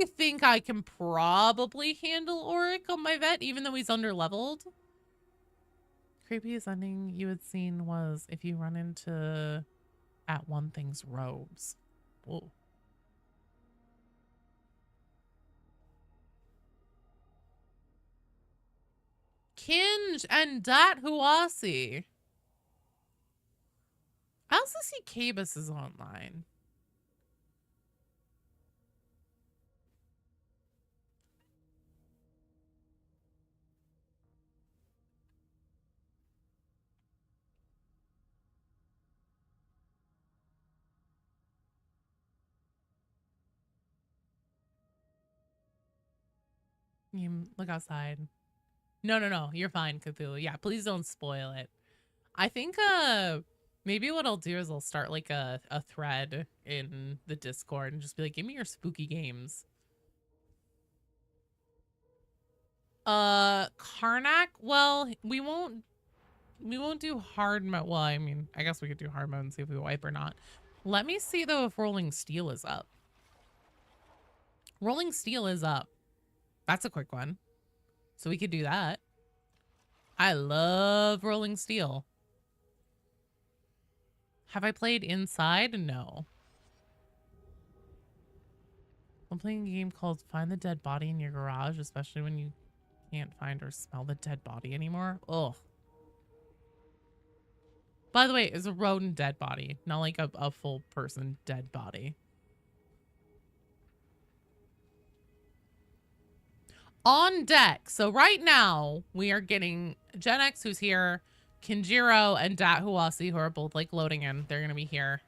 I think I can probably handle Auric on my vet, even though he's under-leveled. Creepiest ending you had seen was if you run into at one thing's robes. Whoa. Kinge and Dat Huasi. I also see Cabus is online. You look outside. No. You're fine, Cthulhu. Yeah, please don't spoil it. I think maybe what I'll do is I'll start like a thread in the Discord and just be like, give me your spooky games. Karnak, well, we won't do hard mode. Well, I mean, I guess we could do hard mode and see if we wipe or not. Let me see though if Rolling Steel is up. Rolling Steel is up. That's a quick one. So we could do that. I love Rolling Steel. Have I played Inside? No. I'm playing a game called Find the Dead Body in Your Garage, especially when you can't find or smell the dead body anymore. Ugh. By the way, it's a rodent dead body, not like a full person dead body. On deck. So right now we are getting Gen X, who's here, Kinjiro and Dat Huasi, who are both like loading in. They're gonna be here.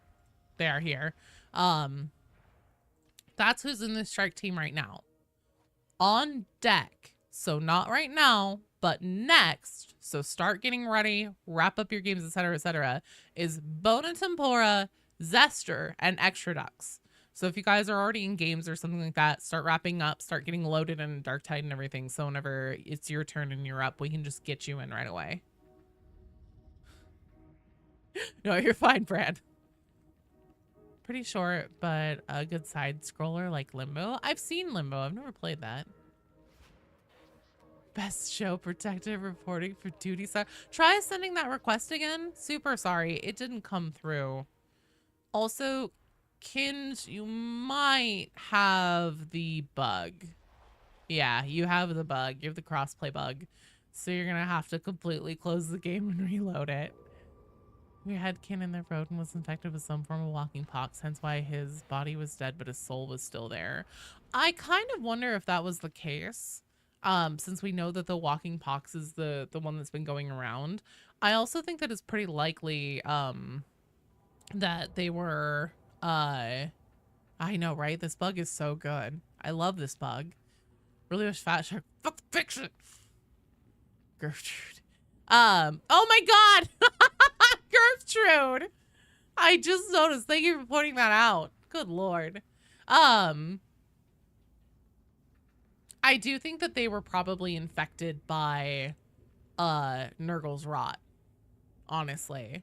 They are here. That's who's in the strike team right now. On deck. So not right now, but next. So start getting ready, wrap up your games, etc., is Bona Tempora, Zester, and Extra Ducks. So if you guys are already in games or something like that, start wrapping up, start getting loaded in Dark Tide and everything. So whenever it's your turn and you're up, we can just get you in right away. No, you're fine, Brad. Pretty short, but a good side scroller like Limbo. I've seen Limbo. I've never played that. Best show protective reporting for duty side. Try sending that request again. Super sorry. It didn't come through. Also, Kinge, you might have the bug. Yeah, you have the bug. You have the crossplay bug. So you're going to have to completely close the game and reload it. We had Kin in the road and was infected with some form of walking pox, hence why his body was dead, but his soul was still there. I kind of wonder if that was the case, since we know that the walking pox is the one that's been going around. I also think that it's pretty likely that they were... I know, right? This bug is so good. I love this bug. Really wish Fat Shark... Fuck, fix it! Gertrude. Oh my god! Gertrude! I just noticed. Thank you for pointing that out. Good lord. I do think that they were probably infected by Nurgle's rot. Honestly.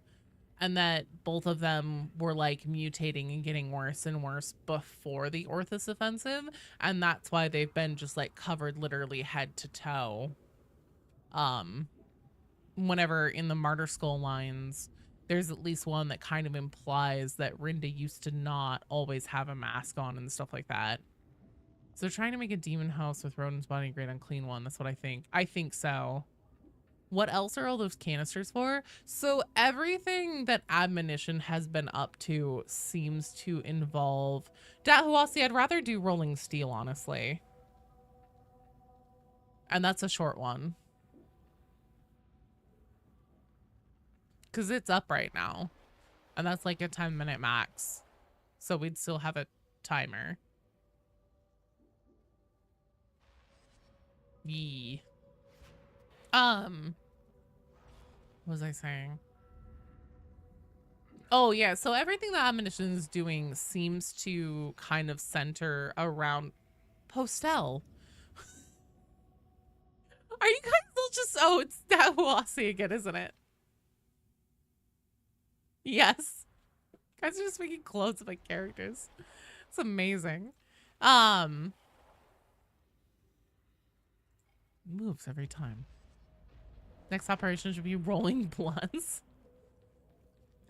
And that both of them were like mutating and getting worse and worse before the Orthus offensive. And that's why they've been just like covered literally head to toe. Whenever in the Martyr Skull lines, there's at least one that kind of implies that Rinda used to not always have a mask on and stuff like that. So trying to make a demon house with Rodin's body, great unclean one. That's what I think. I think so. What else are all those canisters for? So everything that Admonition has been up to seems to involve... Dahuasi, I'd rather do Rolling Steel, honestly. And that's a short one. Because it's up right now. And that's like a 10-minute max. So we'd still have a timer. Yee. What was I saying? Oh, yeah. So everything that Admonition is doing seems to kind of center around Postel. Are you guys still just... Oh, it's Dahuasi again, isn't it? Yes. Guys are just making clothes of my characters. It's amazing. Moves every time. Next operation should be rolling blunts.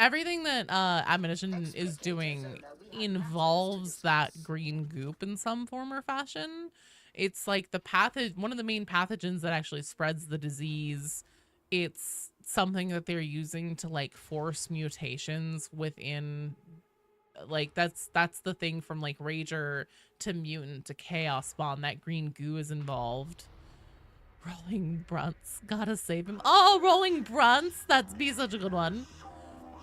Everything that Admonition is doing involves that green goop in some form or fashion. It's like one of the main pathogens that actually spreads the disease. It's something that they're using to like force mutations within, like that's the thing from like Rager to Mutant to Chaos Spawn. That green goo is involved. Rolling Brunts, gotta save him. Oh, Rolling Brunts, that'd be such a good one.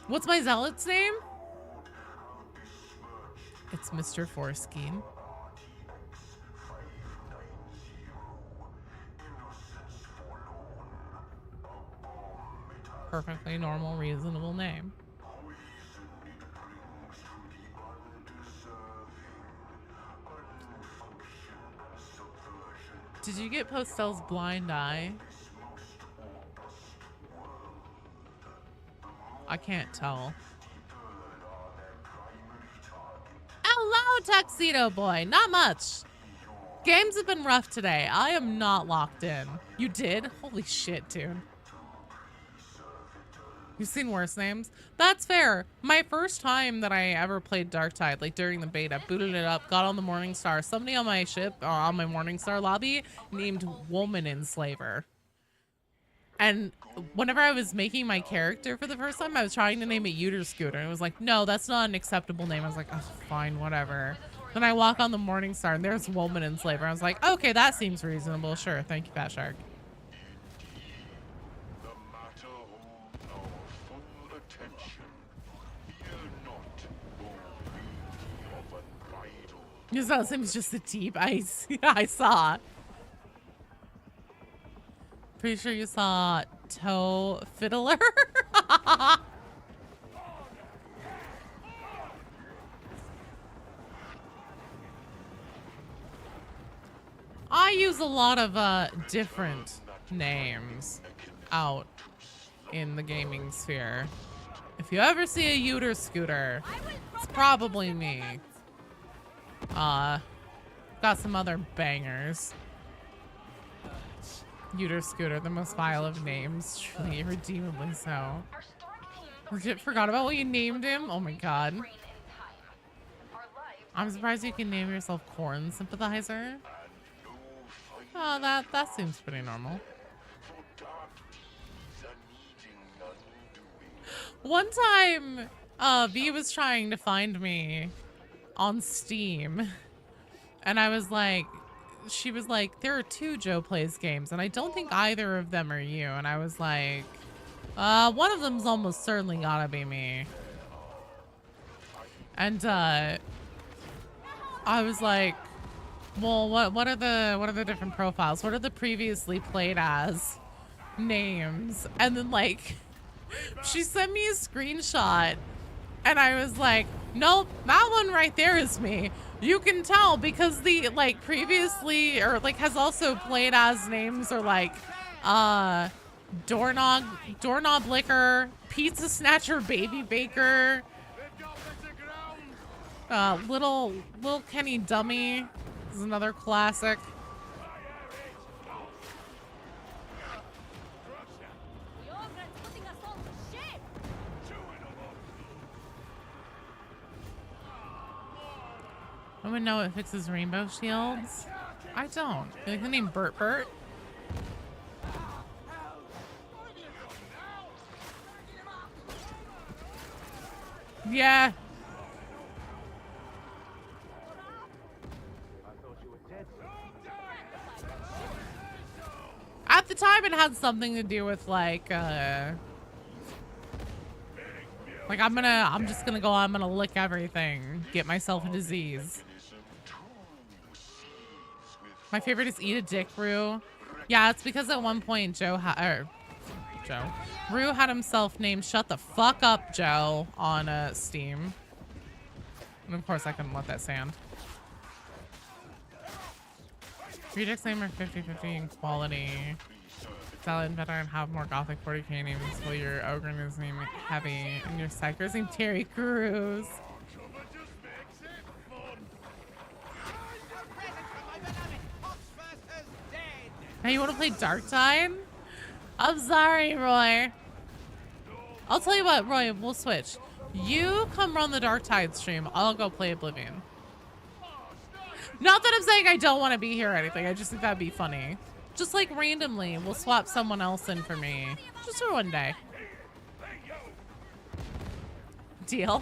What's my zealot's name? It's Mr. Foreskin. Perfectly normal, reasonable name. Did you get Postel's blind eye? I can't tell. Hello, Tuxedo Boy. Not much. Games have been rough today. I am not locked in. You did? Holy shit, dude. You've seen worse names? That's fair. My first time that I ever played Darktide, like during the beta, booted it up, got on the Morningstar. Somebody on my ship, on my Morningstar lobby, named Woman Enslaver. And whenever I was making my character for the first time, I was trying to name it Uter Scooter. And it was like, no, that's not an acceptable name. I was like, oh, fine, whatever. Then I walk on the Morningstar and there's Woman Enslaver. I was like, okay, that seems reasonable. Sure. Thank you, Fat Shark. Your sound seems just a deep ice. I saw. Pretty sure you saw Toe Fiddler. I use a lot of different names out in the gaming sphere. If you ever see a Uter Scooter, it's probably me. Got some other bangers. Uter Scooter, the most vile of names. Truly irredeemably so. Legit forgot about what you named him. Oh my god. I'm surprised you can name yourself Corn Sympathizer. Oh, that seems pretty normal. One time, V was trying to find me on Steam, and I was like, she was like, there are 2 Joe Plays games, and I don't think either of them are you. And I was like, one of them's almost certainly gotta be me. And I was like, well, what are the different profiles? What are the previously played as names? And then like, she sent me a screenshot, and I was like, nope, that one right there is me. You can tell because the like previously or like has also played as names are like doorknob licker, pizza snatcher, baby baker, little Kenny dummy is another classic. I would know it fixes rainbow shields. I don't. You like the name Bert Bert? Yeah. At the time, it had something to do with like I'm just gonna go. I'm gonna lick everything, get myself a disease. My favorite is Eat a Dick, Rue. Yeah, it's because at one point Rue had himself named Shut the Fuck Up Joe on Steam. And of course I couldn't let that stand. Rejects name are 50-50 in quality. Salad better and have more gothic 40k names while your ogre is named Heavy and your psycher's named Terry Crews. Now you want to play Darktide? I'm sorry, Roy. I'll tell you what, Roy, we'll switch. You come run the Dark Tide stream. I'll go play Oblivion. Not that I'm saying I don't want to be here or anything. I just think that'd be funny. Just like randomly, we'll swap someone else in for me. Just for one day. Deal.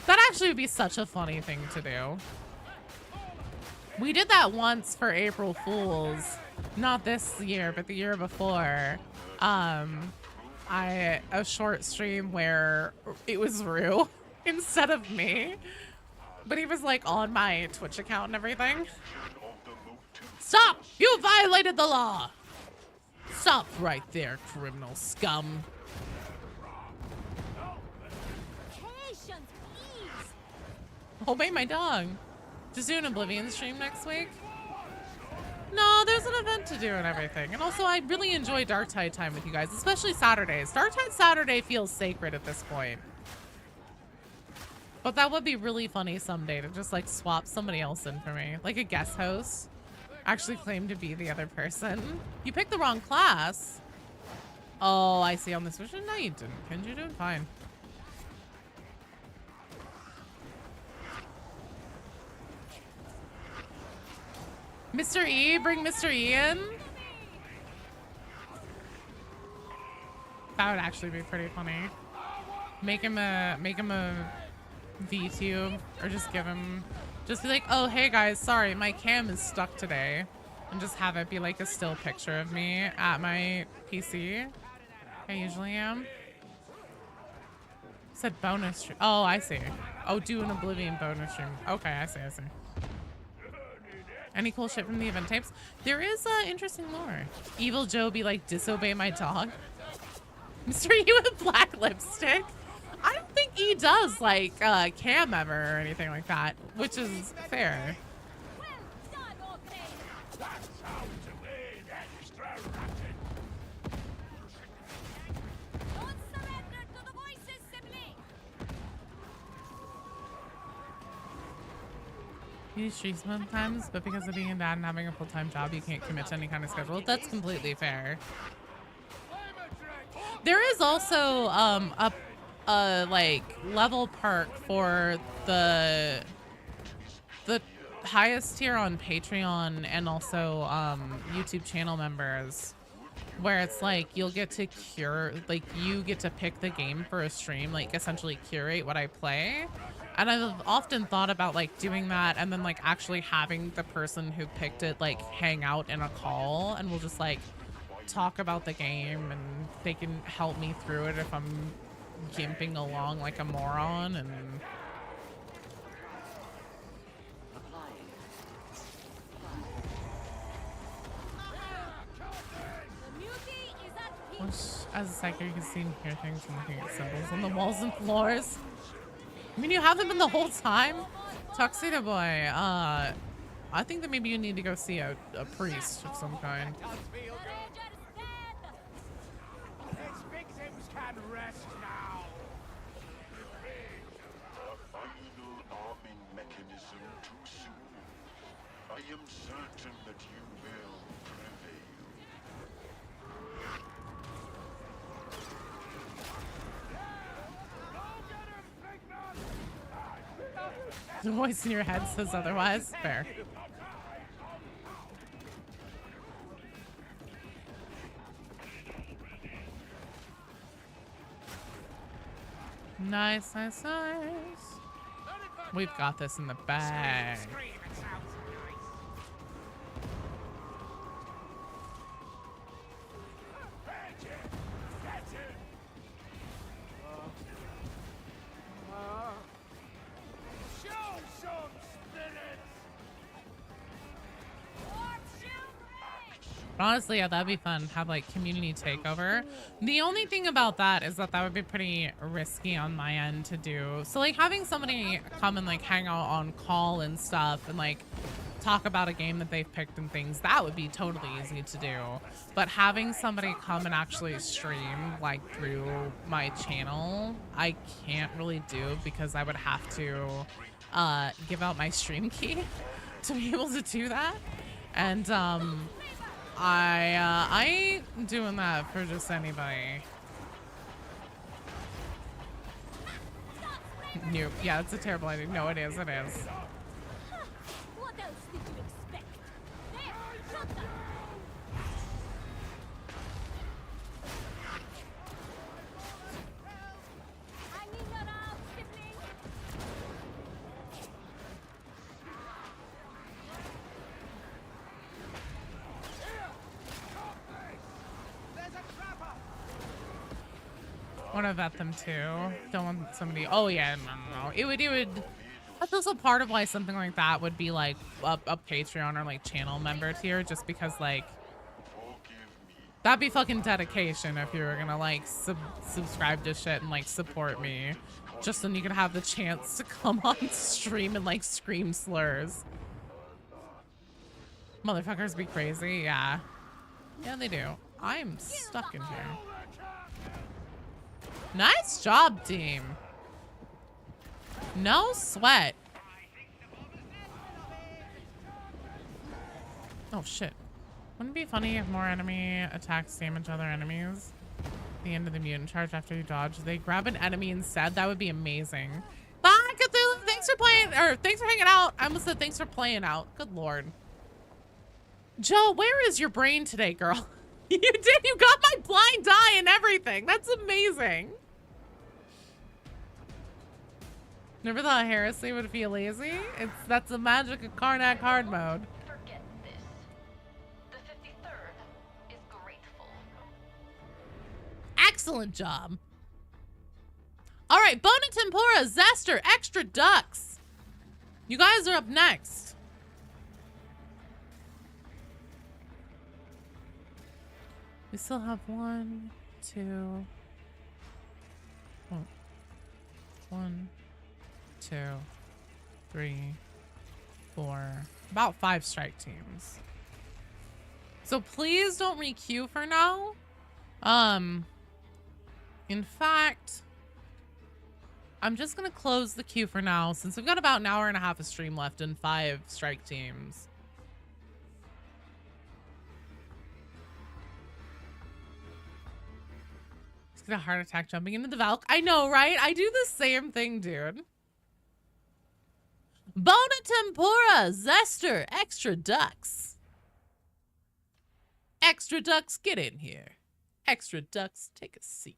That actually would be such a funny thing to do. We did that once for April Fools. Not this year, but the year before. A short stream where it was Rue instead of me. But he was like on my Twitch account and everything. Stop! You violated the law! Stop right there, criminal scum.
Patience, please.
Obey my dog. Just do an Oblivion stream next week? No, there's an event to do and everything. And also, I really enjoy Dark Tide time with you guys, especially Saturdays. Dark Tide Saturday feels sacred at this point. But that would be really funny someday to just like swap somebody else in for me. Like a guest host. Actually claim to be the other person. You picked the wrong class. Oh, I see on this mission. No, you didn't. Kenji, you're doing fine. Mr. E, bring Mr. E in. That would actually be pretty funny. Make him a VTube, or just give him, just be like, oh hey guys, sorry, my cam is stuck today, and just have it be like a still picture of me at my PC. I usually am. Said bonus stream. Oh, I see. Oh, do an Oblivion bonus stream. Okay, I see. Any cool shit from the event tapes? There is interesting lore. Evil Joe be like, disobey my dog. Mr. E with black lipstick. I don't think he does like cam ever or anything like that, which is fair.
Well done, okay. Don't surrender to the voices, sibling.
You stream sometimes, but because of being a dad and having a full-time job, you can't commit to any kind of schedule. That's completely fair. There is also a like level perk for the highest tier on Patreon and also YouTube channel members, where it's like you'll get to you get to pick the game for a stream, like essentially curate what I play. And I've often thought about like doing that and then like actually having the person who picked it like hang out in a call, and we'll just like talk about the game and they can help me through it if I'm gimping along like a moron. And
The beauty is at peace.
which, as a psychic, you can see and hear things from looking at symbols on the walls and floors. I mean, you have them been the whole time? Tuxedo Boy, I think that maybe you need to go see a priest of some kind.
The Rager's dead.
Its victims can rest now.
A final arming mechanism too soon. I am certain that you will prevail.
The voice in your head says otherwise. Fair. Nice. We've got this in the bag.
Scream, it sounds nice. Show some spirit.
Honestly, yeah, that'd be fun. Have like community takeover. The only thing about that is that would be pretty risky on my end to do. So like having somebody come and like hang out on call and stuff and like talk about a game that they've picked and things, that would be totally easy to do. But having somebody come and actually stream like through my channel, I can't really do because I would have to give out my stream key to be able to do that. And I ain't doing that for just anybody. Nope. Yeah, it's a terrible idea. No, it is. It is.
What else did you expect? There, shoot them! Hanging around, sibling!
There's a trapper!
Want to vet them too. Don't want somebody. Oh yeah, no. It would. That's also part of why something like that would be like a Patreon or like channel member tier, just because like that'd be fucking dedication if you were gonna like subscribe to shit and like support me, just so you could have the chance to come on stream and like scream slurs. Motherfuckers be crazy, yeah. Yeah, they do. I'm stuck in here. Nice job, team. No sweat. Oh shit. Wouldn't it be funny if more enemy attacks damage other enemies? The end of the mutant charge after you dodge. They grab an enemy instead. That would be amazing. Bye, Cthulhu. Thanks for playing, or thanks for hanging out. I almost said thanks for playing out. Good lord. Joe, where is your brain today, girl? You did. You got my blind eye and everything. That's amazing. Never thought heresy would feel lazy. That's the magic of Karnak hard mode.
Forget this. The 53rd is grateful.
Excellent job. All right, Bona Tempura, Zester, Extra Ducks. You guys are up next. We still have 1, 2. Oh. 1, 2, 3, 4. About 5 strike teams. So please don't re-queue for now. In fact, I'm just gonna close the queue for now since we've got about an hour and a half of stream left and 5 strike teams. Just get a heart attack jumping into the Valk. I know, right? I do the same thing, dude. Bona Tempura, Zester, Extra Ducks. Extra Ducks, get in here. Extra Ducks, take a seat.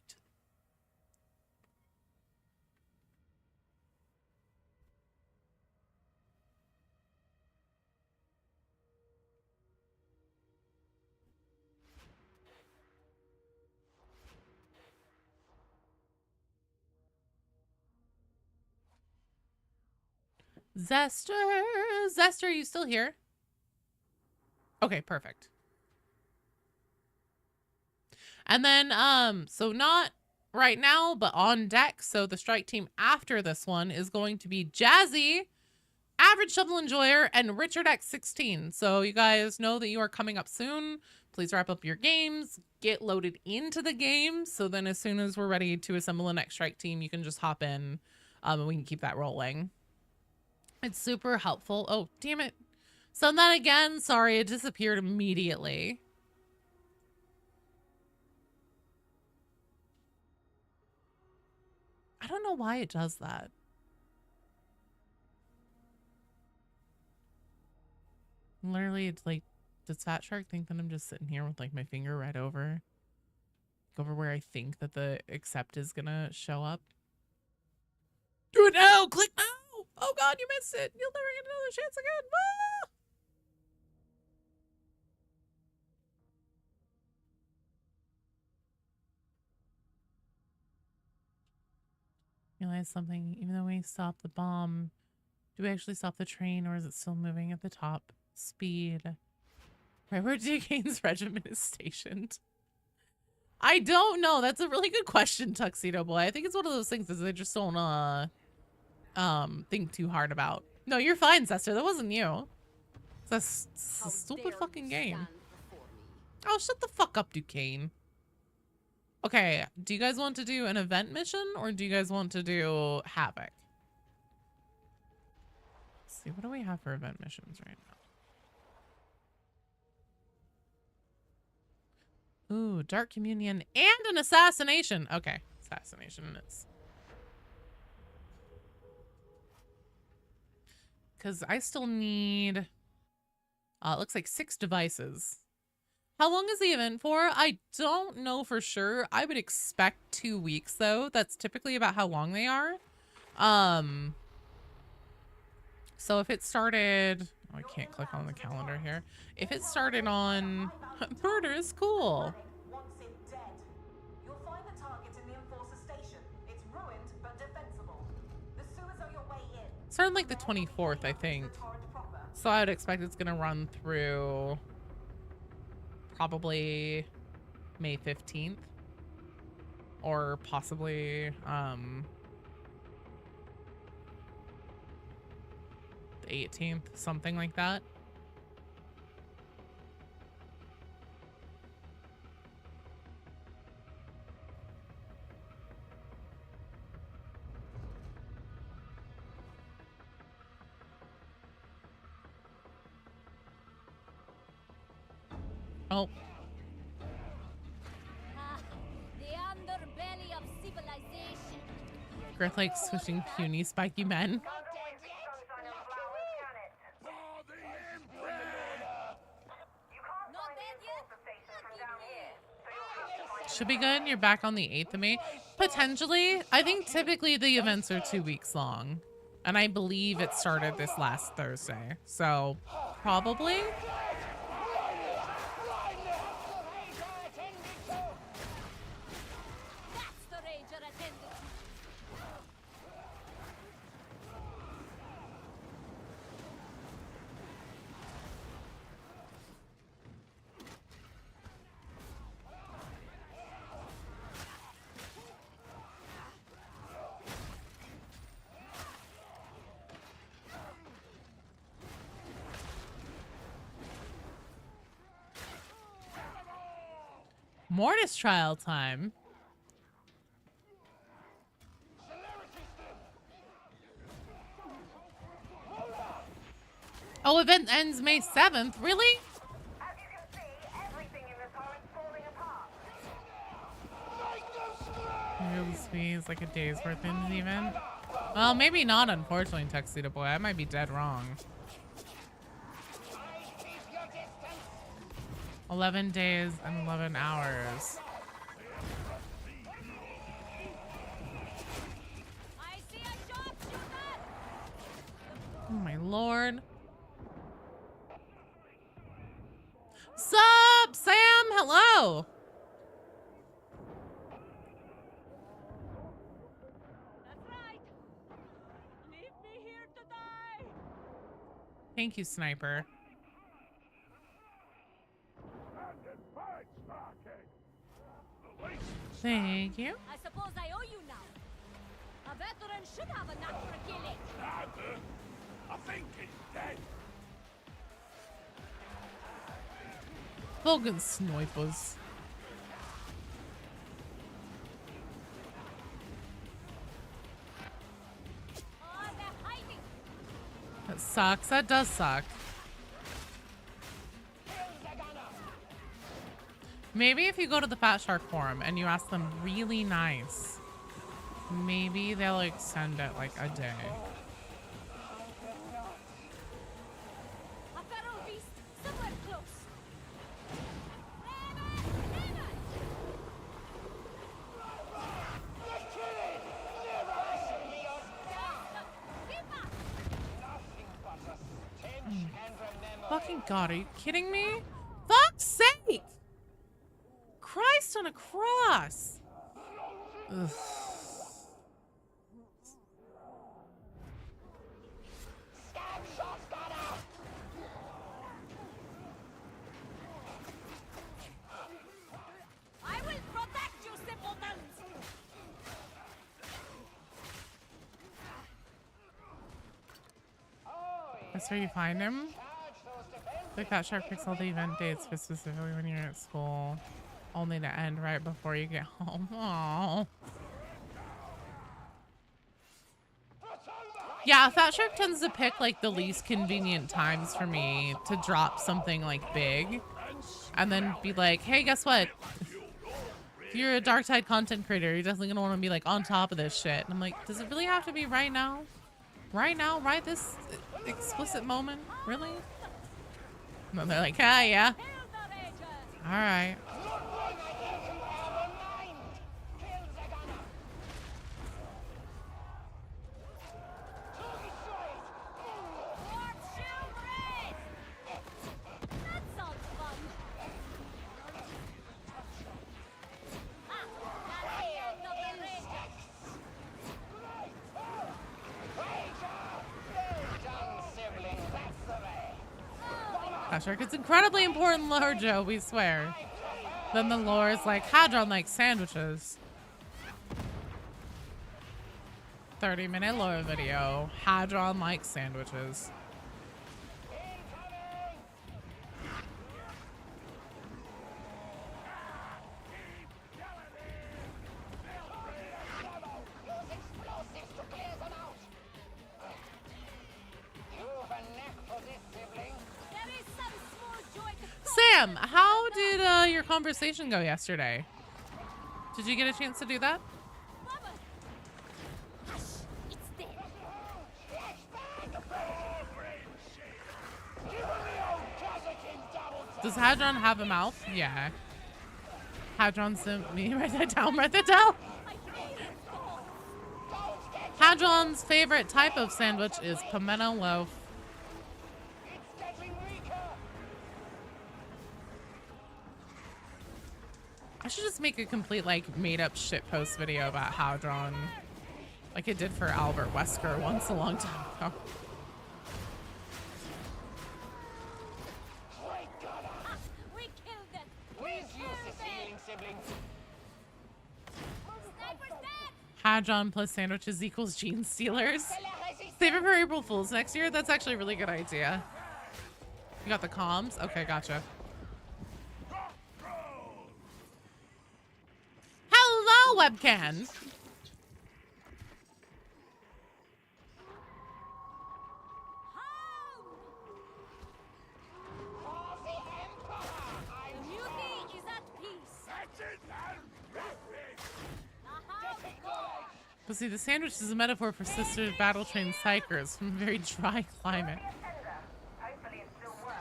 Zester, Zester, are you still here? Okay, perfect. And then, so not right now, but on deck. So the strike team after this one is going to be Jazzy, Average Shovel Enjoyer, and Richard X16. So you guys know that you are coming up soon. Please wrap up your games, get loaded into the game. So then as soon as we're ready to assemble the next strike team, you can just hop in and we can keep that rolling. It's super helpful. Oh, damn it. Send that again. Sorry, it disappeared immediately. I don't know why it does that. Literally, it's like, does Fat Shark think that I'm just sitting here with like my finger right over where I think that the accept is gonna show up? Do it now! Click now! Oh god, you missed it! You'll never get another chance again! Ah! Realize something. Even though we stop the bomb, do we actually stop the train, or is it still moving at the top speed? Right where Duquesne's regiment is stationed? I don't know. That's a really good question, Tuxedo Boy. I think it's one of those things that they just don't think too hard about. No, you're fine, Zester. That wasn't you. It's a stupid fucking game. Oh, shut the fuck up, Duquesne. Okay, do you guys want to do an event mission or do you guys want to do Havoc? Let's see, what do we have for event missions right now? Ooh, Dark Communion and an assassination. Okay, assassination it is. Because I still need, it looks like 6 devices. How long is the event for? I don't know for sure. I would expect 2 weeks though. That's typically about how long they are. So if it started, oh, I can't click on the calendar here. If it started on, murder is cool.
Once it's dead, you'll find the target in the Enforcer station. It's ruined but defensible. The sewers are your way in.
Started like the 24th, I think. So I would expect it's gonna run through probably May 15th or possibly the 18th, something like that. Oh,
Ah, the underbelly of civilization.
Griff likes switching puny spiky men.
Can't always be sunshine and flowers, can it? You can't
Not
find the
dead yet?
enforcer station from down here, so you'll have to find
Should be good. You're back on the 8th of May. Potentially. I think typically the events are 2 weeks long. And I believe it started this last Thursday. So probably.
That's the rager attended to.
Mortis trial time. Oh, event ends May 7th. Really?
As you can see, everything in this home is falling apart.
Real squeeze like a day's worth in the event. Well, maybe not, unfortunately, Tuxedo Boy. I might be dead wrong. 11 days and 11 hours.
I see a sharpshooter.
Oh my lord. Sup, Sam? Hello.
That's right. Leave me here to die.
Thank you, Sniper. Thank you.
I suppose I owe you now. A veteran should have a knack for killing.
I think he's dead.
Vulcan snipers.
Oh, they're hiding.
That sucks. That does suck. Maybe if you go to the Fat Shark forum and you ask them really nice, maybe they'll extend it like a day.
A feral beast somewhere close.
Fucking God, are you kidding me? Fuck's sake! Christ on a cross! Ugh.
I will protect you, simpletons!
That's where you find him? The Fat Shark picks all the event dates for specifically when you're at school. Only to end right before you get home. Aww. Yeah, Fat Shark tends to pick like the least convenient times for me to drop something like big. and then be like, hey, guess what? If you're a Dark Tide content creator, you're definitely gonna want to be like on top of this shit. And I'm like, does it really have to be right now? Right now? Right this explicit moment? Really? And then they're like, ah, yeah. All right.
That sounds fun. That's the end of the rages.
Gosh, it's incredibly important lore, Joe, we swear. Then the lore is like, Hadron likes sandwiches. 30-minute lore video. Hadron likes sandwiches.
There is some small joy to
Sam, how did your conversation go yesterday? Did you get a chance to do that?
Bubble. Hush, it's dead.
Does Hadron have a mouth? Yeah. Hadron sent me. Write that down. Write that down. Hadron's favorite type of sandwich is pimento loaf. I should just make a complete like made up shit post video about Hadron, like it did for Albert Wesker once a long time ago.
We killed them. We killed them. Sniper's dead.
Hadron plus sandwiches equals gene stealers. Save it for April Fools next year. That's actually a really good idea. You got the comms? Okay, gotcha. Hello, webcam.
The mutiny is at peace.
That's it, man.
But see, the sandwich is a metaphor for sister battle trained psychers from a very dry climate.
Hopefully it still works.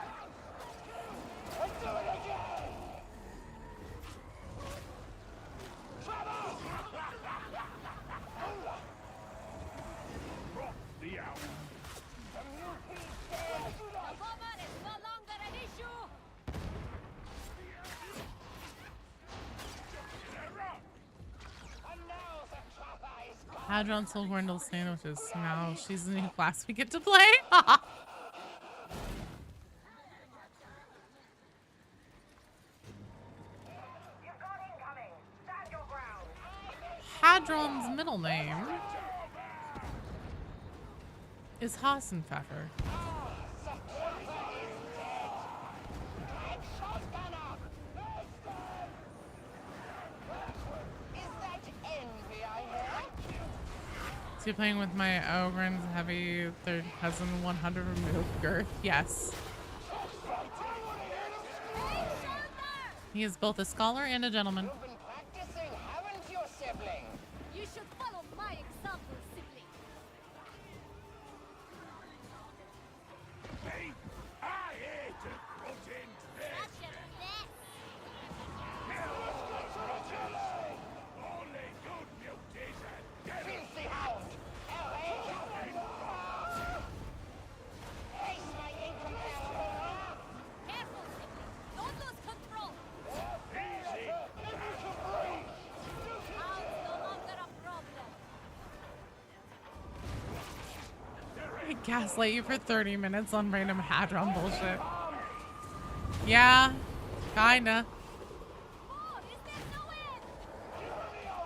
The hour.
The bomber is no longer an issue.
Hadron sold Wendell sandwiches. Now she's the new class we get to play.
You've got incoming. Stand your ground.
Hadron's middle name is Hassenpfeffer. So you're playing with my Ogren's heavy third cousin 100 remove girth? Yes. He is both a scholar and a gentleman.
You've been practicing, haven't you, sibling?
You should follow my example, sibling.
Me? I hate rotten fish.
Such a mess.
Only good mutation. Get it.
Filthy hound! Face my incomparable.
Careful, sibling. Don't lose control.
Easy.
Hound's no longer a problem.
I gaslight you for 30 minutes on random Hadron bullshit. Yeah, kinda.
Oh, is there no end?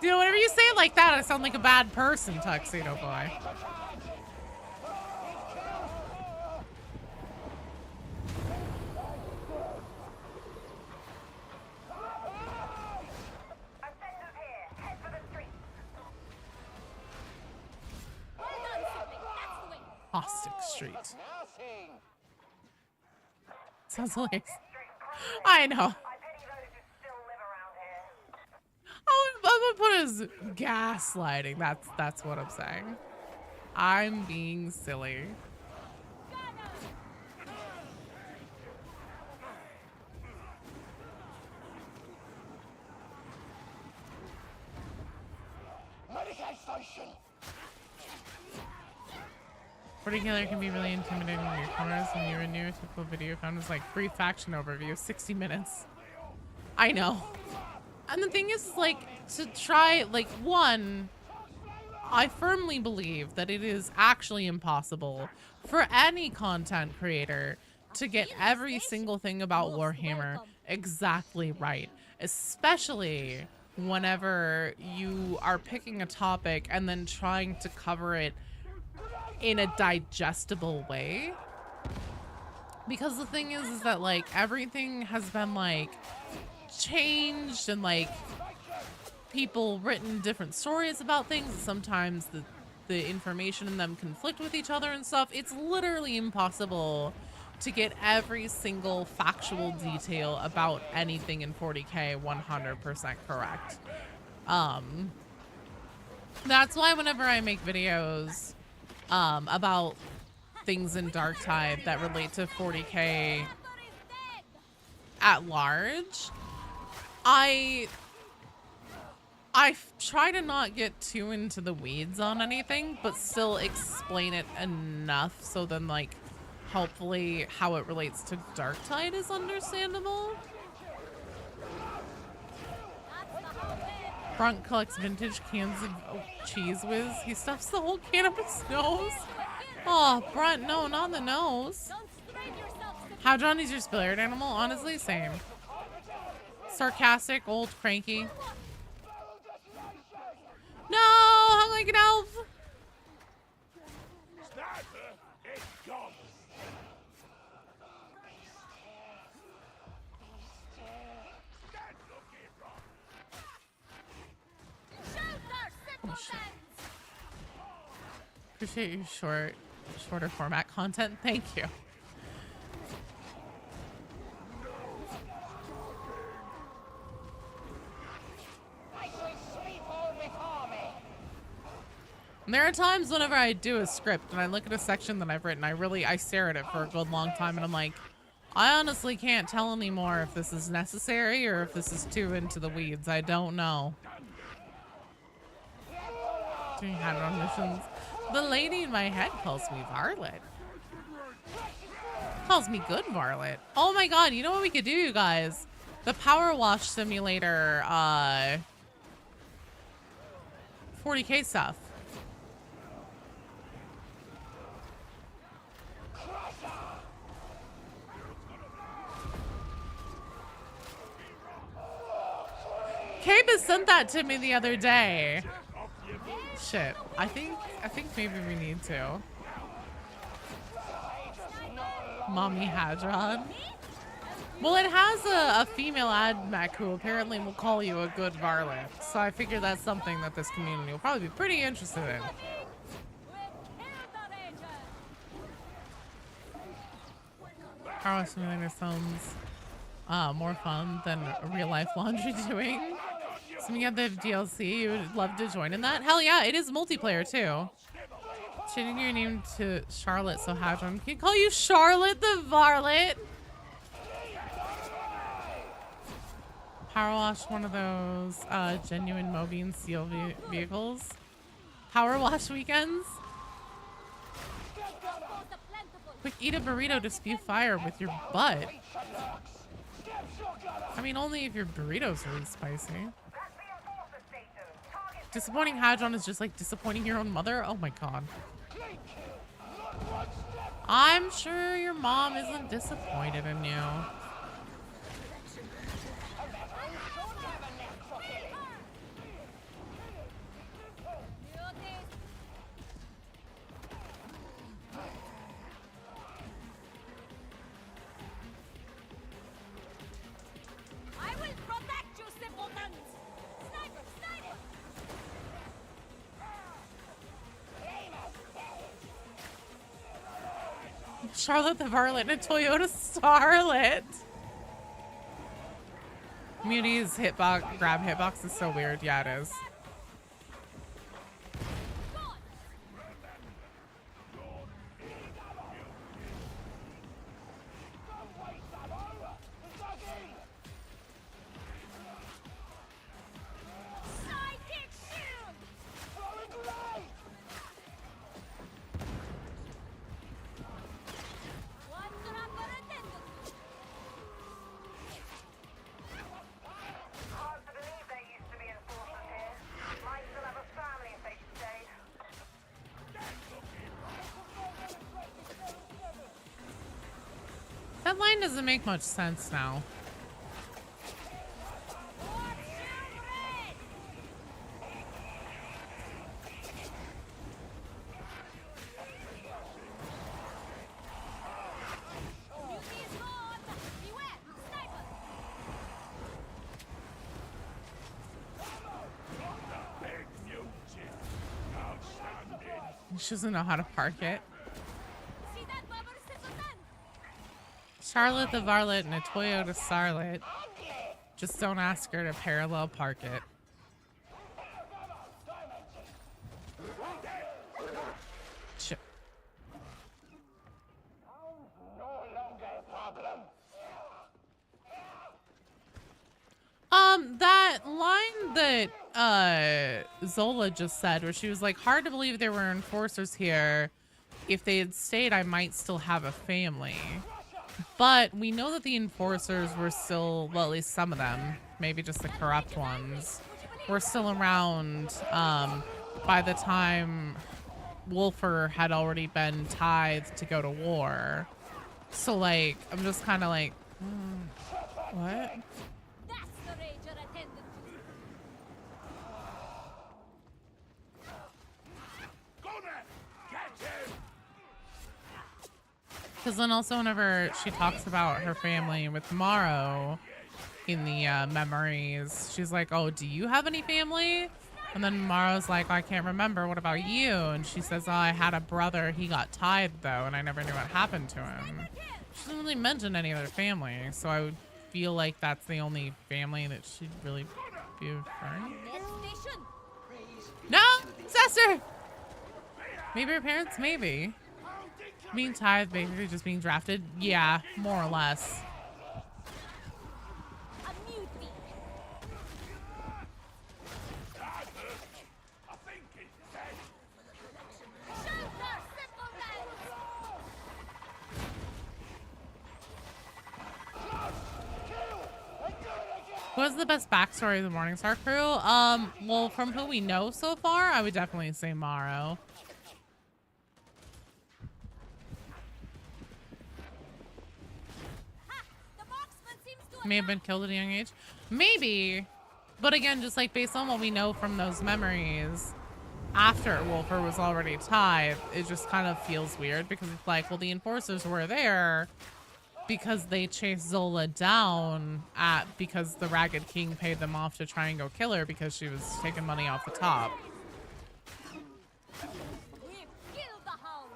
Dude, whenever you say it like that, I sound like a bad person, Tuxedo Boy.
Ascenders here. Head for the streets.
Well done, sibling. That's the way.
Caustic Street.
Nothing.
Sounds hilarious.
Street
I know.
I pity those who still live around here.
I'm gonna put as gaslighting. That's what I'm saying. I'm being silly. Particular can be really intimidating in your cameras when you renew a typical video account is like brief faction overview, 60 minutes. I know. And the thing is, like, to try, like, one, I firmly believe that it is actually impossible for any content creator to get every single thing about Warhammer exactly right, especially whenever you are picking a topic and then trying to cover it in a digestible way. Because the thing is that, like, everything has been, like, changed and, like, people written different stories about things. Sometimes the information in them conflict with each other and stuff. It's literally impossible to get every single factual detail about anything in 40K 100% correct. That's why whenever I make videos about things in Darktide that relate to 40K at large, I try to not get too into the weeds on anything, but still explain it enough so then, like, hopefully how it relates to Darktide is understandable. Brunt collects vintage cans of cheese whiz. He stuffs the whole can up his nose. Oh, Brunt, no, not the nose. How John is your spirit animal? Honestly, same. Sarcastic, old, cranky. No, hung like an elf.
Sniper is gone. That's looking wrong.
Oh, shit. Appreciate your shorter format content. Thank you. And there are times whenever I do a script and I look at a section that I've written, I stare at it for a good long time and I'm like, I honestly can't tell anymore if this is necessary or if this is too into the weeds. I don't know. Doing hand-on missions. The lady in my head calls me Varlet. Calls me good Varlet. Oh my god, you know what we could do, you guys? The Power Wash Simulator 40K stuff. Cabus sent that to me the other day. Shit, I think maybe we need to. Mommy Hadron. Well, it has a female admech who apparently will call you a good varlet. So I figure that's something that this community will probably be pretty interested in. Power Simulator sounds more fun than real life laundry doing. Something at the DLC, you would love to join in that? Hell yeah, it is multiplayer too. Changing your name to Charlotte so Hadron can call you Charlotte the Varlet. Power wash one of those genuine Mobian Seal vehicles. Power wash weekends. Quick, eat a burrito to spew fire with your butt. I mean, only if your burrito's really spicy. Disappointing Hadron is just like disappointing your own mother. Oh my god. I'm sure your mom isn't disappointed in you.
I will protect you, simpletons! Sniper, sniper!
Charlotte the Varlet and a Toyota Starlet. Muty's hitbox, grab hitbox is so weird. Yeah, it is.
Sidekick shield! One dropper attended to.
Hard to believe there used to be enforcers here. Might still have a family if they stayed.
That line doesn't make much sense now.
Warp shield red! Beauty is gone! Beware! Sniper!
Big fugitive. Outstanding.
She doesn't know how to park it.
See that bubble citizen?
Charlotte the Varlet and a Toyota Starlet. Just don't ask her to parallel park it. Shit. That line that Zola just said, where she was like, hard to believe there were enforcers here. If they had stayed, I might still have a family. But we know that the enforcers were still, well, at least some of them, maybe just the corrupt ones, were still around by the time Wolfer had already been tithed to go to war. So, like, I'm just kind of like, what?
That's the rager attended to.
Gunner! Get him!
Because then also whenever she talks about her family with Morrow in the memories, she's like, oh, do you have any family? And then Morrow's like, I can't remember. What about you? And she says, oh, I had a brother. He got tied, though, and I never knew what happened to him. She doesn't really mention any other family, so I would feel like that's the only family that she'd really be referring to.
Next station!
No! Cester! Maybe her parents? Maybe. Being tied, basically just being drafted? Yeah, more or less.
A mutiny!
I think he's dead.
Shelter, simpletons!
What's the best backstory of the Morningstar crew? Well, from who we know so far, I would definitely say Morrow.
Ha! The marksman seems to
May have been killed at a young age. Maybe. But again, just like based on what we know from those memories, after Wolfer was already tied, it just kind of feels weird because it's like, well, the enforcers were there because they chased Zola down because the Ragged King paid them off to try and go kill her because she was taking money off the top.
We've killed the hound!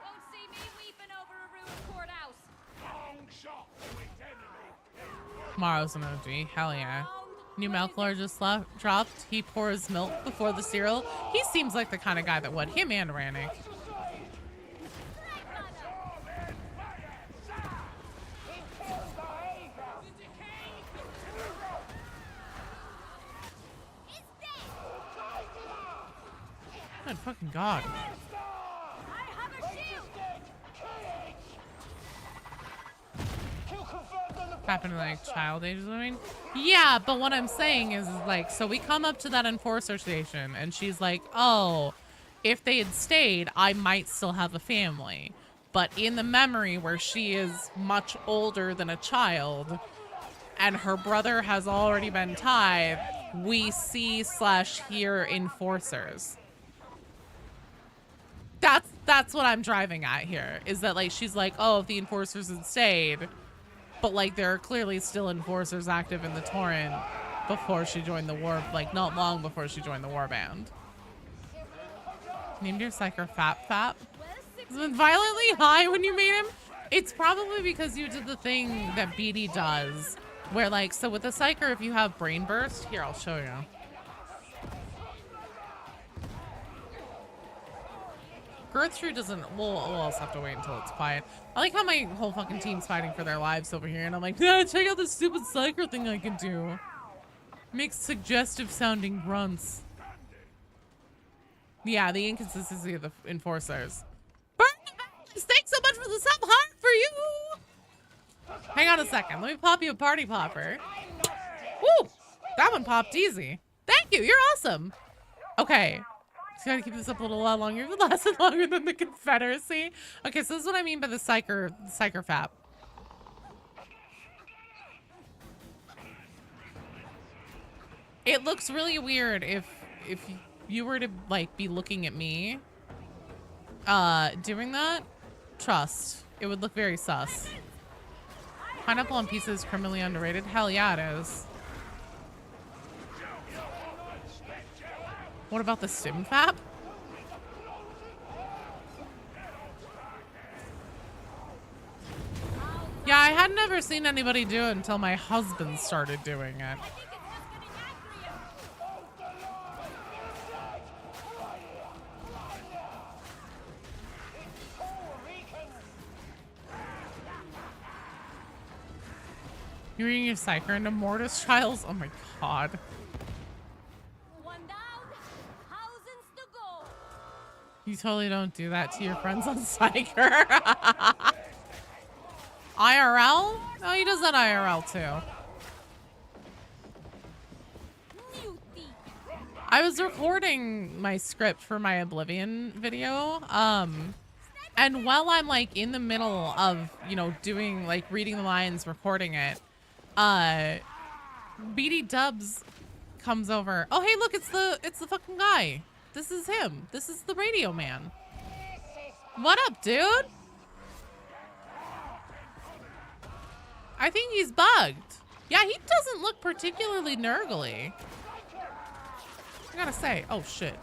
Won't see me weeping over a ruined courthouse!
Long shot to its enemy.
Morrow's an OG. Hell yeah. New milk lord just dropped. He pours milk before the cereal. He seems like the kind of guy that would. Him and Rannick. Good fucking god.
I have a shield!
Happened to like child age, I mean. Yeah, but what I'm saying is like, so we come up to that enforcer station and she's like, oh, if they had stayed, I might still have a family. But in the memory where she is much older than a child and her brother has already been tied, we see / hear enforcers. That's what I'm driving at here, is that like she's like, oh, if the enforcers had stayed, but like there are clearly still enforcers active in the torrent before she joined the war, like not long before she joined the warband. Named your psyker Fap Fap? Has been violently high when you made him? It's probably because you did the thing that Beatty does Where like, so with the Psyker, if you have brain burst, here, I'll show you. Gertrude doesn't, we'll also have to wait until it's quiet. I like how my whole fucking team's fighting for their lives over here, and I'm like, yeah, check out this stupid Psyker thing I can do. Makes suggestive sounding grunts. Yeah, the inconsistency of the enforcers. Burn the Valleys! Thanks so much for the sub, heart for you! Hang on a second, let me pop you a party popper. Woo! That one popped easy. Thank you, you're awesome. Okay. Just gotta keep this up a little while longer. It lasted longer than the Confederacy. Okay, so this is what I mean by the Psyker Fap. It looks really weird if you were to like be looking at me doing that. Trust, it would look very sus. Pineapple on pizza is criminally underrated. Hell yeah, it is. What about the Stim Fap? Yeah, I had never seen anybody do it until my husband started doing it. You're reading your Psyker into Mortis Trials? Oh my god.
One down, thousands to go.
You totally don't do that to your friends on Psyker. IRL? Oh, he does that IRL too. I was recording my script for my Oblivion video. And while I'm like in the middle of, you know, doing like reading the lines, recording it, BD Dubs comes over. Oh, hey, look, it's the fucking guy. This is him. This is the radio man. What up, dude? I think he's bugged. Yeah, he doesn't look particularly nurgly. I gotta say, oh shit.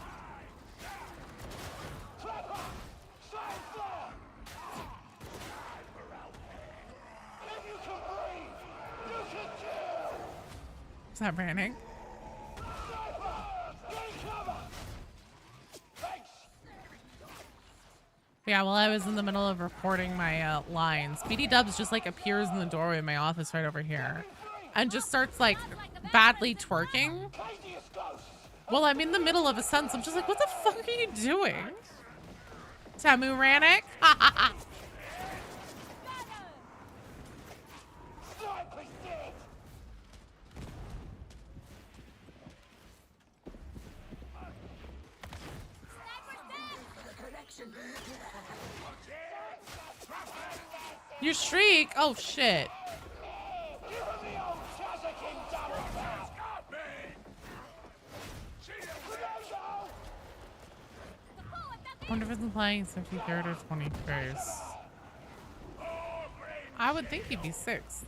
Is that Brannick? Yeah, while I was in the middle of recording my lines, BD Dubs just like appears in the doorway of my office right over here and just starts like badly twerking. Well, I'm in the middle of a sentence. I'm just like, what the fuck are you doing? Tamu Rannick? Your shriek? Oh shit. I wonder if it's playing 53rd or 21st. I would think he'd be 6th.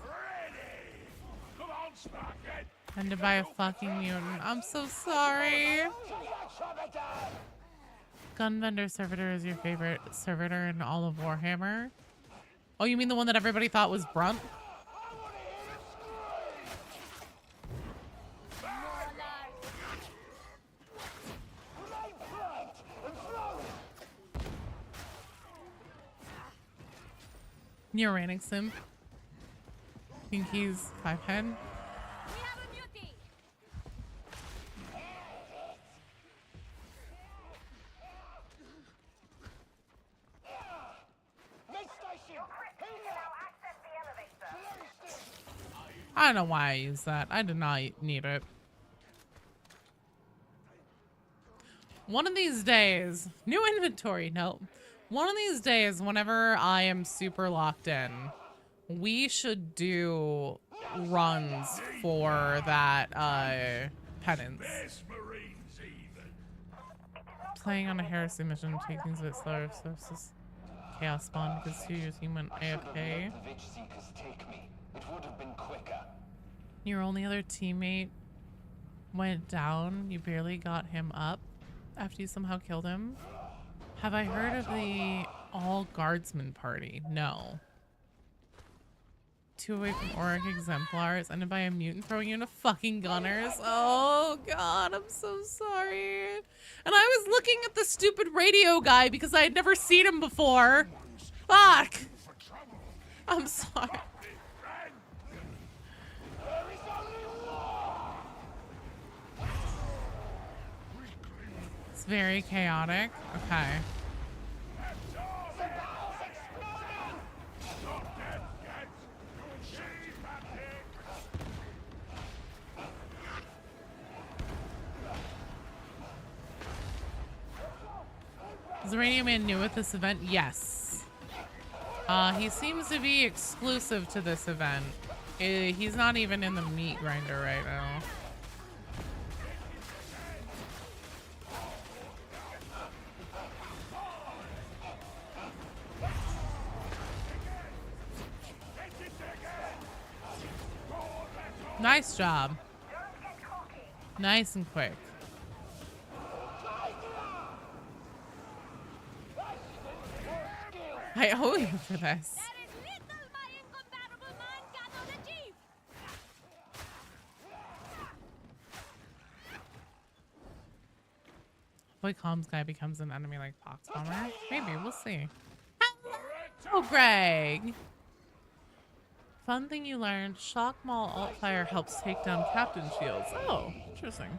And to buy a fucking mutant. I'm so sorry. Gun Vendor Servitor is your favorite servitor in all of Warhammer? Oh, you mean the one that everybody thought was Brunt? You're Rannick Sim. Think he's 5 head?
We have a mutiny.
I don't know why I use that. I did not need it. One of these days, new inventory, no. One of these days, whenever I am super locked in, we should do runs for that penance. Playing on a heresy mission, take things a bit slower, so it's just chaos spawn because 2 your team went AFK.
It would have been quicker.
Your only other teammate went down. You barely got him up after you somehow killed him. Have I heard of the all guardsman party? No. 2 away from Auric Exemplars, ended by a mutant throwing you into fucking gunners. Oh god, I'm so sorry. And I was looking at the stupid radio guy because I had never seen him before. Fuck! I'm sorry. It's very chaotic. Okay. Is the Radio Man new at this event? Yes. He seems to be exclusive to this event. He's not even in the meat grinder right now. Nice job. Nice and quick. I owe you for this.
There is little my incompatible mind cannot achieve.
Boy, Calms guy becomes an enemy like Pox Bomber. Maybe, we'll see. Oh, Greg. Fun thing you learned, Shock Maul Alt Fire helps take down Captain Shields. Oh, interesting.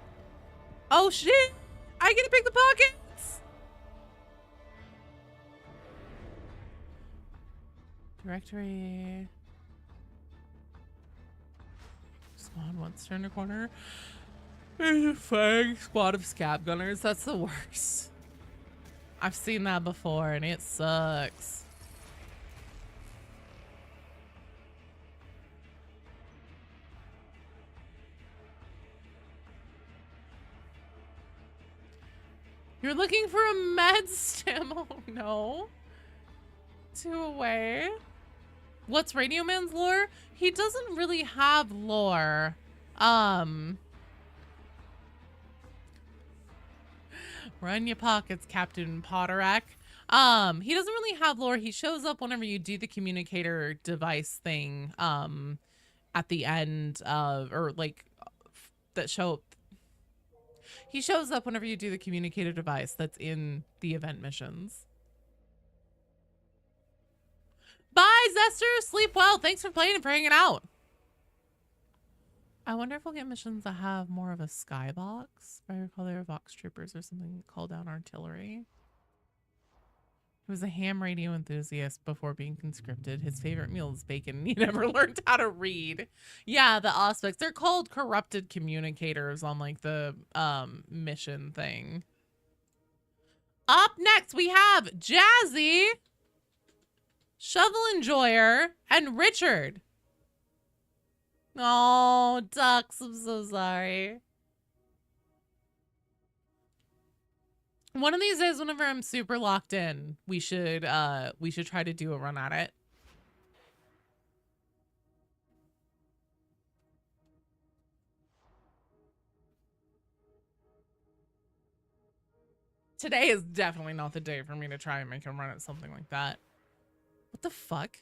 Oh shit! I get to pick the pockets! Directory. Spawn once turn a corner. There's a fang squad of scab gunners. That's the worst. I've seen that before and it sucks. You're looking for a med stem? Oh no. 2 away. What's Radio Man's lore? He doesn't really have lore. Run your pockets, Captain Potterack. He doesn't really have lore. He shows up whenever you do the communicator device thing, at the end of, or like, that show. He shows up whenever you do the communicator device that's in the event missions. Bye, Zester. Sleep well. Thanks for playing and for hanging out. I wonder if we'll get missions that have more of a skybox. If I recall, there are Vox troopers or something called down artillery. He was a ham radio enthusiast before being conscripted. His favorite meal is bacon. He never learned how to read. Yeah, the aspects. They're called corrupted communicators on like the mission thing. Up next, we have Jazzy, Shovel Enjoyer, and Richard. Oh, ducks, I'm so sorry. One of these days, whenever I'm super locked in, we should try to do a run at it. Today is definitely not the day for me to try and make him run at something like that. What the fuck?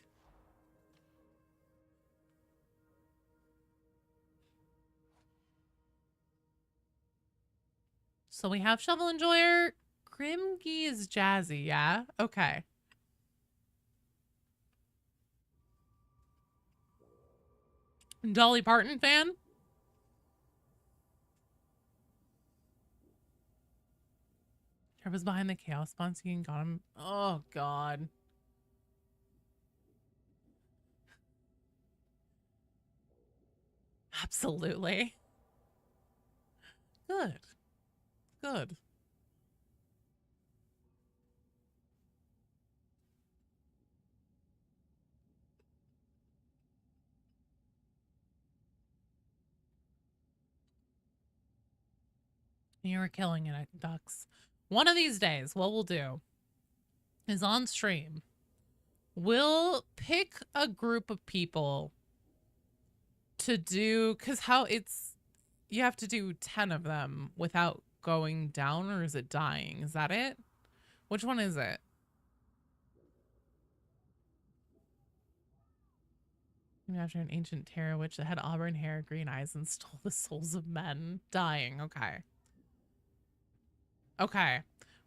So we have Shovel Enjoyer. Grimgy is Jazzy, yeah? Okay. Dolly Parton fan? Trevor's behind the chaos spawn scene, got him. Oh, God. Absolutely. Good. Good. You were killing it, Ducks. One of these days, what we'll do is on stream, we'll pick a group of people to do, because how it's, you have to do 10 of them without going down, or is it dying? Is that it? Which one is it? Named after an ancient terror witch that had auburn hair, green eyes, and stole the souls of men. Dying. Okay. Okay.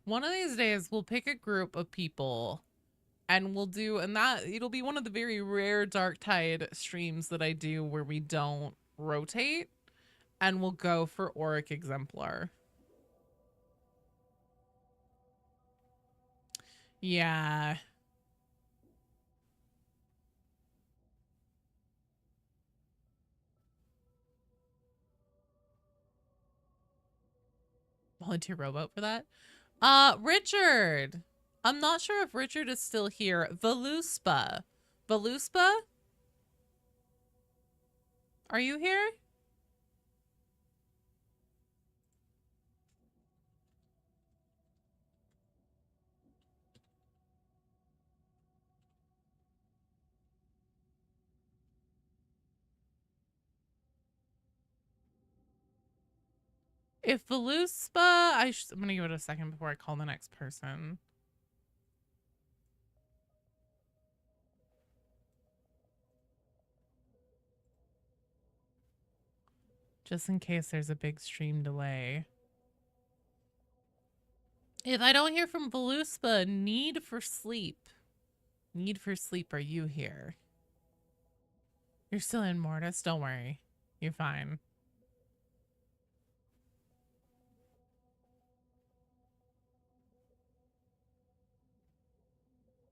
One of these days, we'll pick a group of people and we'll do, and that, it'll be one of the very rare Dark Tide streams that I do where we don't rotate, and we'll go for Auric Exemplar. Yeah. Volunteer rowboat for that. Richard. I'm not sure if Richard is still here. Veluspa. Veluspa? Are you here? If Veluspa, I'm gonna give it a second before I call the next person. Just in case there's a big stream delay. If I don't hear from Veluspa, Need for Sleep. Need for Sleep, are you here? You're still in Mortis, don't worry. You're fine.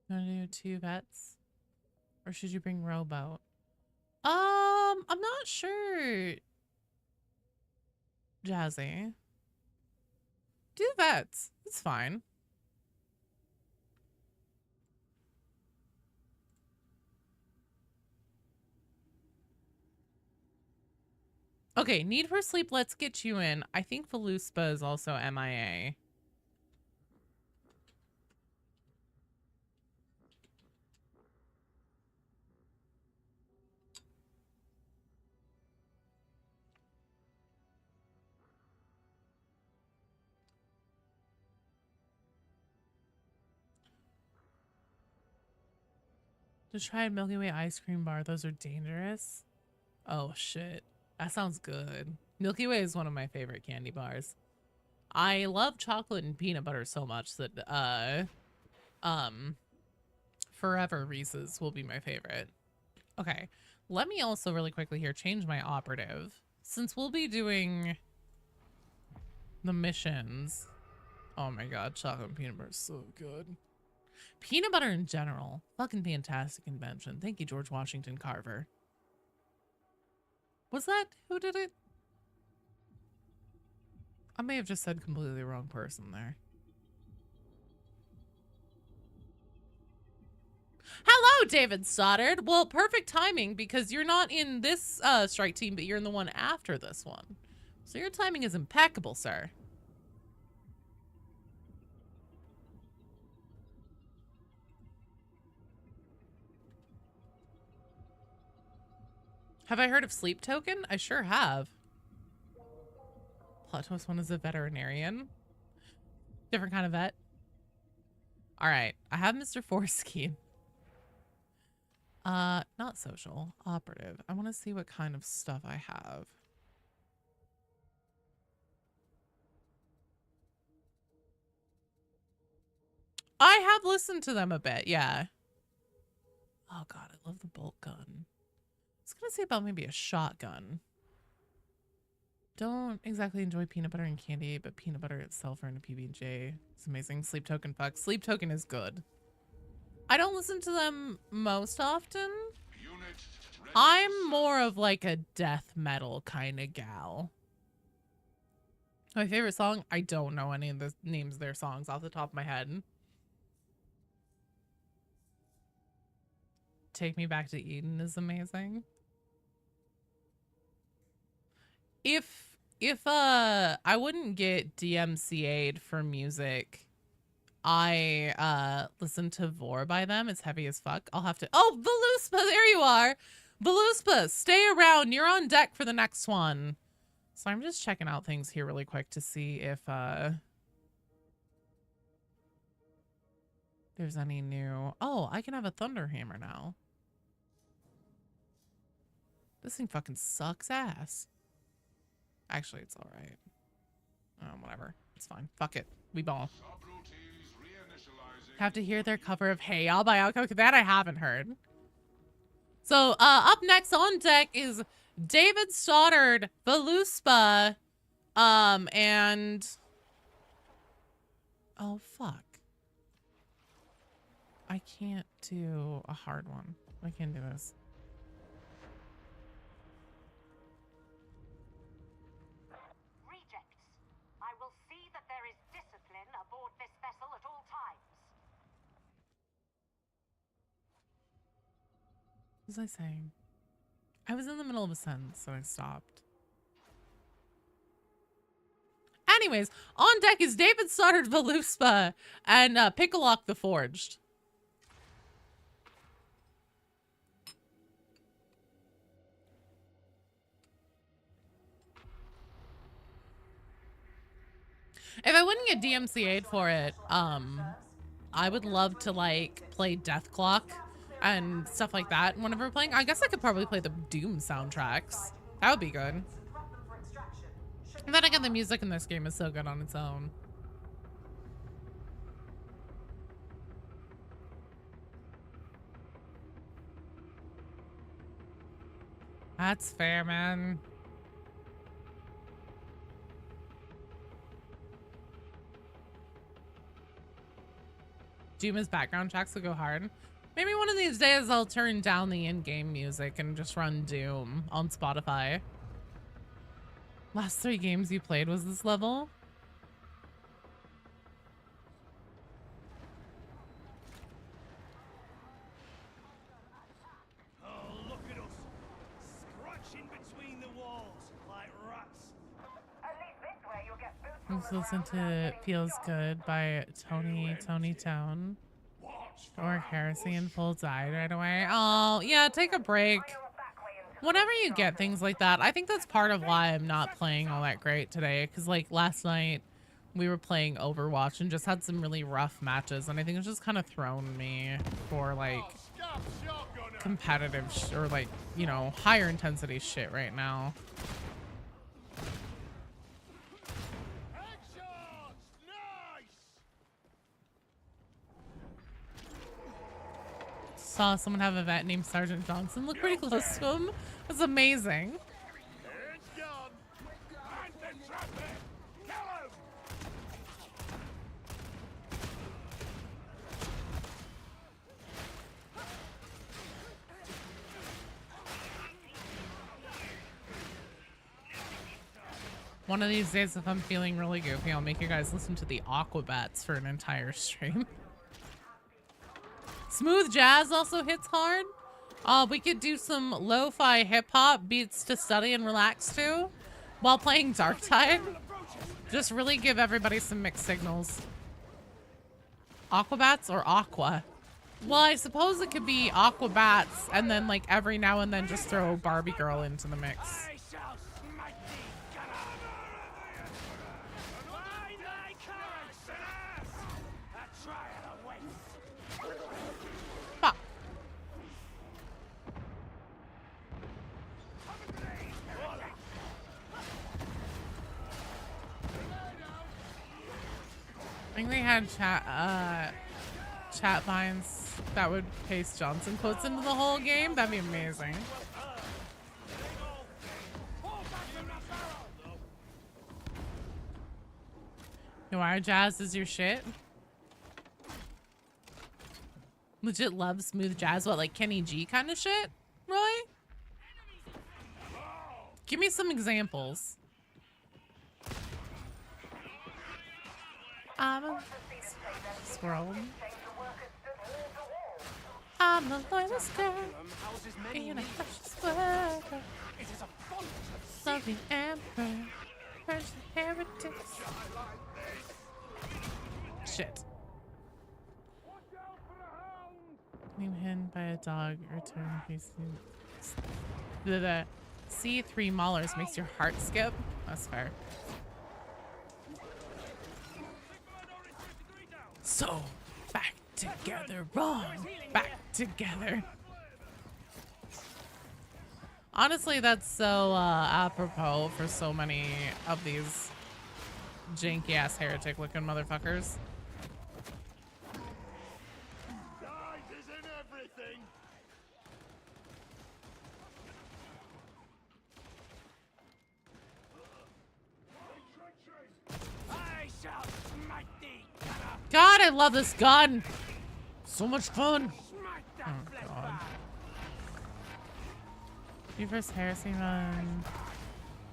You wanna do 2 vets? Or should you bring rowboat? I'm not sure. Jazzy. Do vets. It's fine. Okay, Need for Sleep, let's get you in. I think Veluspa is also MIA. Just try a Milky Way ice cream bar. Those are dangerous. Oh, shit. That sounds good. Milky Way is one of my favorite candy bars. I love chocolate and peanut butter so much that, Forever Reese's will be my favorite. Okay. Let me also really quickly here change my operative. Since we'll be doing the missions. Oh my god, chocolate and peanut butter is so good. Peanut butter in general. Fucking fantastic invention. Thank you, George Washington Carver. Was that? Who did it? I may have just said completely wrong person there. Hello, David Stoddard. Well, perfect timing because you're not in this strike team, but you're in the one after this one. So your timing is impeccable, sir. Have I heard of Sleep Token? I sure have. Plot twist 1 is a veterinarian. Different kind of vet. All right, I have Mr. Foreskin. Not social, operative. I want to see what kind of stuff I have. I have listened to them a bit, yeah. Oh god, I love the bolt gun. I was gonna say about maybe a shotgun. Don't exactly enjoy peanut butter and candy, but peanut butter itself or in a PB&J. It's amazing. Sleep Token, fuck. Sleep Token is good. I don't listen to them most often. I'm more of like a death metal kind of gal. My favorite song? I don't know any of the names of their songs off the top of my head. Take Me Back to Eden is amazing. If I wouldn't get DMCA'd for music, I listen to Vor by them. It's heavy as fuck. I'll have to. Oh, Veluspa, there you are. Veluspa, stay around. You're on deck for the next one. So I'm just checking out things here really quick to see if there's any new. Oh, I can have a Thunder Hammer now. This thing fucking sucks ass. Actually, it's all right. Whatever. It's fine. Fuck it. We ball. Have to hear their cover of Hey, I'll buy out. Okay, that I haven't heard. So, up next on deck is David Stoddard, Veluspa, and... Oh, fuck. I can't do a hard one. I can't do this.
Rejects. I will see that there is discipline aboard this vessel at all times.
What was I saying? I was in the middle of a sentence, so I stopped. Anyways, on deck is David Stoddard, Veluspa, and Pickalock the Forged. If I wouldn't get DMCA'd for it, I would love to like play Death Clock and stuff like that whenever we're playing. I guess I could probably play the Doom soundtracks. That would be good. And then again, the music in this game is so good on its own. That's fair, man. Doom's background tracks will go hard. Maybe one of these days I'll turn down the in-game music and just run Doom on Spotify. Last 3 games you played was this level?
Oh, look at us. Scratching between the walls like rats.
At least this way you'll get boots
Let's listen to Feels Good by Tony Tone. Or Heresy and Full Tide right away. Oh, yeah, take a break. Whenever you get things like that, I think that's part of why I'm not playing all that great today. Because, like, last night we were playing Overwatch and just had some really rough matches. And I think it's just kind of thrown me for, like, competitive or, like, you know, higher intensity shit right now. Saw someone have a vet named Sergeant Johnson. Look pretty close to him. That's amazing. One of these days, if I'm feeling really goofy, I'll make you guys listen to the Aquabats for an entire stream. Smooth jazz also hits hard. We could do some lo-fi hip-hop beats to study and relax to while playing Darktide. Just really give everybody some mixed signals. Aquabats or Aqua? Well, I suppose it could be Aquabats and then like every now and then just throw Barbie Girl into the mix. I think they had chat lines that would paste Johnson quotes into the whole game. That'd be amazing. Noir jazz is your shit. Legit love smooth jazz. What, like Kenny G kind of shit? Really? Give me some examples. I'm a squirrel. I'm the loyalist girl in a precious world. Loving emperor, first heretics. Shit. Being hidden by a dog or turn facing. The C3 maulers makes your heart skip. That's fair. So, back together, wrong, back together. Honestly, that's so apropos for so many of these janky ass heretic looking motherfuckers.
Size isn't everything. I shall smite thee, Karnak.
God, I love this gun. So much fun.
Smite that
Oh,
flesh
God.
bag.
You first heresy run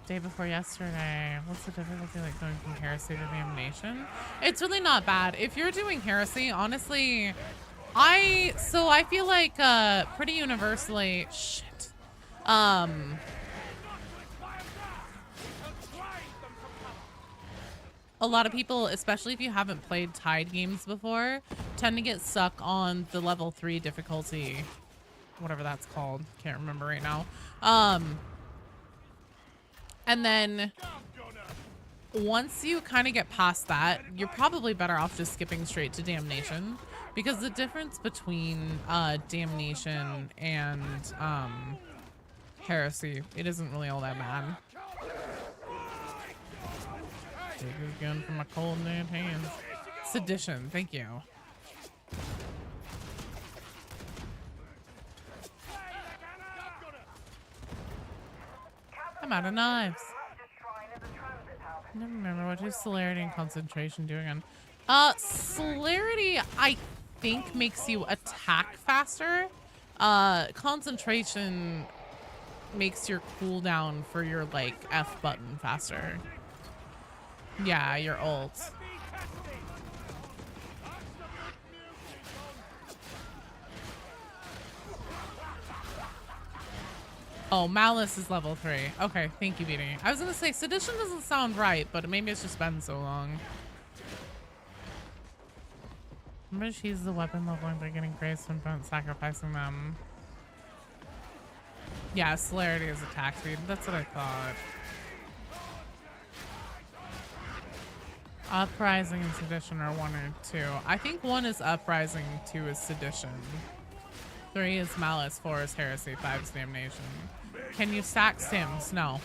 day before yesterday. What's the difficulty like going from heresy to damnation? It's really not bad. If you're doing heresy, honestly, I feel like pretty universally shit. A lot of people, especially if you haven't played Tide games before, tend to get stuck on the level 3 difficulty, whatever that's called. Can't remember right now. And then once you kind of get past that, you're probably better off just skipping straight to damnation, because the difference between damnation and heresy, it isn't really all that bad. Take this gun from my cold dead hands. Sedition, thank you. I'm out of knives. I never remember what does celerity and concentration do again. Celerity I think makes you attack faster. Concentration makes your cooldown for your like F button faster. Yeah, your ult. Oh, Malice is level 3. Okay, thank you, Beanie. I was gonna say, Sedition doesn't sound right, but maybe it's just been so long. Remember to use the weapon leveling by getting grace from sacrificing them. Yeah, celerity is attack speed. That's what I thought. Uprising and Sedition are 1 or 2. I think 1 is Uprising, 2 is Sedition. 3 is Malice, 4 is Heresy, 5 is Damnation. Can you stack Sims? No.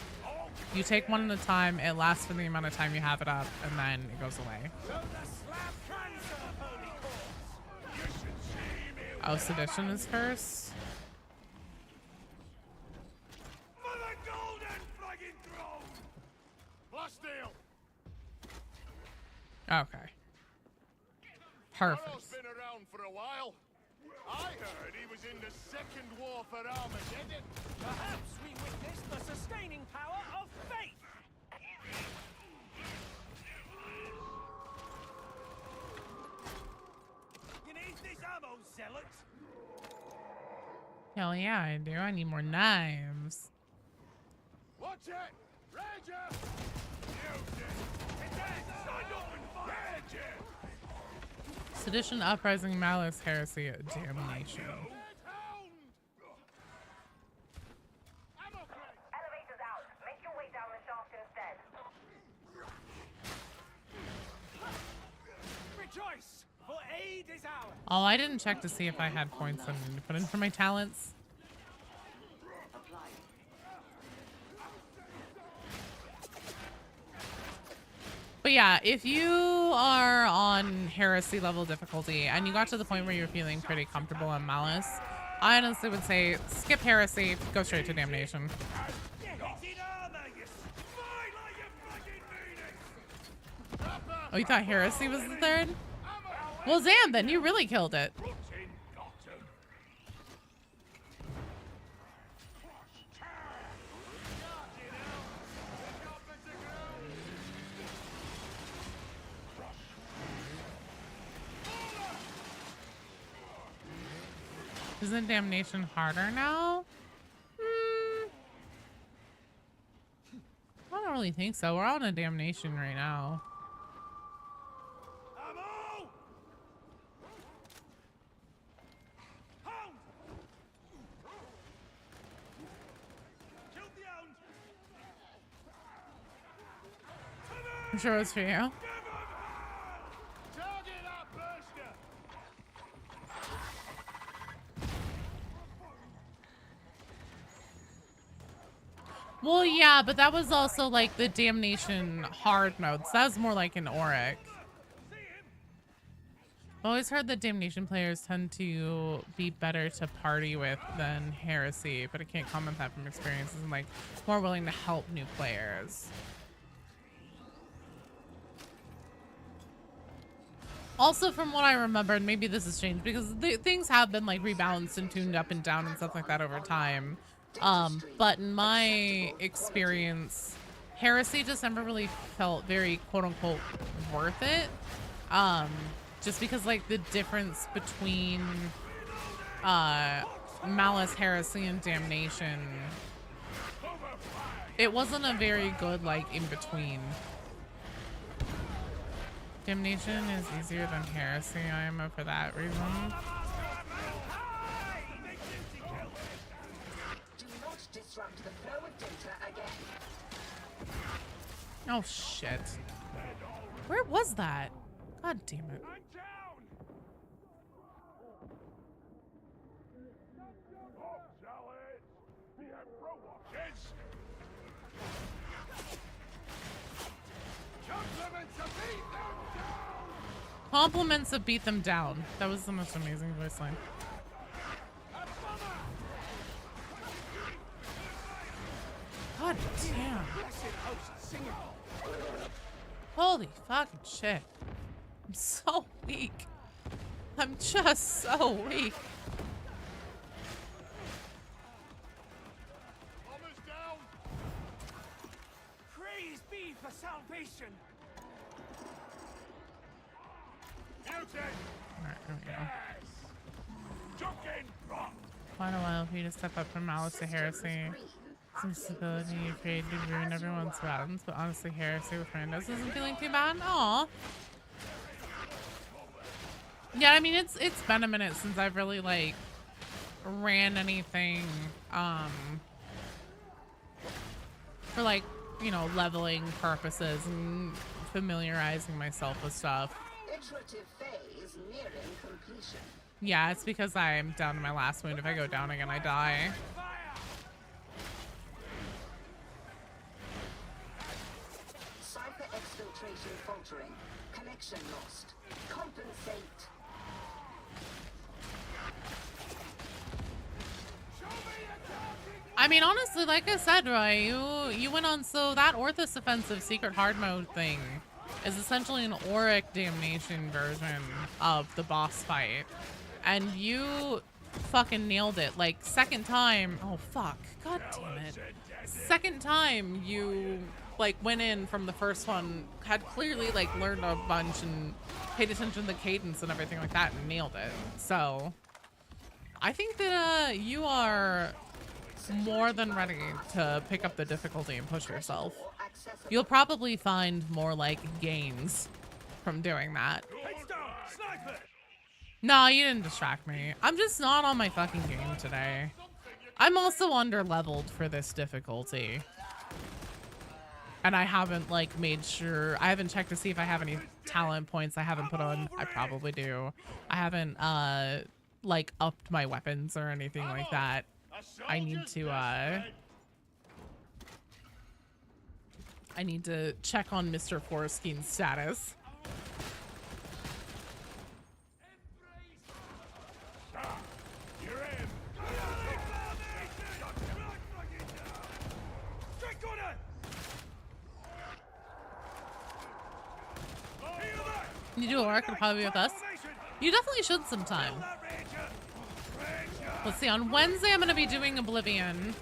You take one at a time, it lasts for the amount of time you have it up, and then it goes away. Oh, Sedition is first?
For the golden flagging throne! Blasteel!
Okay. Perfect.
Harrow's been around for a while. I heard he was in the Second War for Armageddon. Perhaps we witnessed the sustaining power of faith. You need this ammo, zealot?
Hell yeah, I do. I need more knives.
Watch it! Ranger! Use it! It's signed up and fired! Ranger!
Sedition, Uprising, Malice, Heresy, Damnation.
Elevators out. Make your way down the shaft instead.
Rejoice! For aid is ours!
Oh, I didn't check to see if I had points I needed to put in for my talents. But yeah, if you are on Heresy level difficulty and you got to the point where you're feeling pretty comfortable on Malice, I honestly would say skip Heresy, go straight to Damnation. Oh, you thought Heresy was the third? Well, Zam, then you really killed it. Isn't Damnation harder now? I don't really think so. We're on a Damnation right now.
Ammo! Hound! Killed the hound!
I'm sure it's for you.
Target that burster!
Well, yeah, but that was also like the Damnation hard mode. So that was more like an Auric. I've always heard that Damnation players tend to be better to party with than Heresy, but I can't comment that from experiences. I'm like more willing to help new players. Also, from what I remember, and maybe this has changed because things have been like rebalanced and tuned up and down and stuff like that over time. But in my experience, Heresy just never really felt very quote unquote worth it. Just because like the difference between Malice, Heresy, and Damnation, it wasn't a very good like in between. Damnation is easier than Heresy, I am for that reason.
Do not disrupt the flow of data again.
Oh shit. Where was that? God damn it. Compliments of beat them down. That was the most amazing voice line. God damn. Holy fucking shit. I'm so weak. I'm just so weak.
Praise be for salvation.
Alright, there we go. Quite a while for you to step up from Malice to Heresy. Some stability you created to ruin everyone's balance, but honestly, Heresy with friendos isn't feeling too bad. Aw. Yeah, I mean, it's been a minute since I've really, like, ran anything, for, like, you know, leveling purposes and familiarizing myself with stuff.
Iterative phase nearing completion.
Yeah, it's because I'm down to my last wound. If I go down again, I die.
Cipher exfiltration faltering. Connection lost. Compensate.
I mean, honestly, like I said, Roy, you went on, so that Orthus offensive secret hard mode thing is essentially an Auric Damnation version of the boss fight. And you fucking nailed it. Like, second time, oh fuck, god damn it. Second time you, like, went in from the first one, had clearly, like, learned a bunch and paid attention to the cadence and everything like that and nailed it. So, I think that you are more than ready to pick up the difficulty and push yourself. You'll probably find more like gains from doing that. No, you didn't distract me. I'm just not on my fucking game today. I'm also under leveled for this difficulty. And I haven't like made sure, I haven't checked to see if I have any talent points I haven't put on. I probably do. I haven't like upped my weapons or anything like that. I need to check on Mr. Foreskeen's status. You do work, it'll probably be with us. You definitely should sometime. Let's see, on Wednesday I'm gonna be doing Oblivion.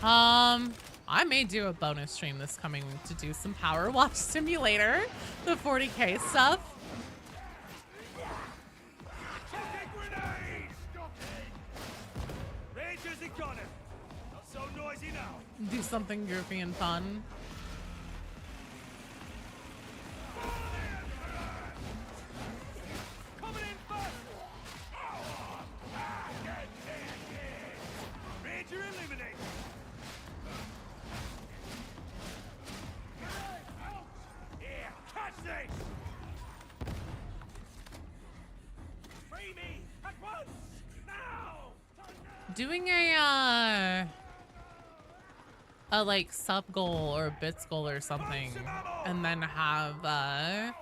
I may do a bonus stream this coming week to do some Power Watch Simulator, the 40K stuff. Do something goofy and fun. Doing a a like sub goal or a bits goal or something, and then have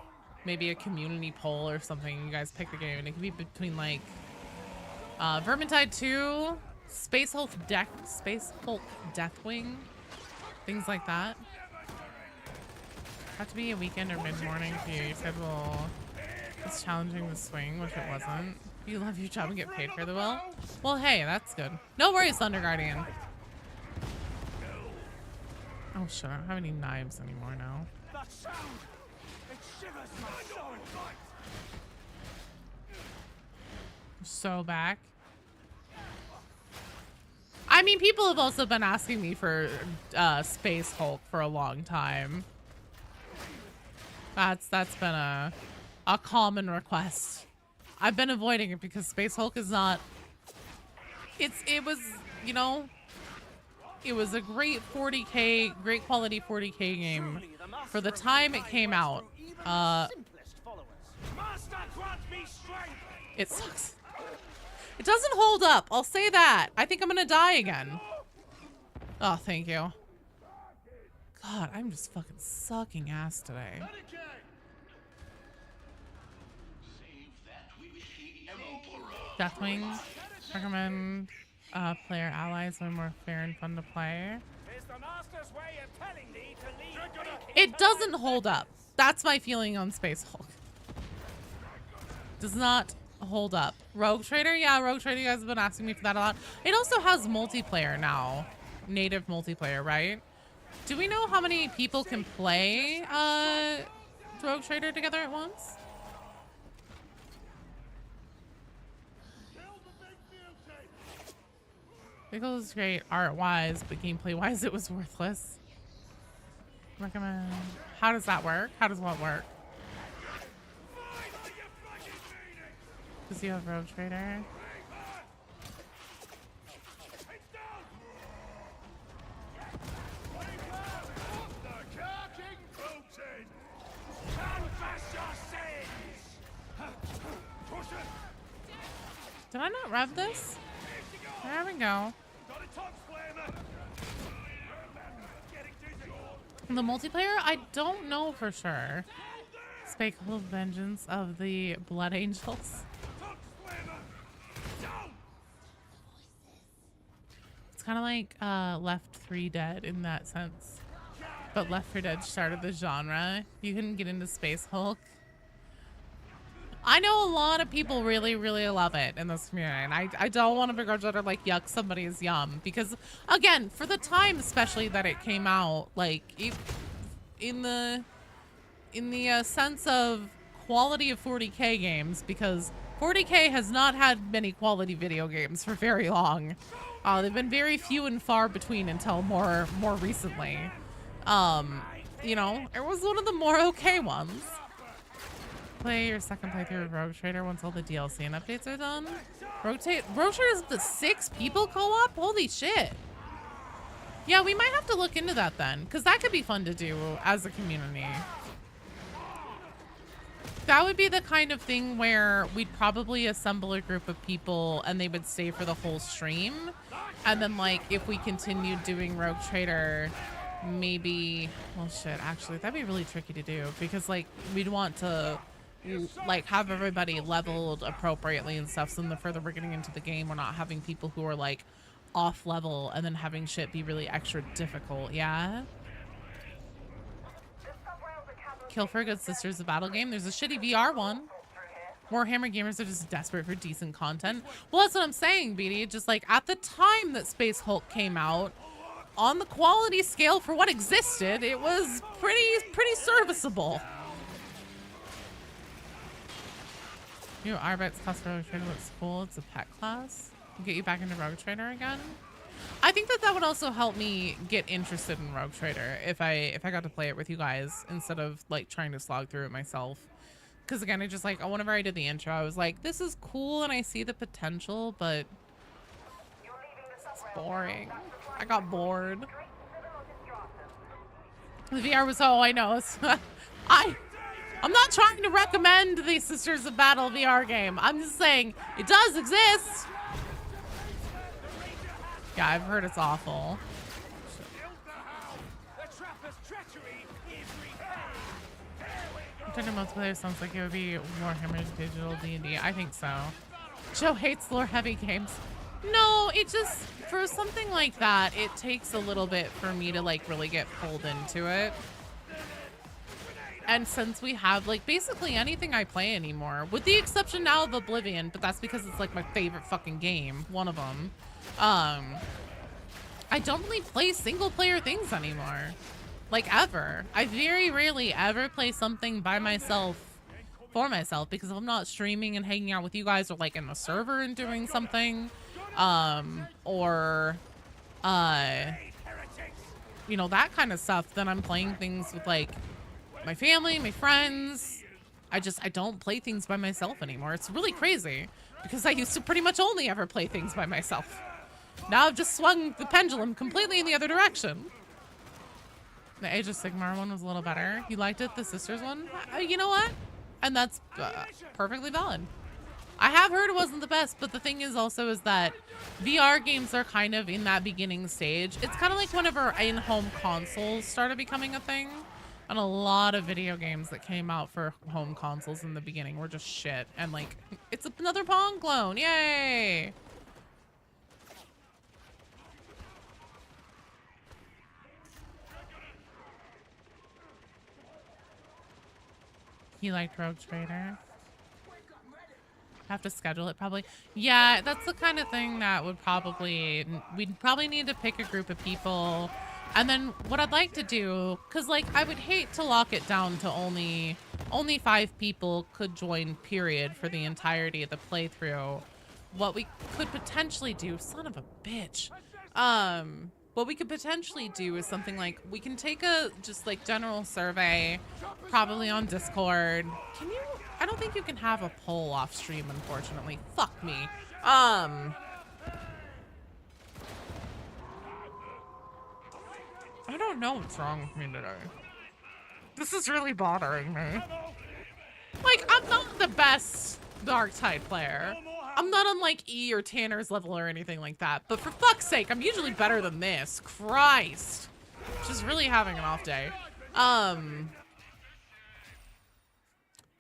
maybe a community poll or something. You guys pick the game, and it could be between like Vermintide 2, Space Hulk Deathwing, things like that. Have to be a weekend or mid-morning for you. Your schedule is challenging to swing, which it wasn't. You love your job and get paid for the well. Well, hey, that's good. No worries, Thunder Guardian. Oh shit, I don't have any knives anymore now.
That sound! It shivers my soul!
So back. I mean, people have also been asking me for Space Hulk for a long time. That's been a common request. I've been avoiding it because Space Hulk is not. It was, you know, it was a great 40K, great quality 40K game for the time it came out. It sucks. It doesn't hold up. I'll say that. I think I'm gonna die again. Oh, thank you. God, I'm just fucking sucking ass today. Deathwing. Recommend player allies when more fair and fun to play. It doesn't hold up. That's my feeling on Space Hulk. Does not hold up. Rogue Trader? Yeah, Rogue Trader, you guys have been asking me for that a lot. It also has multiplayer now. Native multiplayer, right? Do we know how many people can play Rogue Trader together at once? Pickle is great art-wise, but gameplay-wise it was worthless. Recommend. How does that work? How does what work? Does he have Rogue Trader? Did I not rev this? There we go. The multiplayer? I don't know for sure. Speckled Vengeance of the Blood Angels. It's kind of like Left 3 Dead in that sense. But Left 4 Dead started the genre. You can get into Space Hulk. I know a lot of people really, really love it in this community, and I don't want to begrudge that or like yuck somebody's yum, because again, for the time especially that it came out, like in the sense of quality of 40K games, because 40K has not had many quality video games for very long. They've been very few and far between until more recently. You know, it was one of the more okay ones. Play your second playthrough of Rogue Trader once all the DLC and updates are done. Rogue Trader is the 6 people co-op? Holy shit. Yeah, we might have to look into that then, because that could be fun to do as a community. That would be the kind of thing where we'd probably assemble a group of people and they would stay for the whole stream. And then like if we continued doing Rogue Trader, maybe, well shit, actually that'd be really tricky to do, because like we'd want to like have everybody leveled appropriately and stuff, so then the further we're getting into the game, we're not having people who are like off level and then having shit be really extra difficult. Yeah, Kill for a Good Sisters, a battle game. There's a shitty VR one. Warhammer gamers are just desperate for decent content. Well, that's what I'm saying, BD. Just like at the time that Space Hulk came out, on the quality scale for what existed, it was pretty serviceable. New Arbit's class for Rogue Trader looks cool. It's a pet class. Get you back into Rogue Trader again. I think that would also help me get interested in Rogue Trader if I got to play it with you guys instead of like trying to slog through it myself. Because again, I just like, whenever I did the intro, I was like, this is cool and I see the potential, but it's boring. I got bored. The VR was, oh, I know. I'm not trying to recommend the Sisters of Battle VR game. I'm just saying it does exist. Yeah, I've heard it's awful.
treachery is repaid. There we go.
Turner multiplayer sounds like it would be Warhammer Digital D&D. I think so. Joe hates lore heavy games. No, it just, for something like that, it takes a little bit for me to like really get pulled into it. And since we have like basically anything I play anymore, with the exception now of Oblivion, but that's because it's like my favorite fucking game, one of them. I don't really play single player things anymore. Like ever. I very rarely ever play something by myself for myself because I'm not streaming and hanging out with you guys or like in the server and doing something. You know, that kind of stuff. Then I'm playing things with like my family, my friends. I don't play things by myself anymore. It's really crazy because I used to pretty much only ever play things by myself. Now I've just swung the pendulum completely in the other direction. The Age of Sigmar one was a little better. You liked it, the Sisters one? You know what? And that's perfectly valid. I have heard it wasn't the best, but the thing is also is that VR games are kind of in that beginning stage. It's kind of like whenever in-home consoles started becoming a thing. And a lot of video games that came out for home consoles in the beginning were just shit. And like, it's another Pong clone. Yay! He liked Rogue Trader. Have to schedule it probably. Yeah, that's the kind of thing that would we'd probably need to pick a group of people. And then what I'd like to do, because like I would hate to lock it down to only 5 people could join, period, for the entirety of the playthrough. What we could potentially do, son of a bitch. What we could potentially do is something like we can take a just like general survey, probably on Discord. Can you? I don't think you can have a poll off stream, unfortunately. Fuck me. I don't know what's wrong with me today. This is really bothering me. Like, I'm not the best Darktide player. I'm not on like E or Tanner's level or anything like that. But for fuck's sake, I'm usually better than this. Christ. Just really having an off day.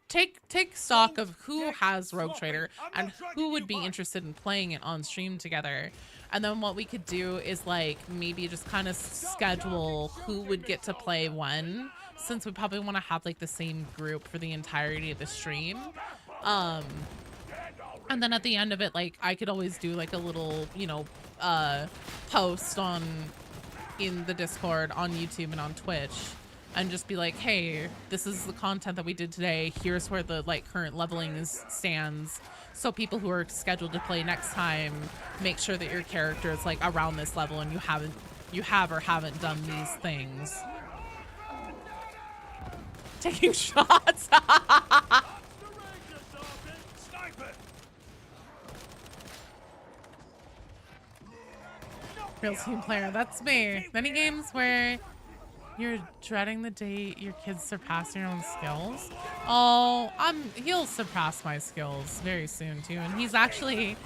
Take stock of who has Rogue Trader and who would be interested in playing it on stream together. And then what we could do is like maybe just kind of schedule who would get to play when, since we probably want to have like the same group for the entirety of the stream. And then at the end of it, like I could always do like a little, you know, post in the Discord, on YouTube and on Twitch, and just be like, hey, this is the content that we did today. Here's where the like current leveling stands. So people who are scheduled to play next time, make sure that your character is like around this level and you have or haven't done these things. Taking shots. Real team player, that's me. Many games where you're dreading the day your kids surpass your own skills. Oh, he'll surpass my skills very soon too. And he's actually,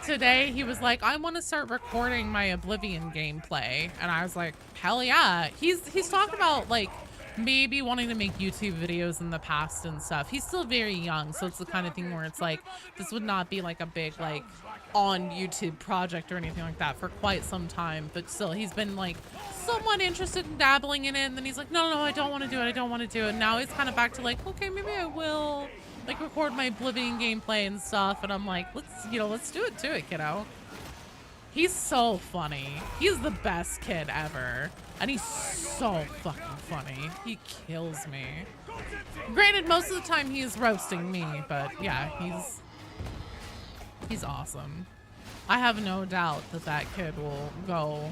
today he was like, I want to start recording my Oblivion gameplay. And I was like, hell yeah. He's talked about like maybe wanting to make YouTube videos in the past and stuff. He's still very young, so it's the kind of thing where it's like, this would not be like a big like on YouTube project or anything like that for quite some time, but still he's been like somewhat interested in dabbling in it, and then he's like, no, I don't want to do it. And now he's kind of back to like, okay, maybe I will like record my Oblivion gameplay and stuff. And I'm like, let's do it, kiddo. He's so funny. He's the best kid ever. And he's so fucking funny. He kills me. Granted, most of the time he's roasting me, but yeah, he's awesome. I have no doubt that kid will go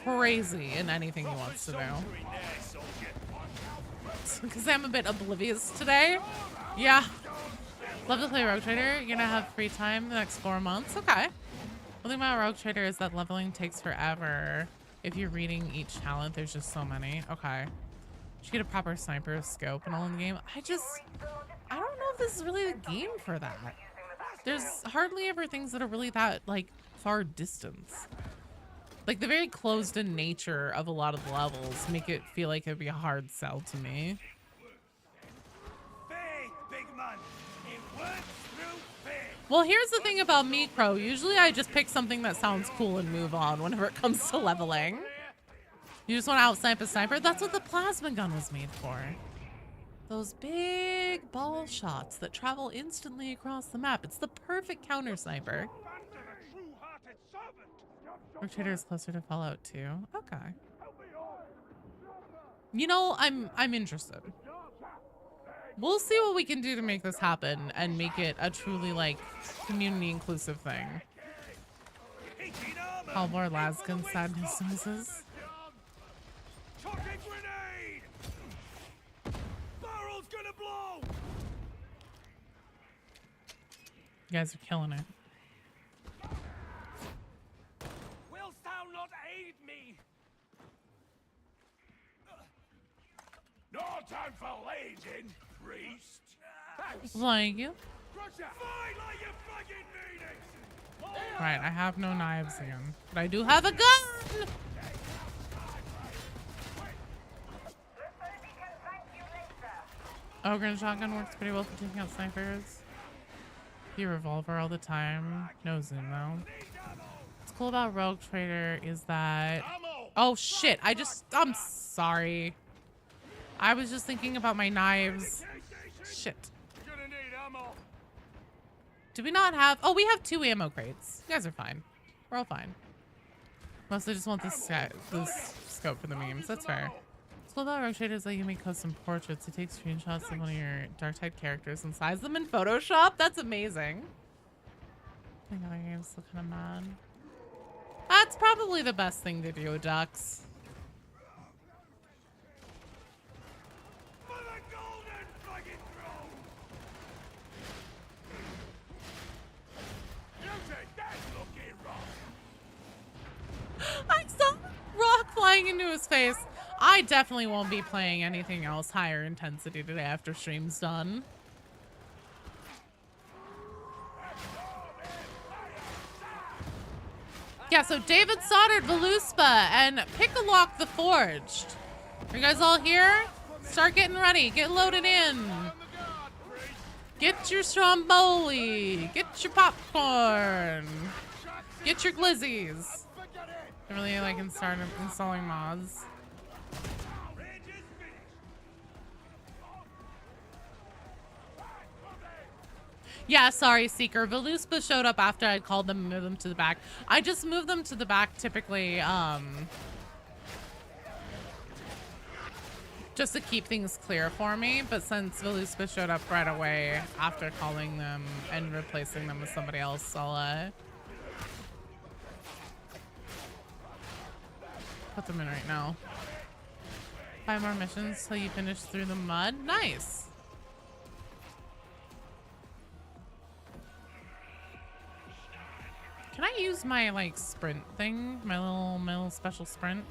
crazy in anything he wants to do. Because I'm a bit oblivious today. Yeah. Love to play Rogue Trader. You're gonna have free time the next 4 months. Okay. One thing about Rogue Trader is that leveling takes forever. If you're reading each talent, there's just so many. Okay. You get a proper sniper scope and all in the game. I don't know if this is really the game for that. There's hardly ever things that are really that like far distance. Like the very closed-in nature of a lot of the levels make it feel like it'd be a hard sell to me.
Faith, big man. It works through faith.
Well, here's the thing about me, Crow. Usually I just pick something that sounds cool and move on whenever it comes to leveling. You just want to out-snipe a sniper? That's what the plasma gun was made for. Those big ball shots that travel instantly across the map. It's the perfect counter sniper. Rogue Trader is closer to Fallout 2. Okay. You know, I'm interested. We'll see what we can do to make this happen and make it a truly, like, community inclusive thing. Halvor Laskin sadness noises.
Chuck a grenade! Barrel's gonna blow!
You guys are killing it.
Willst thou not aid me? No time for lazing, priest.
Like you.
Fight like you fucking mean it!
Right, I have no knives again. But I do have a gun! Ogre and shotgun works pretty well for taking out snipers. The revolver all the time. No zoom though. What's cool about Rogue Trader is that... Oh shit, I'm sorry. I was just thinking about my knives. Shit.
Gonna need ammo.
Do we not have... Oh, we have 2 ammo crates. You guys are fine. We're all fine. Mostly just want this scope for the memes. That's fair. What's cool about Rogue Trader is that you make custom portraits. You take screenshots of one of your Darktide characters and size them in Photoshop. That's amazing. I think other games look kind of mad. That's probably the best thing to do, Ducks.
For the golden fucking throne! Music, that's looking wrong.
I saw rock flying into his face. I definitely won't be playing anything else higher intensity today after stream's done. Yeah, so David soldered Veluspa and Pickalock the Forged. Are you guys all here? Start getting ready. Get loaded in. Get your stromboli. Get your popcorn. Get your glizzies. I really like installing mods. Yeah, sorry, Seeker. Veluspa showed up after I called them and moved them to the back. I just move them to the back typically, just to keep things clear for me. But since Veluspa showed up right away after calling them and replacing them with somebody else, I'll, put them in right now. 5 more missions till you finish through the mud. Nice. Can I use my like sprint thing? My little special sprint?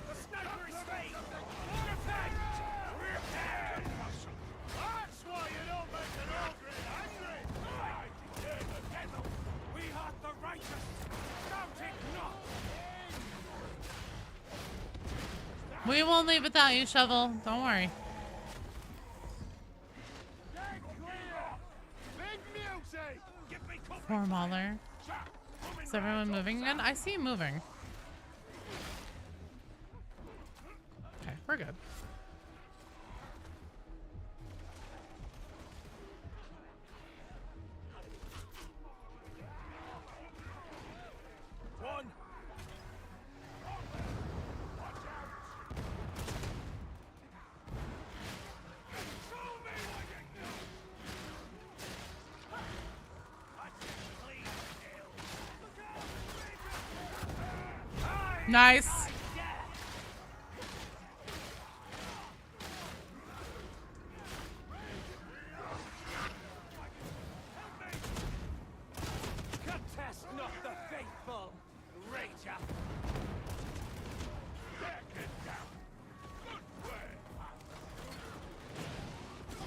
The sniper is straight! Repent! Repent! That's why you don't make an ogre angry! I declare the devil! We are the righteous! Doubt it not!
We won't leave without you, Shovel. Don't worry. Poor Mauler. Is everyone moving again? I see him moving. Okay, we're good.
One.
Nice.
Contest not the faithful, Rager. Back it down. Good way.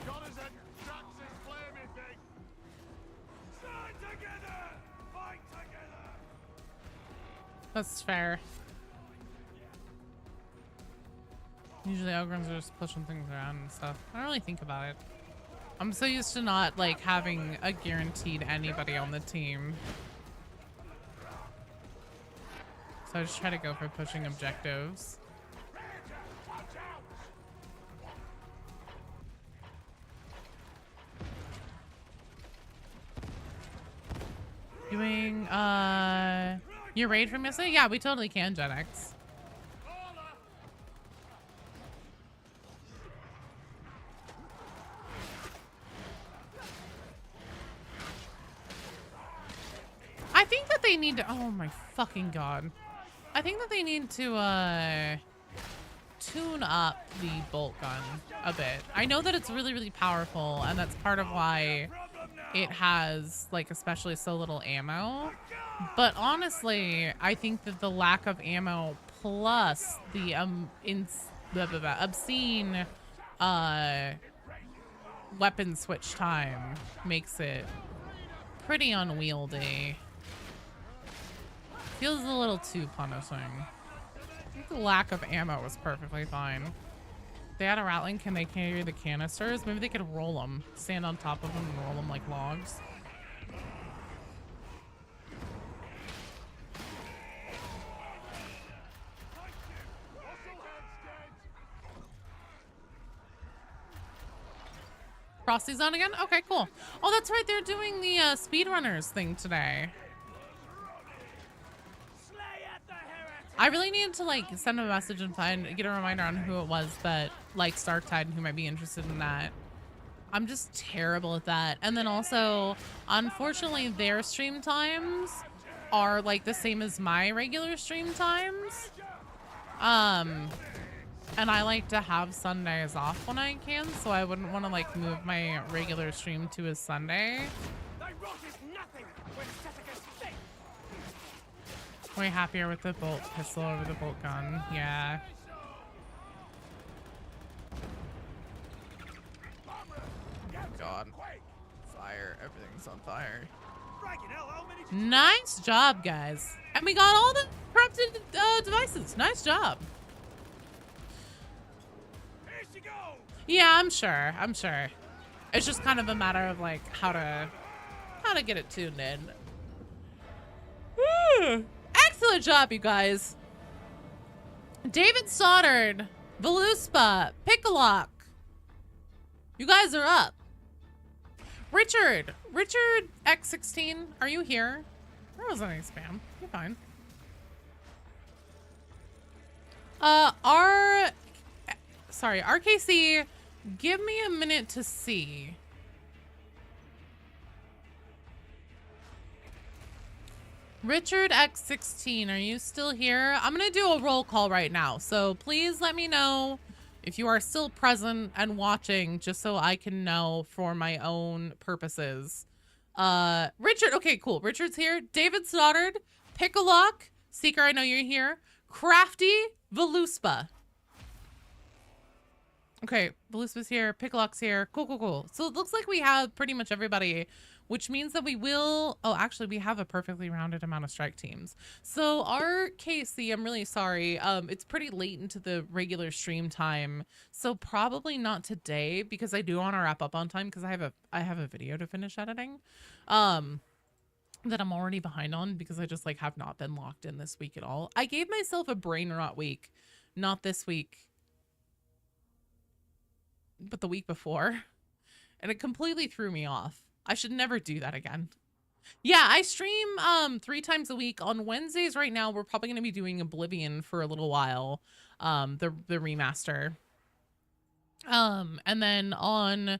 Got us at Drax's flaming thing.
That's fair. Usually Ogrons are just pushing things around and stuff. I don't really think about it. I'm so used to not like having a guaranteed anybody on the team. So I just try to go for pushing objectives. Doing your raid from yesterday? Yeah, we totally can, Gen X. I think that they need to, oh my fucking god. I think that they need to tune up the bolt gun a bit. I know that it's really, really powerful, and that's part of why it has like especially so little ammo. But honestly, I think that the lack of ammo plus the obscene weapon switch time makes it pretty unwieldy. Feels a little too punishing. I think the lack of ammo was perfectly fine. If they had a Ratling, can they carry the canisters? Maybe they could roll them. Stand on top of them and roll them like logs. Frosty's on again? Okay, cool. Oh, that's right. They're doing the speedrunners thing today. I really need to like send a message and get a reminder on who it was that likes Darktide and who might be interested in that. I'm just terrible at that. And then also, unfortunately, their stream times are like the same as my regular stream times. And I like to have Sundays off when I can, so I wouldn't want to like move my regular stream to a Sunday. Way happier with the bolt pistol over the bolt gun. Yeah. God. Fire. Everything's on fire. Nice job, guys. And we got all the corrupted devices. Nice job. Yeah, I'm sure. I'm sure. It's just kind of a matter of like how to get it tuned in. Excellent job, you guys. David Stoddard, Veluspa, Pickalock. You guys are up. Richard X16, are you here? There wasn't any spam. You're fine. RKC, give me a minute to see. Richard X16, are you still here? I'm gonna do a roll call right now, so please let me know if you are still present and watching, just so I can know for my own purposes. Richard, okay, cool. Richard's here. David Stoddard, Pickalock, Seeker, I know you're here. Crafty, Veluspa. Okay, Veluspa's here, Pickalock's here. Cool, cool, cool. So it looks like we have pretty much everybody, which means that we will... Oh, actually, we have a perfectly rounded amount of strike teams. So our KC, I'm really sorry. It's pretty late into the regular stream time. So probably not today, because I do want to wrap up on time, because I have a video to finish editing. That I'm already behind on, because I just like have not been locked in this week at all. I gave myself a brain rot week. Not this week, but the week before. And it completely threw me off. I should never do that again. Yeah, I stream 3 times a week. On Wednesdays right now, we're probably going to be doing Oblivion for a little while. The remaster. And then on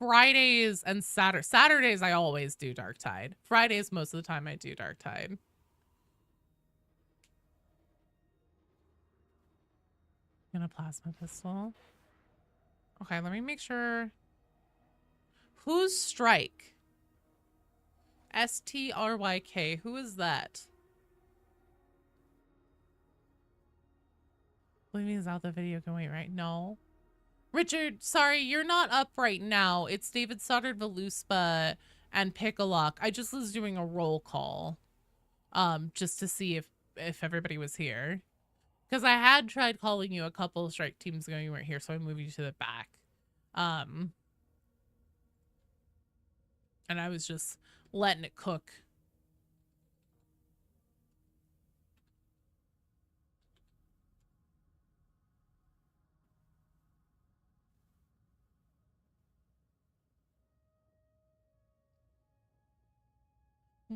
Fridays and Saturdays, I always do Darktide. Fridays, most of the time, I do Darktide. And a plasma pistol. Okay, let me make sure. Who's Strike? STRYK. Who is that? Oblivion's out the video. Can wait, right? No. Richard, sorry, you're not up right now. It's David Stoddard, Veluspa, and Pickalock. I just was doing a roll call. Just to see if if everybody was here. Because I had tried calling you a couple of strike teams ago, you weren't here, so I moved you to the back. And I was just letting it cook.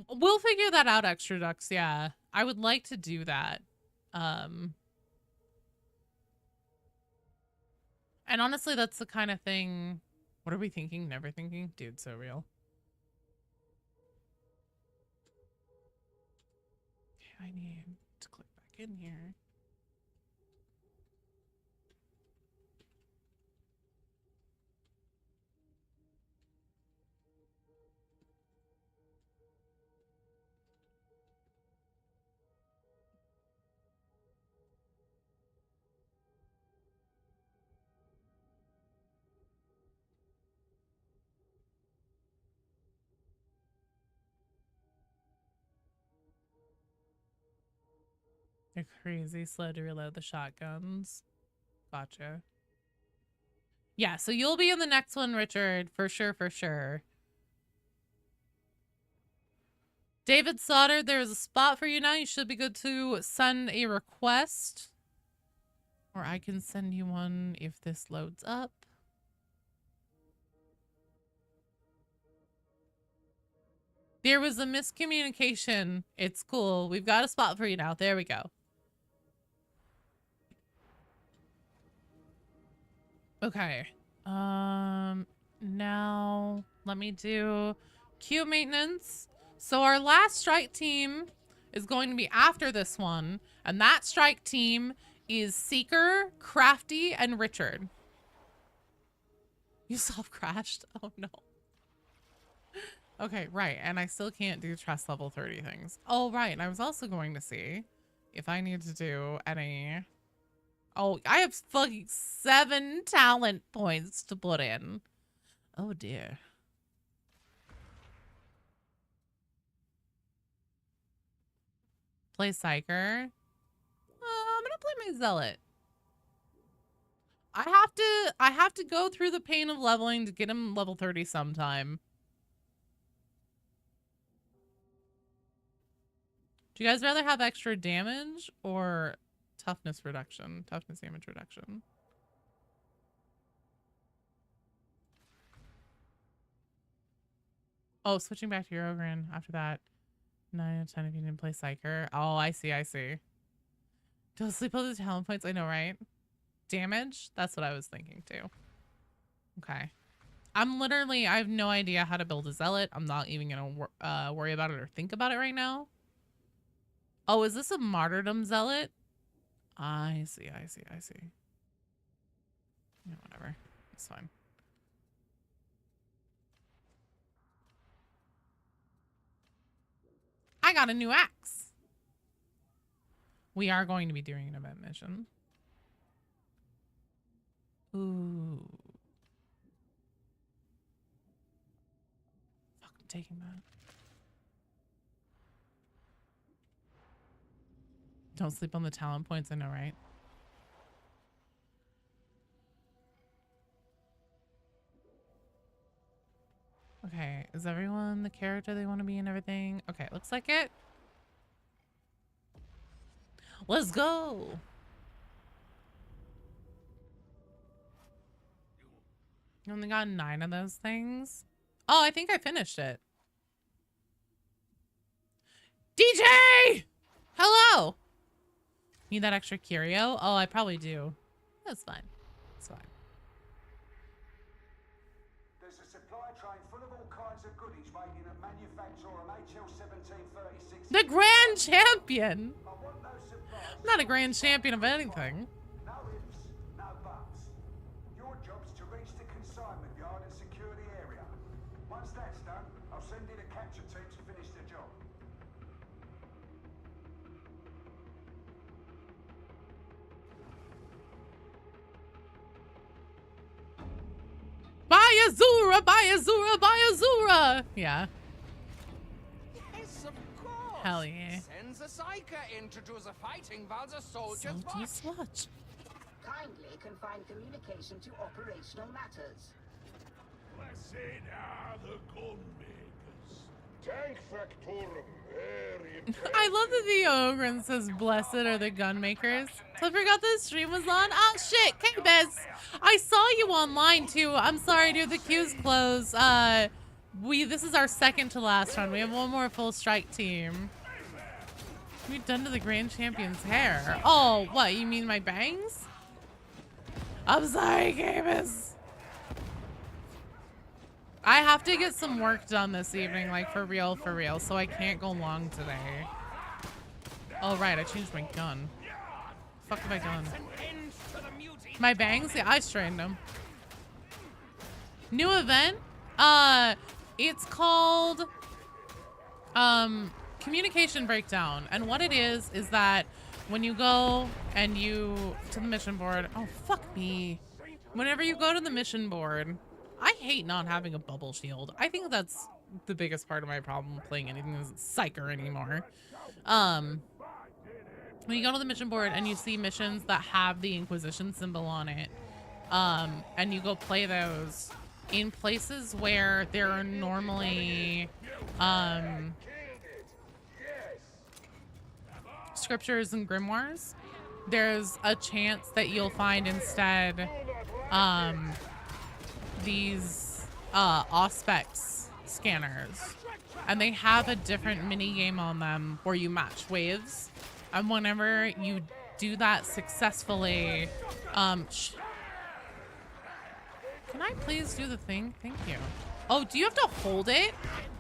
We'll figure that out, Extra Ducks. Yeah, I would like to do that. And honestly, that's the kind of thing. What are we thinking? Never thinking? Dude, so real. Okay, I need to click back in here. They're crazy slow to reload the shotguns. Gotcha. Yeah, so you'll be in the next one, Richard. For sure, for sure. David Sauter, there's a spot for you now. You should be good to send a request. Or I can send you one if this loads up. There was a miscommunication. It's cool. We've got a spot for you now. There we go. Okay. Now let me do queue maintenance. So our last strike team is going to be after this one, and that strike team is Seeker, Crafty, and Richard. You self-crashed? Oh no. Okay, right, and I still can't do trust level 30 things. Oh, right, and I was also going to see if I need to do any... Oh, I have fucking 7 talent points to put in. Oh, dear. Play Psyker. I'm gonna play my Zealot. I have to go through the pain of leveling to get him level 30 sometime. Do you guys rather have extra damage or toughness reduction? Toughness damage reduction. Oh, switching back to Eurogrin after that. 9 out of 10 if you didn't play Psyker. Oh, I see, I see. Don't sleep on the talent points. I know, right? Damage? That's what I was thinking too. Okay. I have no idea how to build a Zealot. I'm not even gonna worry about it or think about it right now. Oh, is this a Martyrdom Zealot? I see, I see, I see. Yeah, whatever. It's fine. I got a new axe. We are going to be doing an event mission. Ooh. Fuck, I'm taking that. Don't sleep on the talent points, I know, right? Okay, is everyone the character they want to be and everything? Okay, looks like it. Let's go. You only got 9 of those things. Oh, I think I finished it. DJ! Hello! Need that extra curio? Oh, I probably do. That's fine. It's fine.
There's a supply train full of all kinds of goodies waiting at manufacturer on HL 1736.
The Grand Champion!
I want those supplies.
I'm not a Grand Champion of anything.
No ifs, no buts. Your job's to reach the consignment yard and secure the area. Once that's done, I'll send in a capture team to finish the job.
Buy Azura! Buy Azura! Buy Azura! Yeah.
Yes, of course.
Hell yeah.
Sends a psyker in to do the fighting while the soldiers
Salty
watch.
slut.
Kindly confine communication to operational matters.
Blessed are the gun makers.
Tank Factorum, very
I love that the Ogren says blessed are the gun makers. So I forgot the stream was on. Oh shit, K-Biz. I saw you online too. I'm sorry, dude, the queue's closed. This is our second to last run. We have one more full strike team. What have you done to the Grand Champion's hair? Oh, what? You mean my bangs? I'm sorry, K-Biz. I have to get some work done this evening, like for real, so I can't go long today. Oh, right, I changed my gun. Fuck have I done? My bangs? Yeah, I straightened them. New event? It's called, Communication Breakdown. And what it is that when you go and to the mission board, oh, fuck me. Whenever you go to the mission board, I hate not having a bubble shield. I think that's the biggest part of my problem playing anything as Psyker anymore. When you go to the mission board and you see missions that have the Inquisition symbol on it, and you go play those in places where there are normally, scriptures and grimoires, there's a chance that you'll find instead, these Auspex scanners, and they have a different mini game on them where you match waves, and whenever you do that successfully, can I please do the thing? Thank you. Oh, do you have to hold it?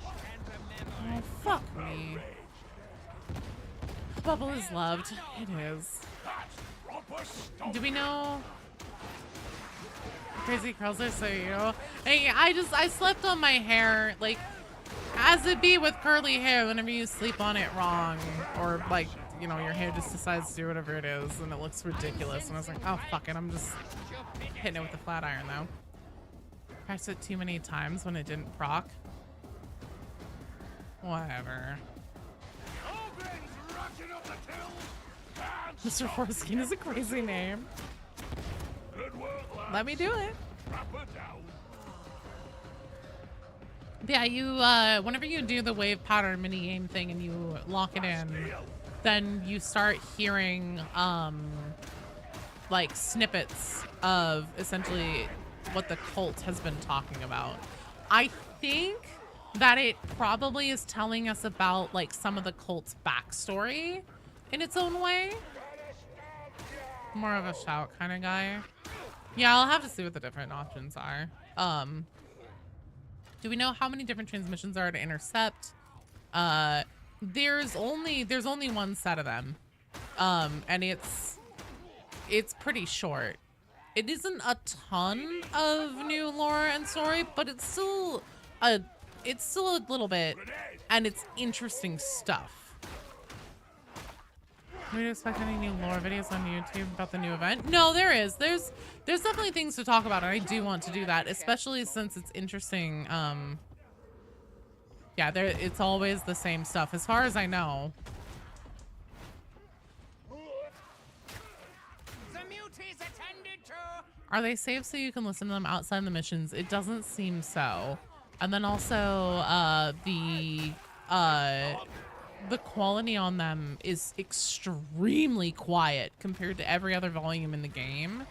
Oh, fuck me. Bubble is loved. It is. Do we know? Crazy curls are so you. Hey, I slept on my hair, like, as it be with curly hair, whenever you sleep on it wrong, or like, you know, your hair just decides to do whatever it is, and it looks ridiculous. And I was like, oh fuck it, I'm just hitting it with a flat iron though. Pressed it too many times when it didn't proc. Whatever. Mr. Foreskin is a crazy name. Let me do it. Yeah, you whenever you do the wave pattern mini game thing and you lock it in, then you start hearing like snippets of essentially what the cult has been talking about. I think that it probably is telling us about like some of the cult's backstory in its own way. More of a shout kind of guy. Yeah, I'll have to see what the different options are. Do we know how many different transmissions are to intercept? There's only one set of them. And it's pretty short. It isn't a ton of new lore and story, but it's still a little bit, and it's interesting stuff. Do you expect any new lore videos on YouTube about the new event? No, there is. There's definitely things to talk about, and I do want to do that, especially since it's interesting. Yeah, it's always the same stuff, as far as I know. Are they safe so you can listen to them outside the missions? It doesn't seem so. And then also, the quality on them is extremely quiet compared to every other volume in the game.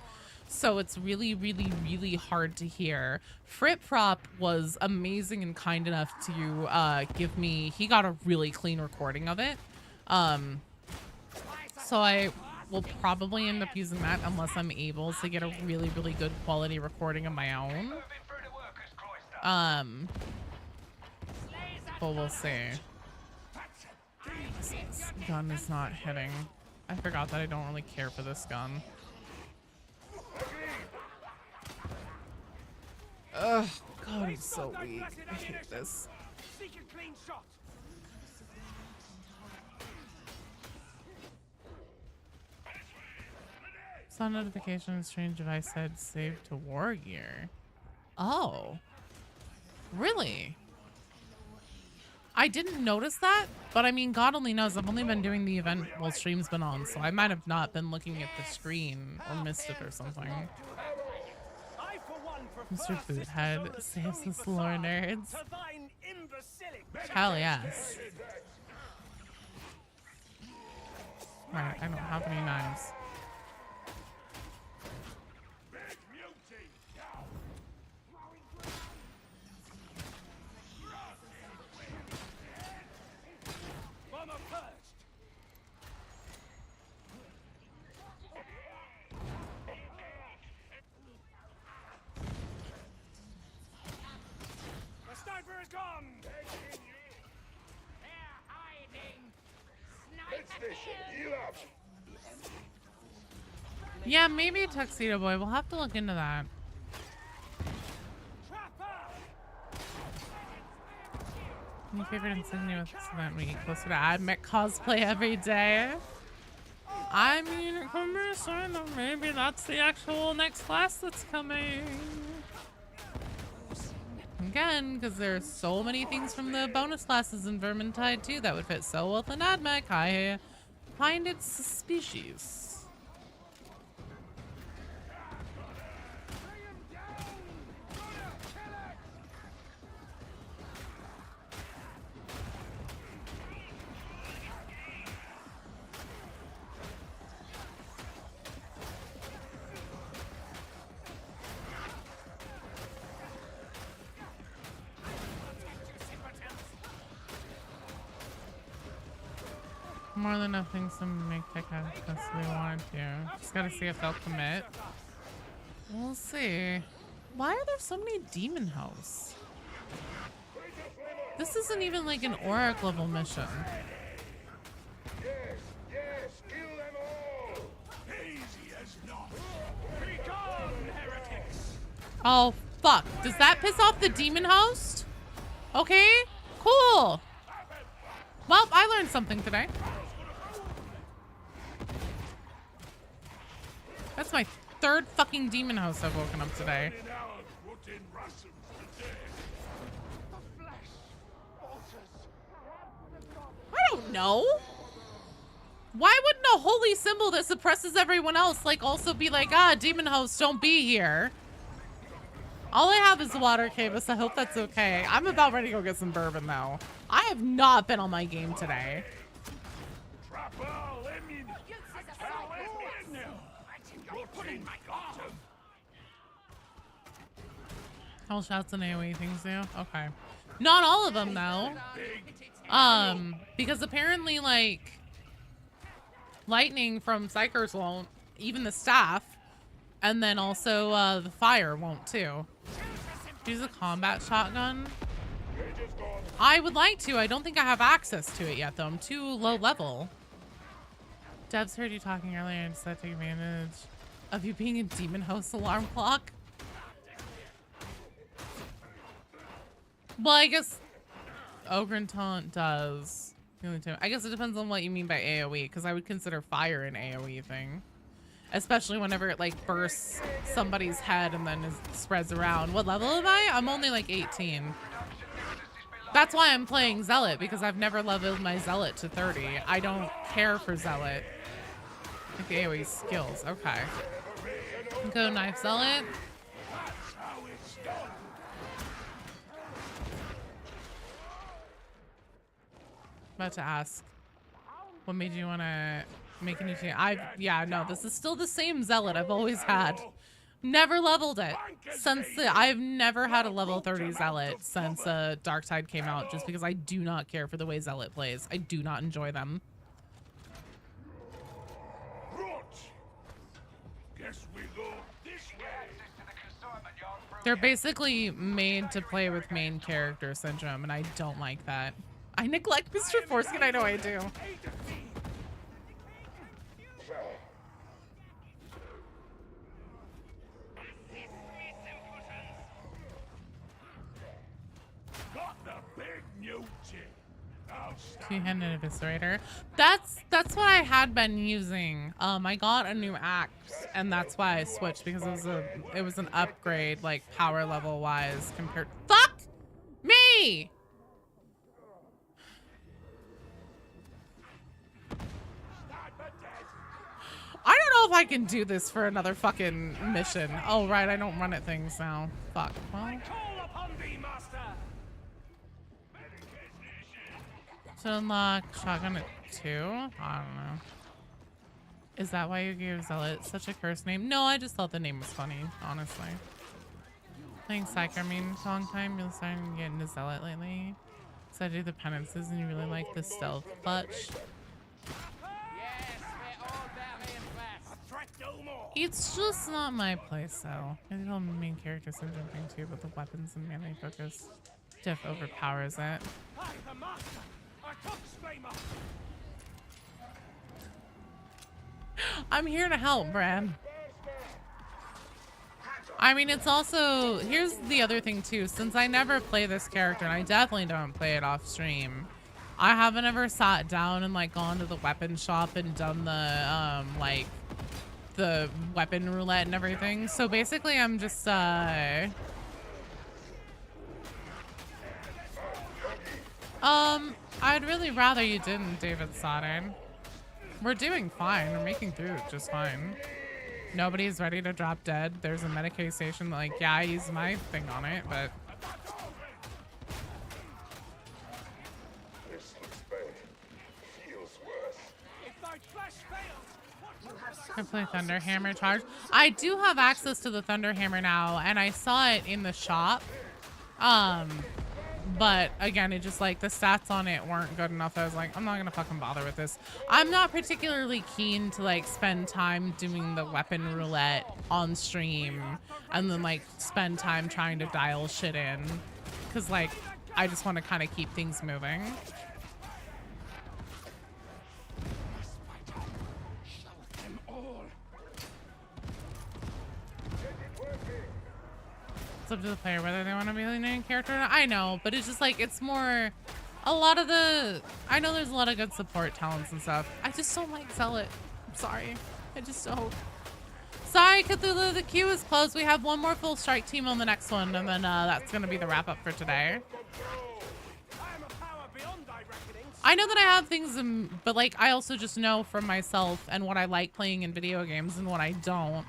So it's really, really, really hard to hear. Frit Prop was amazing and kind enough to give me, he got a really clean recording of it. So I will probably end up using that unless I'm able to get a really, really good quality recording of my own. But we'll see. This gun is not hitting. I forgot that I don't really care for this gun. Ugh, God, it's so weak. I hate this. Saw notification strange device said save to war gear. Oh. Really? I didn't notice that, but I mean, God only knows. I've only been doing the event while stream's been on, so I might have not been looking at the screen or missed it or something.
I, for one, prefer
Mr. Boothead
Sister
saves
Tony
us lore
Facade
nerds.
to thine imbecilic.
Hell yes. Right, I don't have any knives.
Bomber first. The sniper is gone.
Heal up.
Yeah, maybe Tuxedo Boy. We'll have to look into that. My favorite insignia with this event we get closer to admit cosplay every day. I mean, it can be a sign that maybe that's the actual next class that's coming. Again, because there's so many things from the bonus classes in Vermintide too that would fit so well with an AdMech. I find it suspicious. More than enough things to make tech as we wanted to. Just gotta see if they'll commit. We'll see. Why are there so many demon hosts? This isn't even like an Auric level mission.
Yes, kill them all.
Easy as not. Be gone, heretics.
Oh, fuck. Does that piss off the demon host? Okay, cool. Well, I learned something today. That's my third fucking demon host I've woken up today. I don't know. Why wouldn't a holy symbol that suppresses everyone else like also be like, ah, demon hosts don't be here? All I have is the water cave, so I hope that's okay. I'm about ready to go get some bourbon though. I have not been on my game today. All shots and AoE things do? Okay. Not all of them though. Because apparently like lightning from Psychers won't, even the staff, and then also the fire won't too. Use a combat shotgun. I would like to. I don't think I have access to it yet though. I'm too low level. Debs heard you talking earlier and decided to take advantage of you being a demon host alarm clock. Well, I guess Ogre Taunt does. I guess it depends on what you mean by AoE, because I would consider fire an AoE thing. Especially whenever it like bursts somebody's head and then spreads around. What level am I? I'm only like 18. That's why I'm playing Zealot, because I've never leveled my Zealot to 30. I don't care for Zealot. Like AoE skills. Okay. Go knife Zealot. About to ask, what made you want to make a new team? Yeah, no, this is still the same Zealot I've always had. Never leveled it since I've never had a level 30 Zealot since Darktide came out, just because I do not care for the way Zealot plays. I do not enjoy them.
Guess we go this way.
They're basically made to play with main character syndrome, and I don't like that. I neglect Mr. Foreskin, I know I do.
Got the big new chick.
Two-handed eviscerator. That's what I had been using. I got a new axe, and that's why I switched, because it was an upgrade, like power level wise compared. Fuck me. if I can do this for another fucking mission. Oh, right, I don't run at things now. Fuck. Well,
Call upon thee, master.
to unlock shotgun at 2? I don't know. Is that why you gave Zealot such a cursed name? No, I just thought the name was funny, honestly. Playing Psycho, I mean, a long time. You're starting to get into Zealot lately. So I do the penances and you really like the stealth clutch. It's just not my place, though. I did all the main characters and jumping too, but the weapons and melee focus diff overpowers it.
I, the master, a cook screamer.
I'm here to help, Brad. I mean, it's also, here's the other thing too, since I never play this character, and I definitely don't play it off stream, I haven't ever sat down and like gone to the weapon shop and done the, like, the weapon roulette and everything. So basically I'm just, I'd really rather you didn't, David Sodding. We're doing fine. We're making through it just fine. Nobody's ready to drop dead. There's a medication like, yeah, I use my thing on it, but...
This looks bad. Feels worse.
If thy flesh fails,
I play Thunderhammer charge. I do have access to the Thunderhammer now, and I saw it in the shop. But again, it just like the stats on it weren't good enough. I was like, I'm not gonna fucking bother with this. I'm not particularly keen to like spend time doing the weapon roulette on stream and then like spend time trying to dial shit in, because like I just want to kind of keep things moving. It's up to the player whether they want to be the main character or not. I know, but it's just like, it's more, a lot of the, I know there's a lot of good support talents and stuff. I just don't like Zealot. I'm sorry. I just don't. Sorry, Cthulhu, the queue is closed. We have one more full strike team on the next one, and then that's going to be the wrap up for today. I know that I have things, but like, I also just know from myself and what I like playing in video games and what I don't,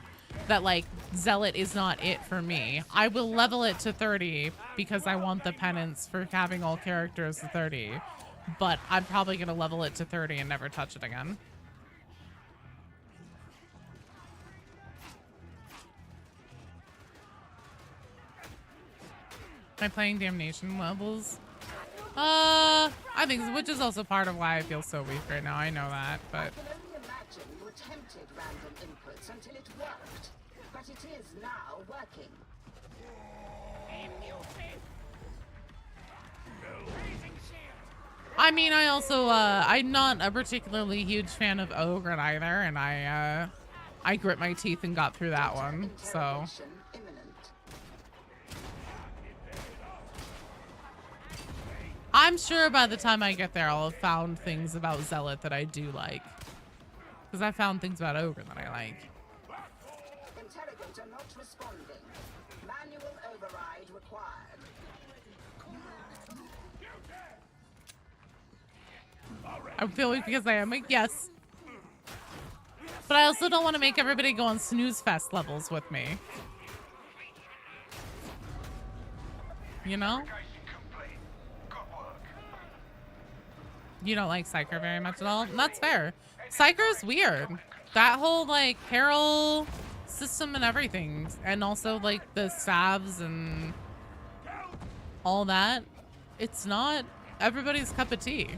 that like Zealot is not it for me. I will level it to 30 because I want the penance for having all characters to 30, but I'm probably going to level it to 30 and never touch it again. Am I playing Damnation levels? I think so, which is also part of why I feel so weak right now. I know that, but
I can only imagine you attempted random inputs until it worked, but it is now working.
I mean, I also, I'm not a particularly huge fan of Ogre either, and I grit my teeth and got through that one, so. I'm sure by the time I get there, I'll have found things about Zealot that I do like. Because I found things about Ogre that I like.
Interrogator not responding. Manual override required.
I feel weak because I am like, yes. But I also don't want to make everybody go on snooze fest levels with me. You know? You don't like Psyker very much at all? And that's fair. Psyker's weird. That whole like peril system and everything. And also like the salves and all that. It's not everybody's cup of tea.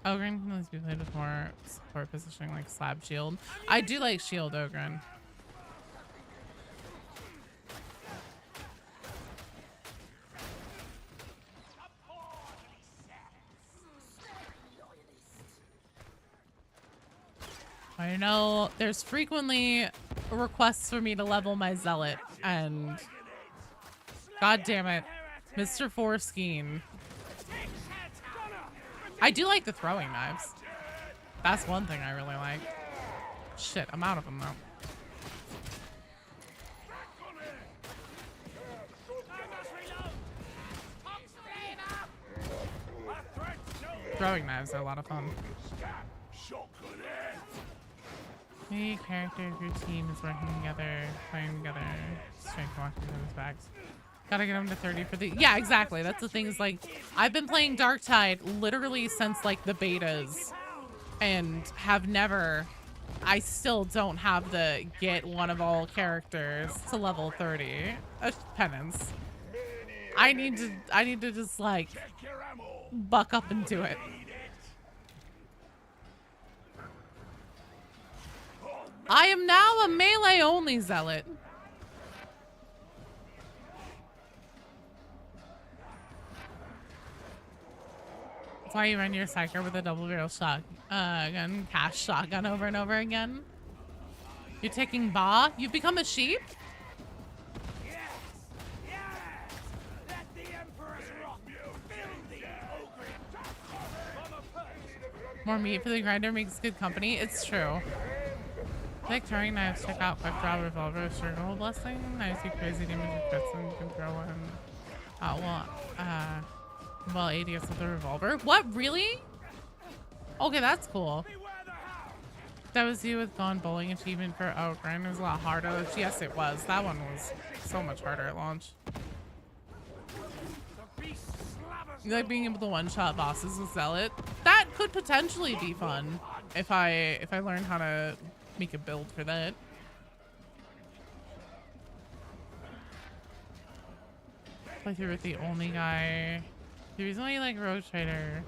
Ogren can always be played with more support positioning like slab shield. I do like shield Ogren. I know there's frequently requests for me to level my Zealot, and god damn it, Mr. Foreskin. I do like the throwing knives. That's one thing I really like. Shit, I'm out of them though. Throwing knives are a lot of fun. Any character if your team is working together, playing together, strength walking to his backs. Gotta get him to 30 for the... Yeah, exactly. That's the thing is, like, I've been playing Darktide literally since, like, the betas. And have never... I still don't have the get one of all characters to level 30. A penance. I need to just, like, buck up and do it. I am now a melee-only zealot. That's why you run your Psyker with a double barrel shotgun, cash shotgun over and over again. You're taking Ba? You've become a sheep?
Yes! Yes! Let the Emperor's rock fill the ogre. From a perch.
More meat for the grinder makes good company. It's true. Like throwing knives, check out quick draw revolver, circle blessing. Knives do crazy damage with crits and you can throw one. Well, ADS with the revolver. What, really? Okay, that's cool. That was you with Gone Bowling achievement for grind. It was a lot harder. Yes, it was. That one was so much harder at launch. You like being able to one-shot bosses with Zealot? That could potentially be fun if I learn how to make a build for that. Play through with the only guy. The reason why you like Rogue Trader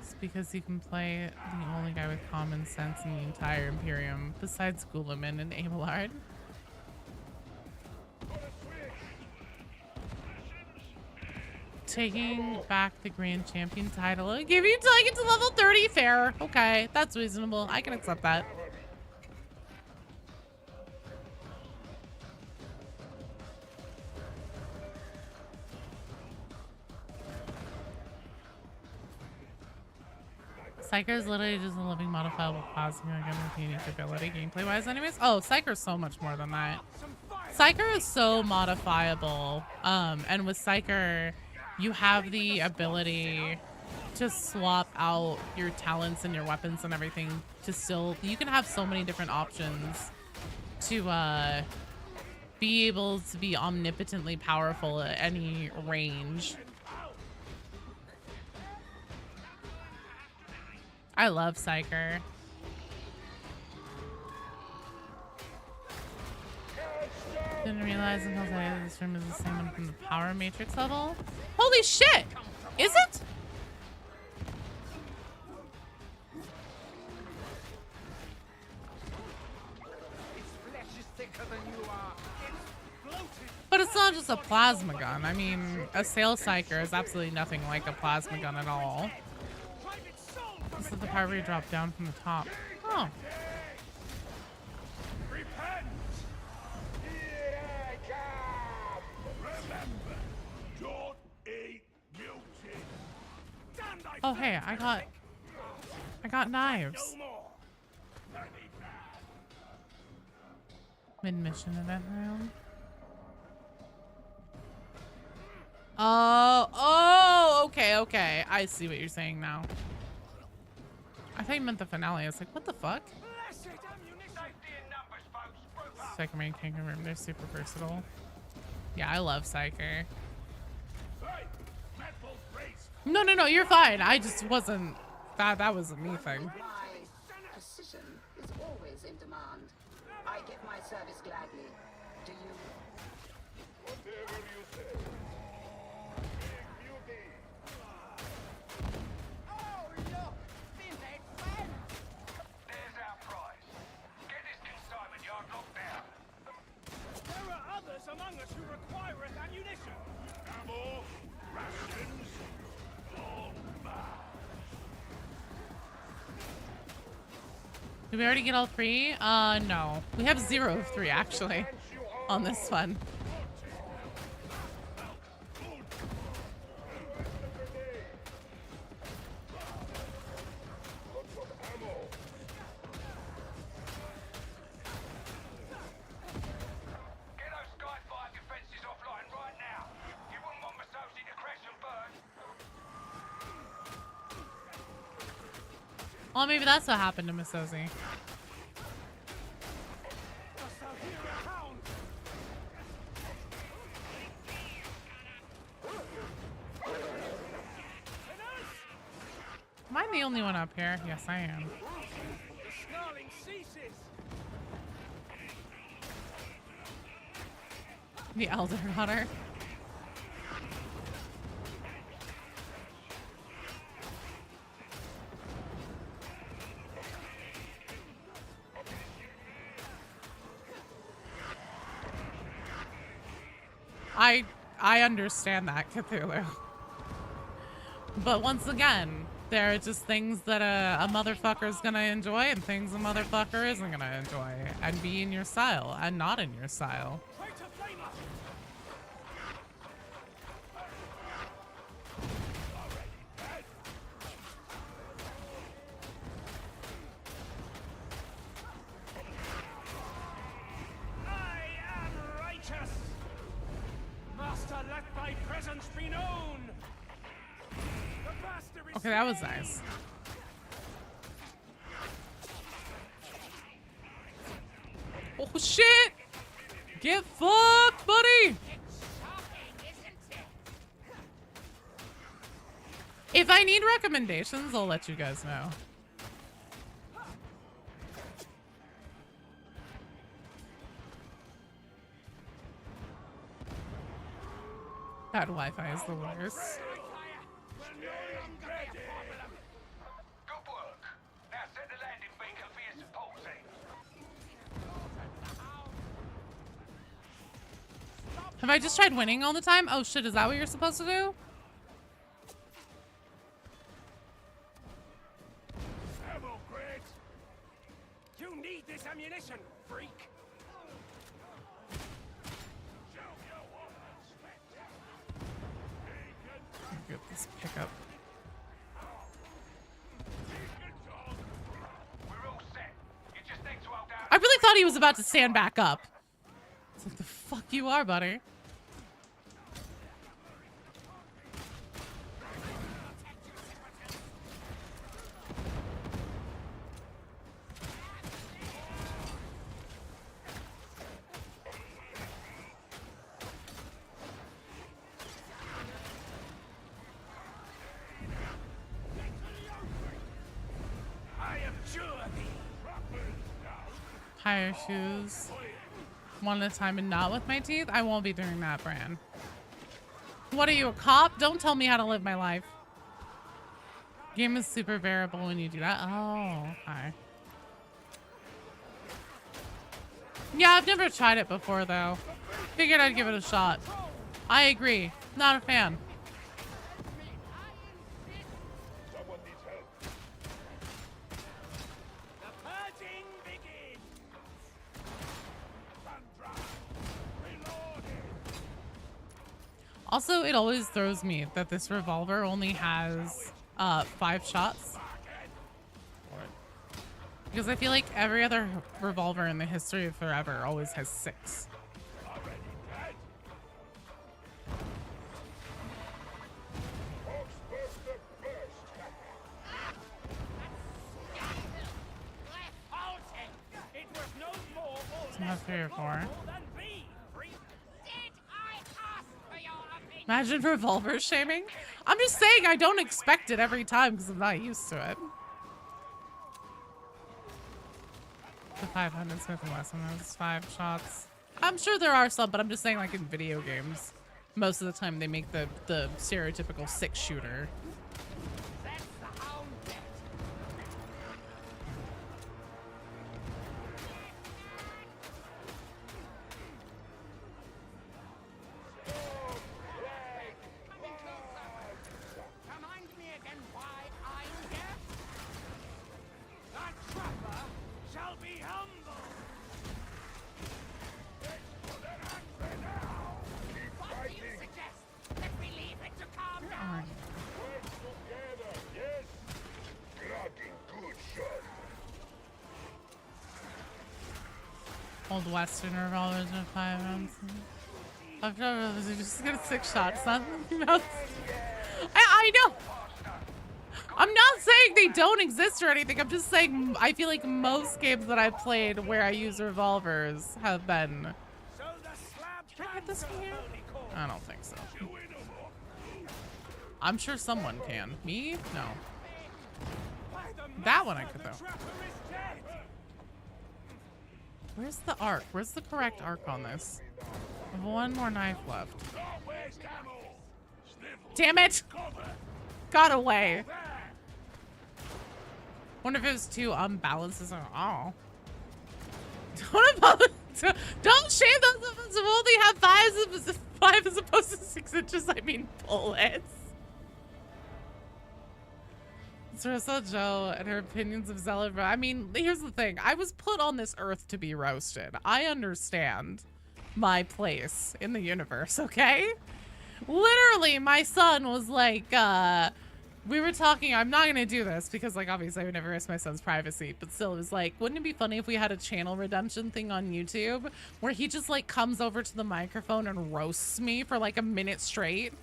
is because you can play the only guy with common sense in the entire Imperium, besides Guilliman and Abelard. Taking back the Grand Champion title. Give you till I get to level 30. Fair. Okay, that's reasonable. I can accept that. Psyker is literally just a living modifiable plasma again with unique ability gameplay wise anyways. Oh, Psyker is so much more than that. Psyker is so modifiable. And with Psyker, you have the ability to swap out your talents and your weapons and everything to still, you can have so many different options to be able to be omnipotently powerful at any range. I love Psyker. Didn't realize until today that this room is the same one from the Power Matrix level. Holy shit! Is it? But it's not just a plasma gun. I mean, a Sail Psyker is absolutely nothing like a plasma gun at all. This is the part where you drop down from the top. Oh.
Repent! Remember, don't eat guilty.
Oh hey, I got knives.
No more.
Mid-mission event room. Oh, okay. I see what you're saying now. I thought you meant the finale. I was like, what the fuck? Psyker main Kangaroo room. They're super versatile. Yeah, I love Psyker. No, you're fine. I just wasn't. That was a me thing.
My precision is always in demand. I give my service gladly. Do you?
Whatever you say. Big beauty.
Oh, look! We made friends!
There's our prize. Get this consignment yard locked down. There are others among us who require ammunition. Ammo, rations, all mine.
Did we already get all 3? No. We have 0 of 3 actually on this one. Well, maybe that's what happened to Miss Ozzy. Am I the only one up here? Yes, I am.
The snarling ceases.
The Elder Hunter. I understand that, Cthulhu. But once again, there are just things that a motherfucker's gonna enjoy and things a motherfucker isn't gonna enjoy. And be in your style and not in your style.
Traitor flamer. I am righteous. Master, let thy presence be known. The bastard is
Okay, that was
slain.
nice. Oh shit! Get fucked, buddy! If I need recommendations, I'll let you guys know. Bad Wi-Fi is the worst.
Good work. Now set the landing beacon for your support team.
Have I just tried winning all the time? Oh shit, is that what you're supposed to do?
Ammo crate. You need this ammunition, freak.
Get this pickup.
We're all set. You just need to hold out.
I really thought he was about to stand back up. It's like the fuck you are, buddy.
I abjure thee.
Higher shoes. One at a time and not with my teeth? I won't be doing that, Bran. What are you, a cop? Don't tell me how to live my life. Game is super variable when you do that. Oh, okay. Yeah, I've never tried it before, though. Figured I'd give it a shot. I agree. Not a fan.
Someone needs help.
The purging begins. Sandra, reloaded.
Also, it always throws me that this revolver only has 5 shots. Because I feel like every other revolver in the history of forever always has 6.
It was no more or
So I have 3 or 4.
than thee, freak.
Did I ask for your opinion?
Imagine revolver shaming. I'm just saying I don't expect it every time because I'm not used to it. The 500 Smith & Wesson, those 5 shots. I'm sure there are some, but I'm just saying like in video games, most of the time they make the stereotypical 6-shooter.
That's the hound dead. Remind me again why I'm here. That trapper shall be humble. What do you suggest? That we leave it to calm down?
Work together, yes? Cracking good shot.
Old Western revolvers with 5 rounds. I've never just get 6 shots. I know. I'm not saying they don't exist or anything. I'm just saying I feel like most games that I've played where I use revolvers have been.
So the slab
Can I get this from here?
only call.
I don't think so. I'm sure someone can. Me? No. That one I could though. Where's the arc? Where's the correct arc on this? I have one more knife left. Damn it! Got away. Wonder if it was too unbalanced. Oh. Don't shame those of us who only have five as opposed to 6 inches. I mean bullets. Sarissa Joe and her opinions of Zealot. I mean, here's the thing. I was put on this earth to be roasted. I understand my place in the universe, okay? Literally, my son was like, we were talking, I'm not gonna do this because, like, obviously I would never risk my son's privacy, but still, it was like, wouldn't it be funny if we had a channel redemption thing on YouTube where he just, like, comes over to the microphone and roasts me for, like, a minute straight?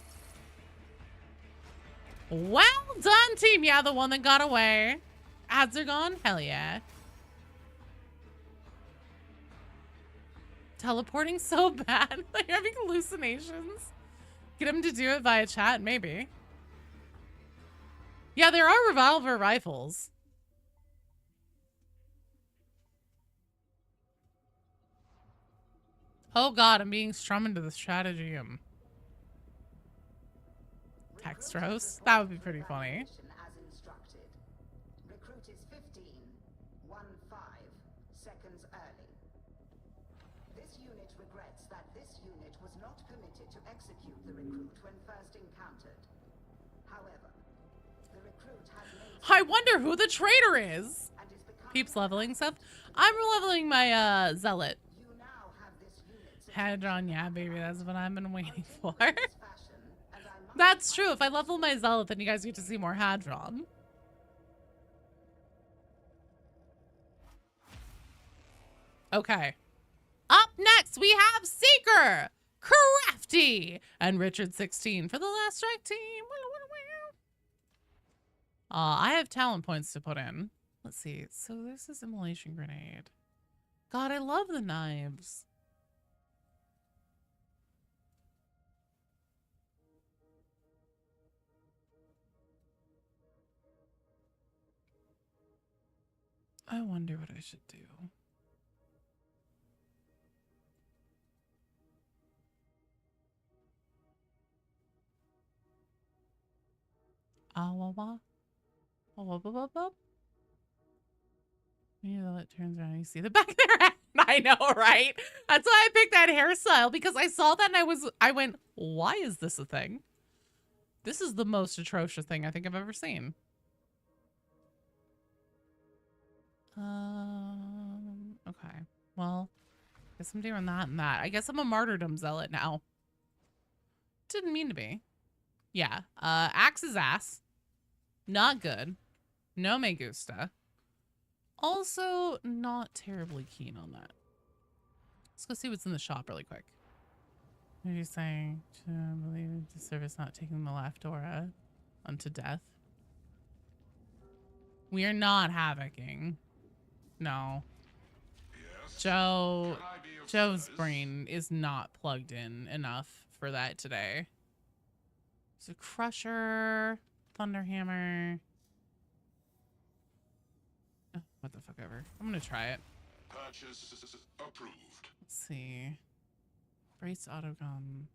Well done, team. Yeah, the one that got away. Ads are gone? Hell yeah. Teleporting so bad. Like, having hallucinations. Get him to do it via chat, maybe. Yeah, there are revolver rifles. Oh god, I'm being strummed into the stratagem. Text roast? That would be pretty funny.
As instructed. Recruit is 15 seconds early. This unit regrets that this unit was not permitted to execute the recruit when first encountered. However, the recruit has made
I wonder who the traitor is. Peeps leveling stuff. I'm leveling my zealot.
you now have this unit's
Hadron, yeah, baby, that's what I've been waiting for.
fashion, and I must
That's true. If I level my zealot, then you guys get to see more Hadron. Okay. Up next, we have Seeker, Crafty, and Richard 16 for the last strike team. I have talent points to put in. Let's see. So this is immolation grenade. God, I love the knives. I wonder what I should do. Yeah, it turns around and you see the back of their head. I know, right? That's why I picked that hairstyle, because I saw that and I went, why is this a thing? This is the most atrocious thing I think I've ever seen. Okay. Well, guess I'm doing that and that. I guess I'm a martyrdom zealot now. Didn't mean to be. Yeah. Axe is ass. Not good. No me gusta. Also, not terribly keen on that. Let's go see what's in the shop really quick. What are you saying? To believe the service not taking the left aura unto death. We are not havocing. No. Joe's brain is not plugged in enough for that today. So Crusher, Thunderhammer. Oh, what the fuck ever. I'm gonna try it.
Purchase approved.
Let's see. Brace autogun.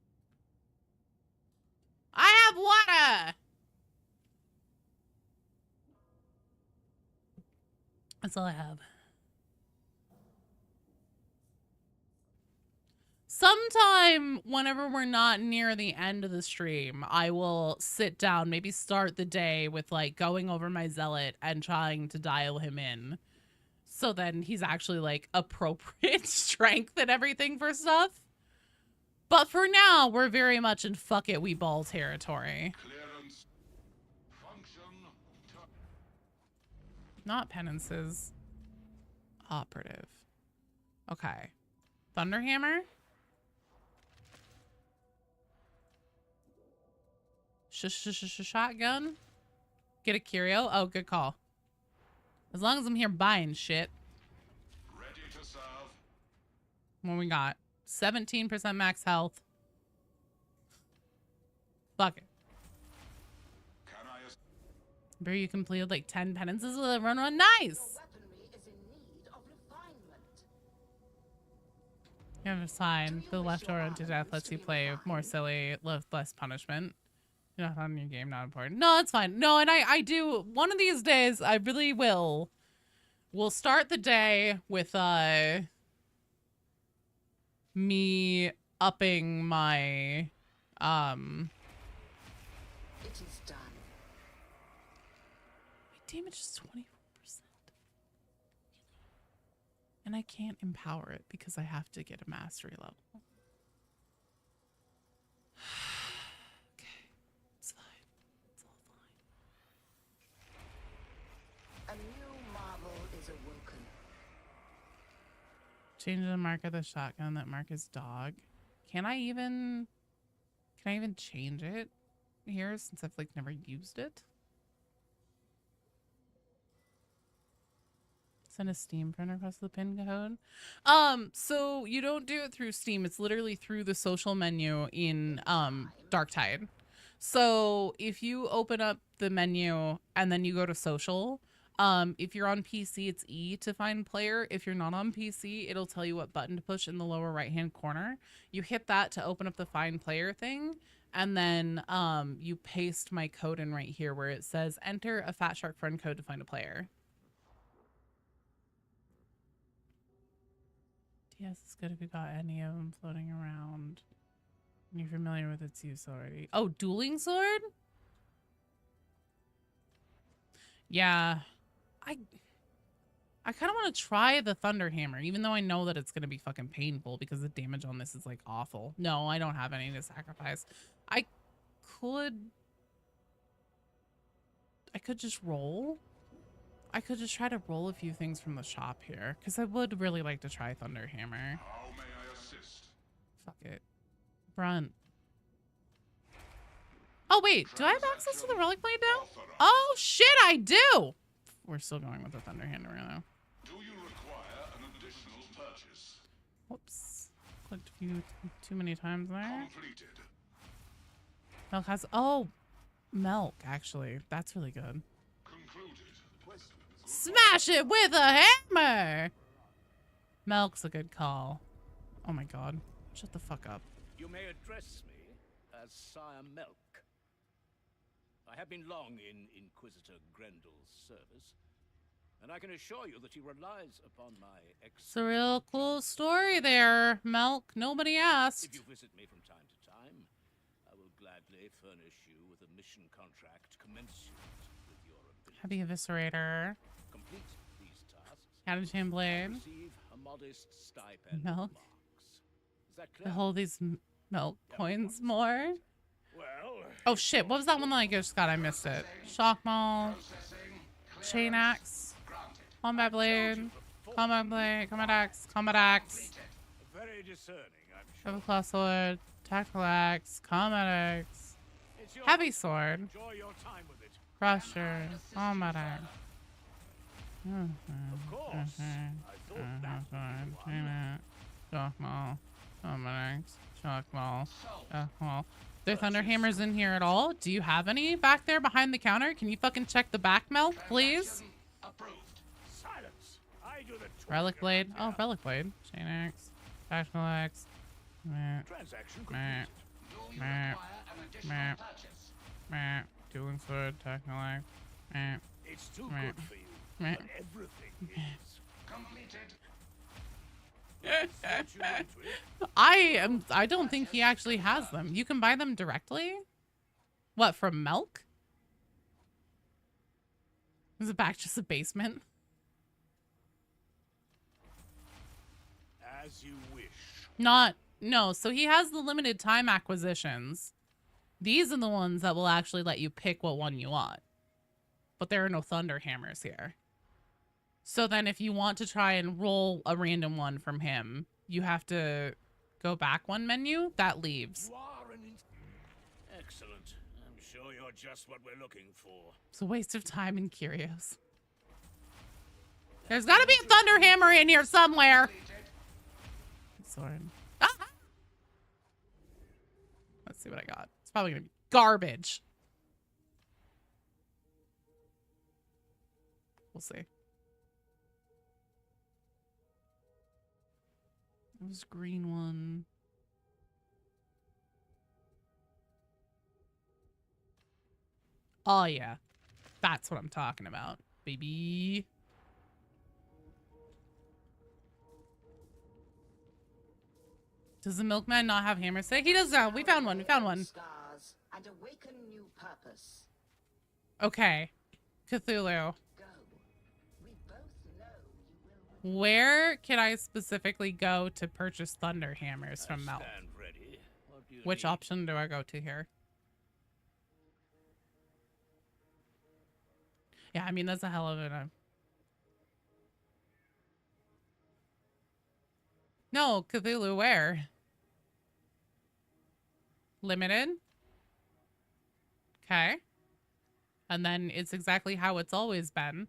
I have water! That's all I have. Sometime whenever we're not near the end of the stream, I will sit down, maybe start the day with like going over my zealot and trying to dial him in. So then he's actually like appropriate strength and everything for stuff. But for now, we're very much in fuck it, we ball territory.
Clearance. Function.
Not penances. Operative. Okay. Thunderhammer. Shotgun. Get a curio. Oh, good call. As long as I'm here buying shit.
Ready to serve.
What we got? 17% max health. Fuck it.
Can I
Remember you completed like 10 penances with a run.
Your
Nice!
weaponry is in need of refinement.
Yeah, it's fine. The left or into death lets you play more silly, less punishment. You're not on your game, not important. No, it's fine. No, and I do. One of these days, I really will. We'll start the day with me upping my
It is done.
my damage is 24%. And I can't empower it because I have to get a mastery level. Okay. It's fine. It's all fine.
A new marvel is awoken.
Change the mark of the shotgun that mark is dog. Can I even change it here since I've like never used it? Send a Steam friend request to the pin code. So you don't do it through Steam. It's literally through the social menu in Darktide. So if you open up the menu and then you go to social, if you're on PC, it's E to find player. If you're not on PC, it'll tell you what button to push in the lower right-hand corner. You hit that to open up the find player thing. And then you paste my code in right here where it says enter a Fat Shark friend code to find a player. Yes, it's good if you got any of them floating around. You're familiar with its use already. Oh, dueling sword? Yeah. I kind of want to try the Thunder Hammer, even though I know that it's going to be fucking painful because the damage on this is like awful. No, I don't have any to sacrifice. I could just roll. I could just try to roll a few things from the shop here because I would really like to try Thunder Hammer.
How may I assist?
Fuck it. Brunt. Oh, wait. Do I have access to the Relic Blade now? Oh, shit, I do. We're still going with the Thunder Hammer now.
Do you require an additional purchase?
Whoops. Clicked a few too many times there.
Completed.
Milk has... Oh, milk, actually. That's really good.
Concluded.
Smash it with a hammer! Milk's a good call. Oh my god. Shut the fuck up.
You may address me as Sire Melk. I have been long in Inquisitor Grendel's service, and I can assure you that he relies upon my
It's a real cool story there, Milk. Nobody asked.
If you visit me from time to time, I will gladly furnish you with a mission contract commensurate with your ability.
Heavy Eviscerator.
Complete these tasks.
Catachan Blade.
Receive a modest stipend.
Milk.
Is that
To
clear?
hold these milk coins more.
Well,
Oh shit, what was that one that I just got? I missed it. Shock Maul. Chain Axe. Combat Blade. Combat Blade. Combat Axe. Combat Axe.
very discerning, I'm sure.
Double Claw Sword. Tactical Axe. Combat Axe.
It's your
Heavy Sword.
enjoy your time with it.
Crusher. Combat Axe.
Of course. I thought that was the one.
Shock Maul. Combat Axe. Shock Maul. Shock Maul. There Thunder Hammers in here at all? Do you have any back there behind the counter? Can you fucking check the back, Milk, please?
Approved.
Silence. I do the
Relic
talking
Blade.
around
Oh,
here.
Relic Blade. Chain Axe. Tactical Axe. Meh.
Transaction
Meh.
completed.
Do you
Meh.
require an additional
Meh.
purchase?
Meh. Dueling Sword. Tactical Axe. Meh.
It's too
Meh.
good for you,
Meh.
but everything is.
Completed.
Thought you went with.
I don't think he actually has them. You can buy them directly? What, from Milk? Is it back just a basement?
As you wish.
No, so he has the limited time acquisitions. These are the ones that will actually let you pick what one you want. But there are no Thunder Hammers here. So then if you want to try and roll a random one from him, you have to go back one menu. That leaves.
You are an excellent. I'm sure you're just what we're looking for.
It's a waste of time and curios. There's got to be a Thunder Hammer in here somewhere. Sword. Ah! Let's see what I got. It's probably going to be garbage. We'll see. It was green one. Oh, yeah. That's what I'm talking about, baby. Does the milkman not have hammers today? He does now. We found one. We found one.
Scars and awaken new purpose.
Okay. Cthulhu.
Go. We both know you will.
Where can I specifically go to purchase thunder hammers from Mel?
Stand ready. What do you
Which
need?
option do I go to here? Yeah, I mean, that's a hell of a... No, Cthulhu, where? Limited? Okay. And then it's exactly how it's always been.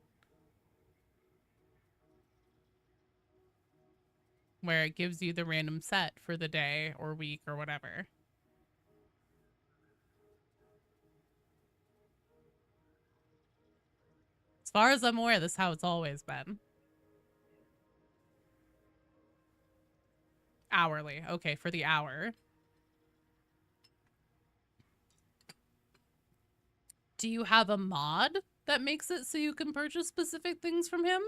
Where it gives you the random set for the day or week or whatever. As far as I'm aware, this is how it's always been. Hourly. Okay, for the hour. Do you have a mod that makes it so you can purchase specific things from him?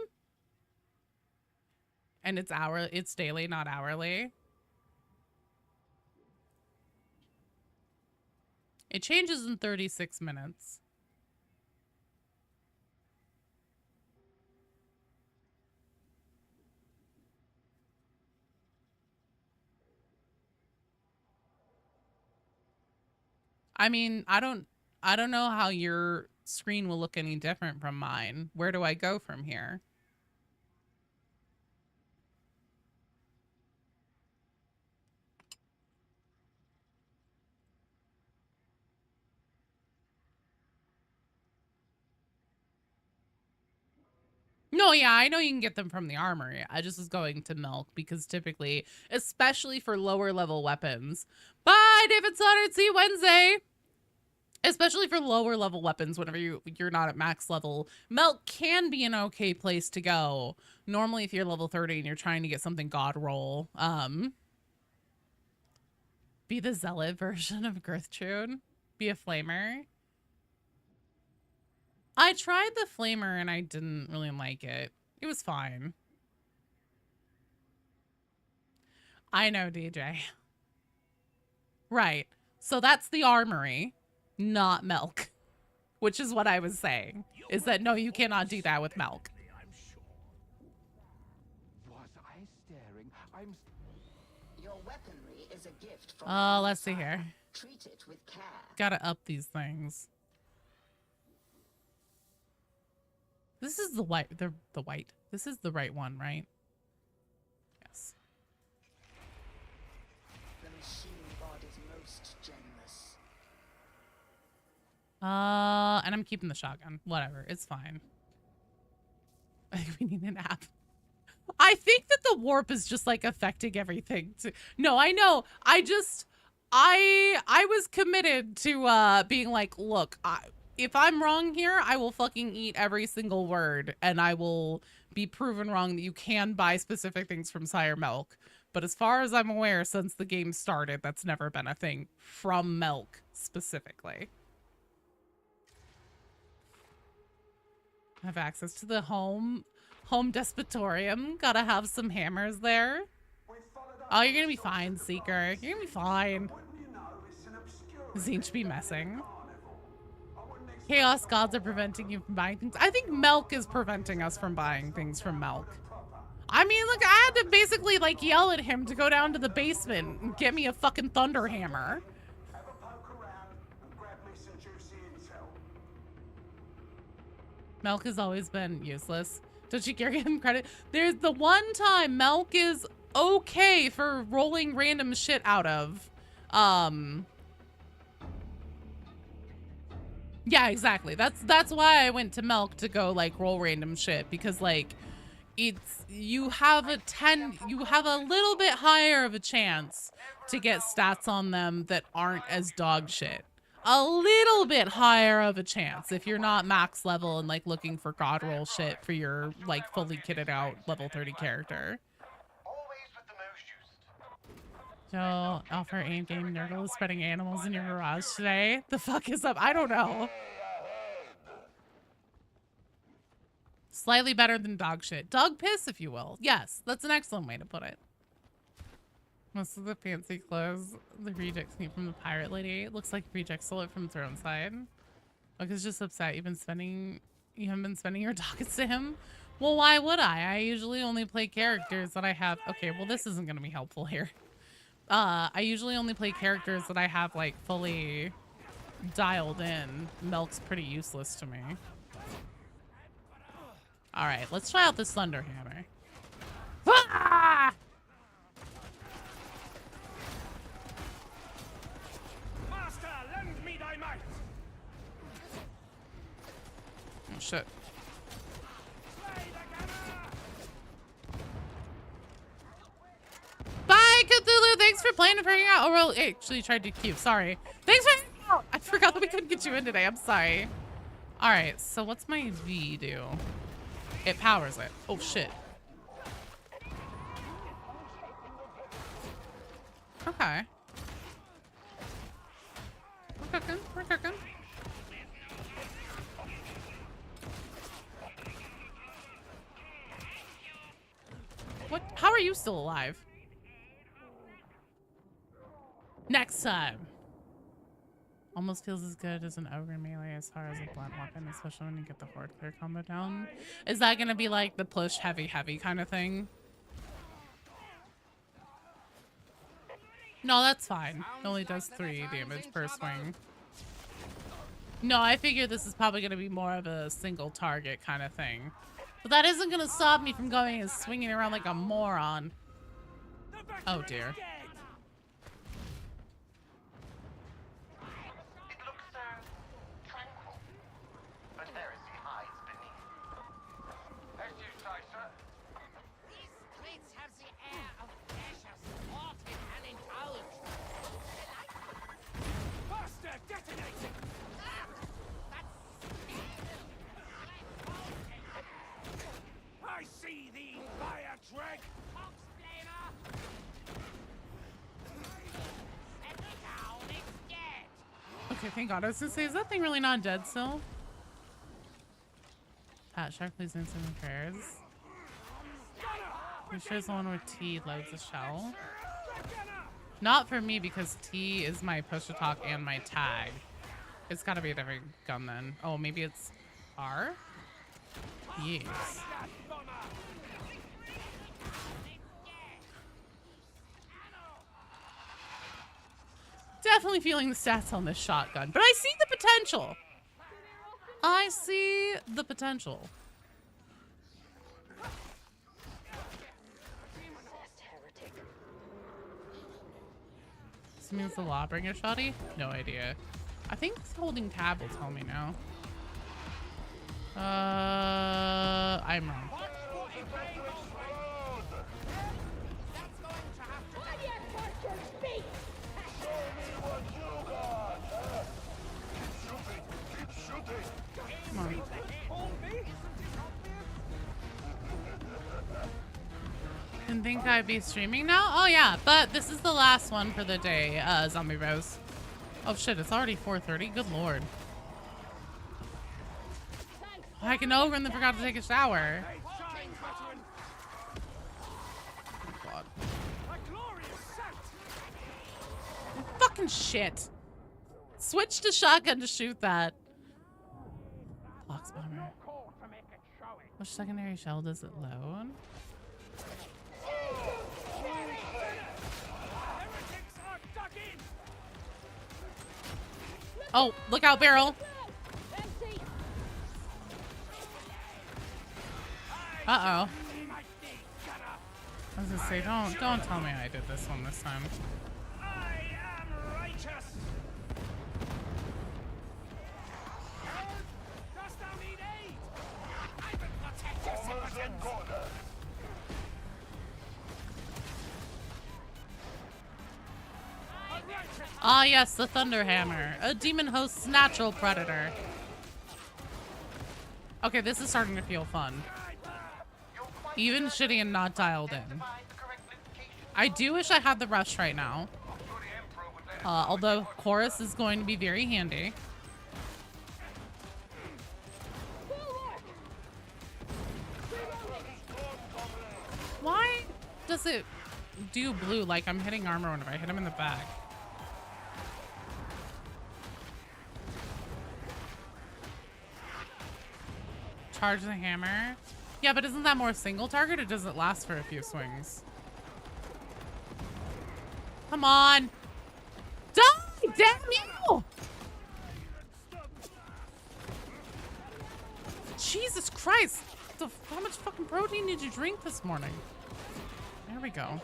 And it's daily, not hourly. It changes in 36 minutes. I mean, I don't know how your screen will look any different from mine. Where do I go from here? No, yeah, I know you can get them from the armory. I just was going to milk because typically, especially for lower level weapons. Bye, David Stoddard. See you Wednesday. Especially for lower level weapons, whenever you're not at max level, milk can be an okay place to go. Normally, if you're level 30 and you're trying to get something god roll, be the zealot version of Gertrude. Be a flamer. I tried the flamer and I didn't really like it. It was fine. I know, DJ. Right. So that's the armory, not milk. Which is what I was saying. Is that no, you cannot do that with milk.
I'm sure.
Was I staring?
Your weaponry is a gift from
Let's see here.
Treat it with care.
Gotta up these things. This is the white, the white. This is the right one, right? Yes.
The machine god is most generous.
And I'm keeping the shotgun. Whatever, it's fine. I think we need an app. I think that the warp is just like affecting everything. No, I know. I was committed to being like, look, if I'm wrong here, I will fucking eat every single word and I will be proven wrong that you can buy specific things from Sire Milk. But as far as I'm aware, since the game started, that's never been a thing from Milk specifically. I have access to the home despotorium. Gotta have some hammers there. Oh, you're gonna be fine, Seeker. You're gonna be fine. Zine should be messing. Chaos gods are preventing you from buying things. I think milk is preventing us from buying things from milk. I mean, look, I had to basically like yell at him to go down to the basement and get me a fucking thunder hammer.
Have a poke around and grab me some juicy intel.
Milk has always been useless. Don't you give him credit? There's the one time milk is okay for rolling random shit out of. Yeah, exactly. That's why I went to milk to go like roll random shit because like you have a little bit higher of a chance to get stats on them that aren't as dog shit. a little bit higher of a chance if you're not max level and like looking for god roll shit for your like fully kitted out level 30 character. So, offer aim game Nurgle is spreading animals in your garage today. The fuck is up? I don't know. Slightly better than dog shit. Dog piss, if you will. Yes, that's an excellent way to put it. Most of the fancy clothes the rejects need from the pirate lady. It looks like rejects stole it from Throneside. Look, is just upset. You haven't been spending your dockets to him? Well, why would I? I usually only play characters that I have. Okay, well, this isn't gonna be helpful here. I usually only play characters that I have like fully dialed in. Milk's pretty useless to me. All right, let's try out this Thunder Hammer. Ah!
Master, lend me thy might.
Oh shit. Bye, Cthulhu. Thanks for playing and figuring out. Oh, well, actually tried to queue. Sorry. Thanks for. Oh, I forgot that we couldn't get you in today. I'm sorry. All right. So what's my V do? It powers it. Oh shit. Okay. We're cooking. We're cooking. What? How are you still alive? Next time. Almost feels as good as an ogre melee as far as a blunt weapon, especially when you get the horde clear combo down. Is that gonna be like the push heavy kind of thing? No, that's fine. It only does 3 damage per swing. No, I figure this is probably gonna be more of a single target kind of thing. But that isn't gonna stop me from going and swinging around like a moron. Oh dear.
I see thee, fire drag.
Okay, thank God. I was gonna say, is that thing really not dead still? Shark, please answer my prayers. I'm sure it's the one where T loads a shell. Not for me, because T is my push to talk and my tag. It's gotta be a different gun then. Oh, maybe it's R? Yes. Definitely feeling the stats on this shotgun, but I see the potential. I see the potential. This means the Lawbringer shotty? No idea. I think holding tab will tell me now. I'm wrong. Come on. Didn't think I'd be streaming now? Oh yeah, but this is the last one for the day, Zombie Rose. Oh shit, it's already 4:30? Good lord. I can over and then forgot to take a shower. Oh god. Fucking shit. Switch to shotgun to shoot that. Box bomber. Which secondary shell does it load? Oh, look out, barrel. Uh-oh. I was gonna say, don't tell me I did this one this time.
I am righteous. Dost thou need aid? I will protect your citizens.
Ah, yes, the Thunderhammer. A demon host's natural predator. Okay, this is starting to feel fun. Even shitty and not dialed in. I do wish I had the rush right now. Although chorus is going to be very handy. Why does it do blue like I'm hitting armor whenever I hit him in the back? Charge the hammer. Yeah, but isn't that more single target? It doesn't last for a few swings. Come on. Die! Damn you! Jesus Christ. How much fucking protein did you drink this morning? There we go.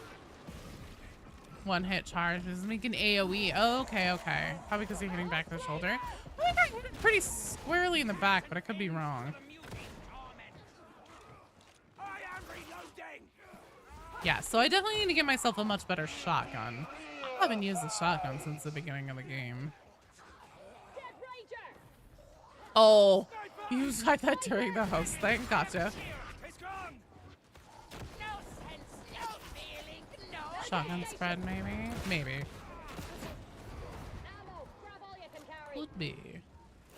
One hit charge is making AoE. Oh, okay, okay. Probably because you're hitting back the shoulder. I think I hit it pretty squarely in the back, but I could be wrong. Yeah, so I definitely need to get myself a much better shotgun. I haven't used the shotgun since the beginning of the game. Oh, you tried that during the host thing? Gotcha. Shotgun spread, maybe? Maybe. Could be.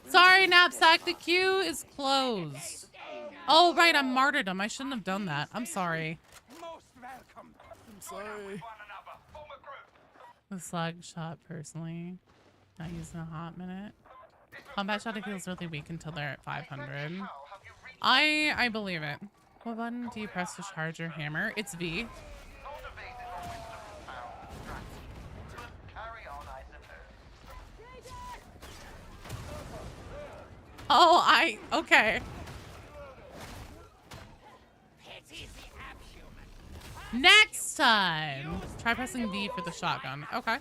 Sorry, Knapsack, the queue is closed. Oh, right, I'm martyrdom. I shouldn't have done that. I'm sorry. I'm sorry. The slug shot, personally. Not using a hot minute. Combat shot, it feels really weak until they're at 500. I believe it. What button do you press to charge your hammer? It's V. Oh, okay. Next time, try pressing V for the shotgun. Okay.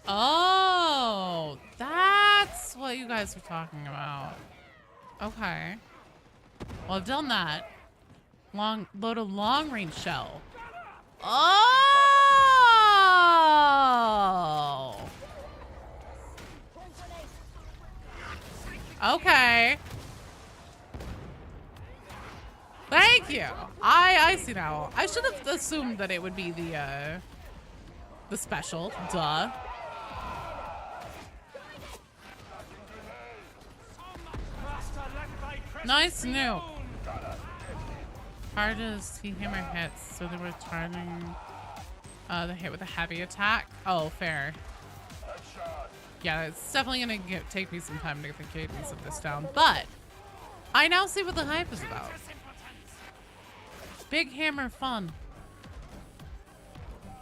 Oh, that's what you guys were talking about. Okay. Well, I've done that. Load a long range shell. Oh. Okay. Thank you. I see now. I should have assumed that it would be the special. Duh. Nice nuke. Charges, hammer hits, so they were charging the hit with a heavy attack. Oh, fair. Yeah, it's definitely gonna take me some time to get the cadence of this down, but I now see what the hype is about. Big hammer fun.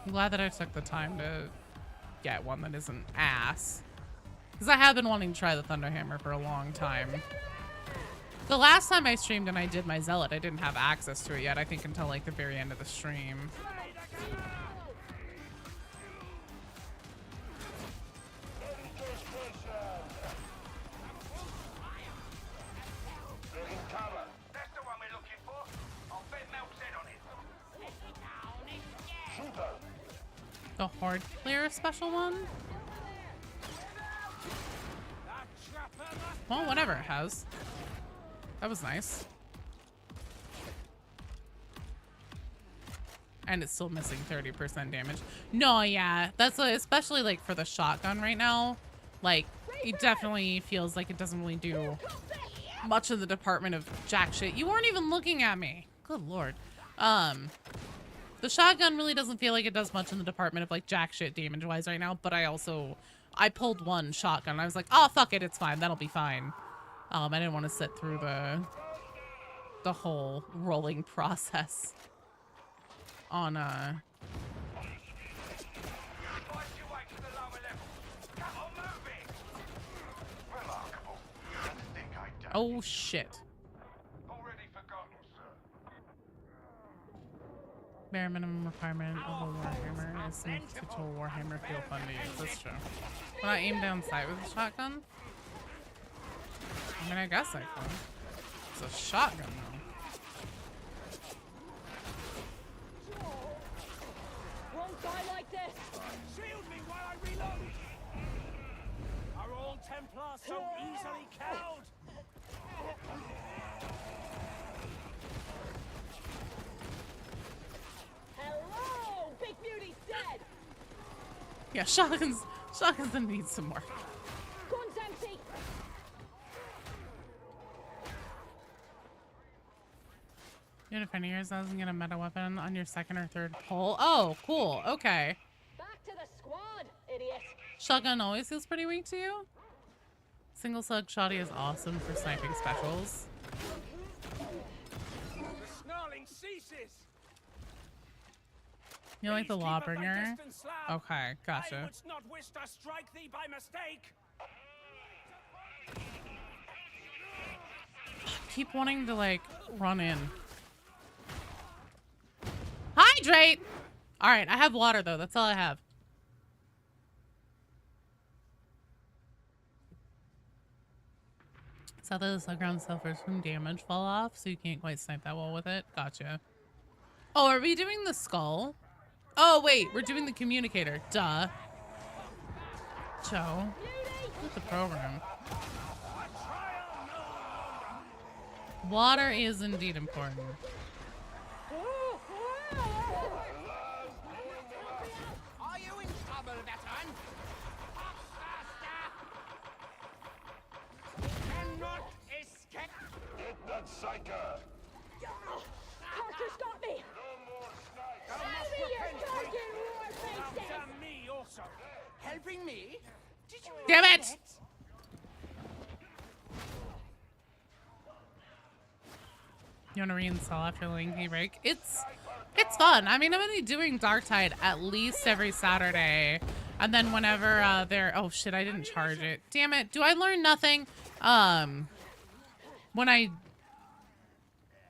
I'm glad that I took the time to get one that isn't ass. Because I have been wanting to try the Thunderhammer for a long time. The last time I streamed and I did my Zealot, I didn't have access to it yet, I think until like the very end of the stream. The Horde Clear special one? Well, whatever it has. That was nice. And it's still missing 30% damage. No, yeah. That's especially like for the shotgun right now. Like, it definitely feels like it doesn't really do much in the department of jack shit. You weren't even looking at me. Good lord. The shotgun really doesn't feel like it does much in the department of like jack shit damage wise right now, but I pulled one shotgun. I was like, oh fuck it, it's fine, that'll be fine. I didn't want to sit through the whole rolling process on oh shit. Bare minimum requirement of a Warhammer is to make the total Warhammer feel fun to use. That's true. When I aim down sight with a shotgun? I mean, I guess I could. It's a shotgun, though.
Die like this.
Shield me while I reload! Are all Templars so easily cowed?
Hello! Big Beauty's dead!
Yeah, shotguns gonna need some more.
Gun's empty!
You defend yours doesn't get a meta weapon on your second or third pull. Oh, cool. Okay.
Back to the squad, idiot!
Shotgun always feels pretty weak to you. Single slug shoddy is awesome for sniping specials.
The snarling ceases!
You like the
Please keep at thy
Lawbringer?
distant slab.
Okay,
I
gotcha.
would not wish to strike thee by mistake!
Keep wanting to like run in. Hydrate! Alright, I have water though. That's all I have. South of the slug ground suffers from damage fall off, so you can't quite snipe that well with it. Gotcha. Oh, are we doing the skull? Oh, wait, we're doing the communicator. Duh. Joe. Look at the program. Water is indeed important.
Are you in trouble, veteran? Cannot escape!
Get that psycho!
Carter's got me!
Thou
Send
must
me your
repent,
fucking war
Now
faces!
damn me also! Helping me? Did you
Damn
know
it!
that?
You want to reinstall after the lengthy break? It's fun. I mean, I'm only doing Darktide at least every Saturday. And then whenever they're... Oh, shit, I didn't charge it. Damn it. Do I learn nothing? Whenever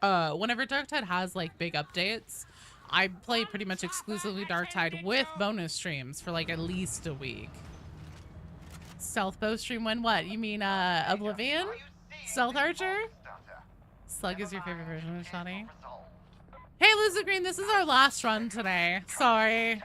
Darktide has, like, big updates, I play pretty much exclusively Darktide with bonus streams for, like, at least a week. Stealth bow stream when what? You mean, Oblivion? Stealth Archer? Slug is your favorite version of Shoddy? Hey, Loser Green, this is our last run today. Sorry.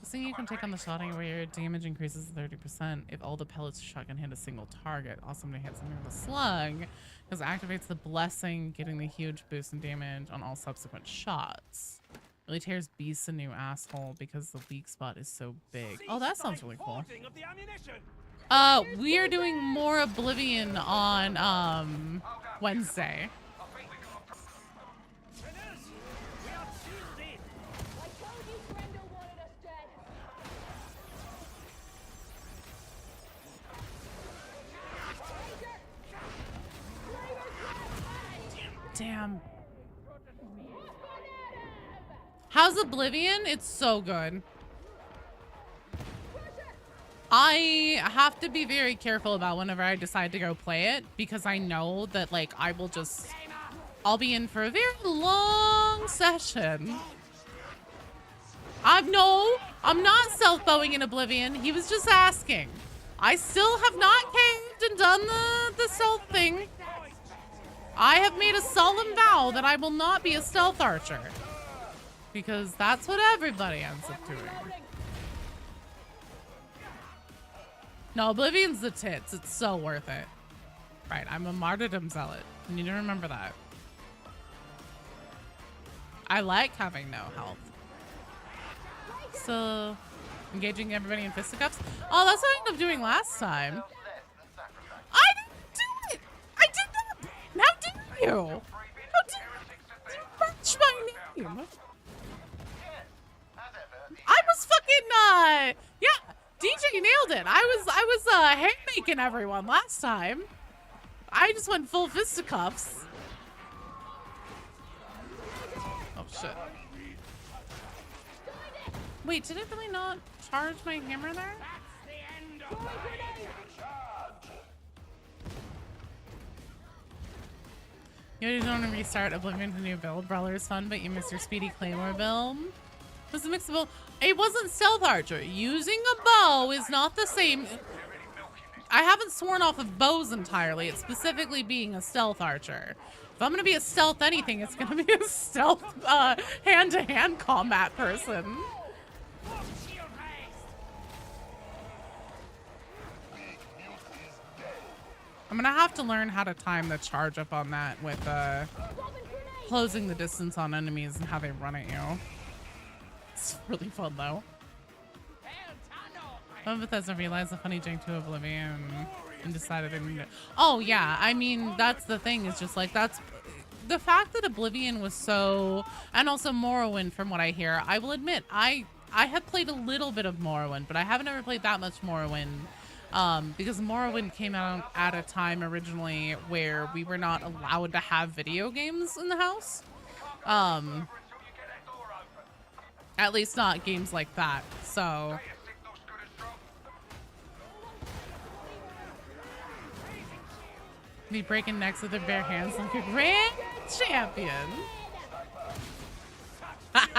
Just saying you can take on the Shoddy where your damage increases 30% if all the pellets of shotgun hit a single target. Also, when you hit something with a slug, because it activates the blessing, getting the huge boost in damage on all subsequent shots. Really tears beasts a new asshole because the weak spot is so big. Oh, that sounds really cool.
Of the ammunition.
We are doing more Oblivion on Wednesday.
Sinners, we are sealed in.
I told you Grendel wanted us dead!
Damn. How's Oblivion? It's so good. I have to be very careful about whenever I decide to go play it because I know that like I'll be in for a very long session. I'm not self-bowing in Oblivion. He was just asking. I still have not caved and done the stealth thing. I have made a solemn vow that I will not be a stealth archer. Because that's what everybody ends up doing. No, Oblivion's the tits. It's so worth it. Right, I'm a martyrdom zealot. You need to remember that. I like having no health. So, engaging everybody in fisticuffs. Oh, that's what I ended up doing last time. I didn't do it! I did not! How dare you? How dare you match my name? I was fucking, yeah, DJ nailed it. I was haymaking everyone last time. I just went full fisticuffs. Oh, shit. Wait, did it really not charge my hammer there? You don't want to restart Oblivion to new build. Brawler is fun, but you miss your Speedy Claymore build. It was a mixable. It wasn't Stealth Archer. Using a bow is not the same. I haven't sworn off of bows entirely. It's specifically being a Stealth Archer. If I'm gonna be a stealth anything, it's gonna be a stealth hand-to-hand combat person. I'm gonna have to learn how to time the charge up on that with closing the distance on enemies and how they run at you. It's really fun though. Some Bethesda realized the funny jank to Oblivion and decided they needed it. Oh yeah, I mean that's the thing. Is just like that's the fact that Oblivion was so, and also Morrowind from what I hear. I will admit I have played a little bit of Morrowind, but I haven't ever played that much Morrowind. Because Morrowind came out at a time originally where we were not allowed to have video games in the house. At least not games like that. So be breaking necks with their bare hands like a grand champion. Get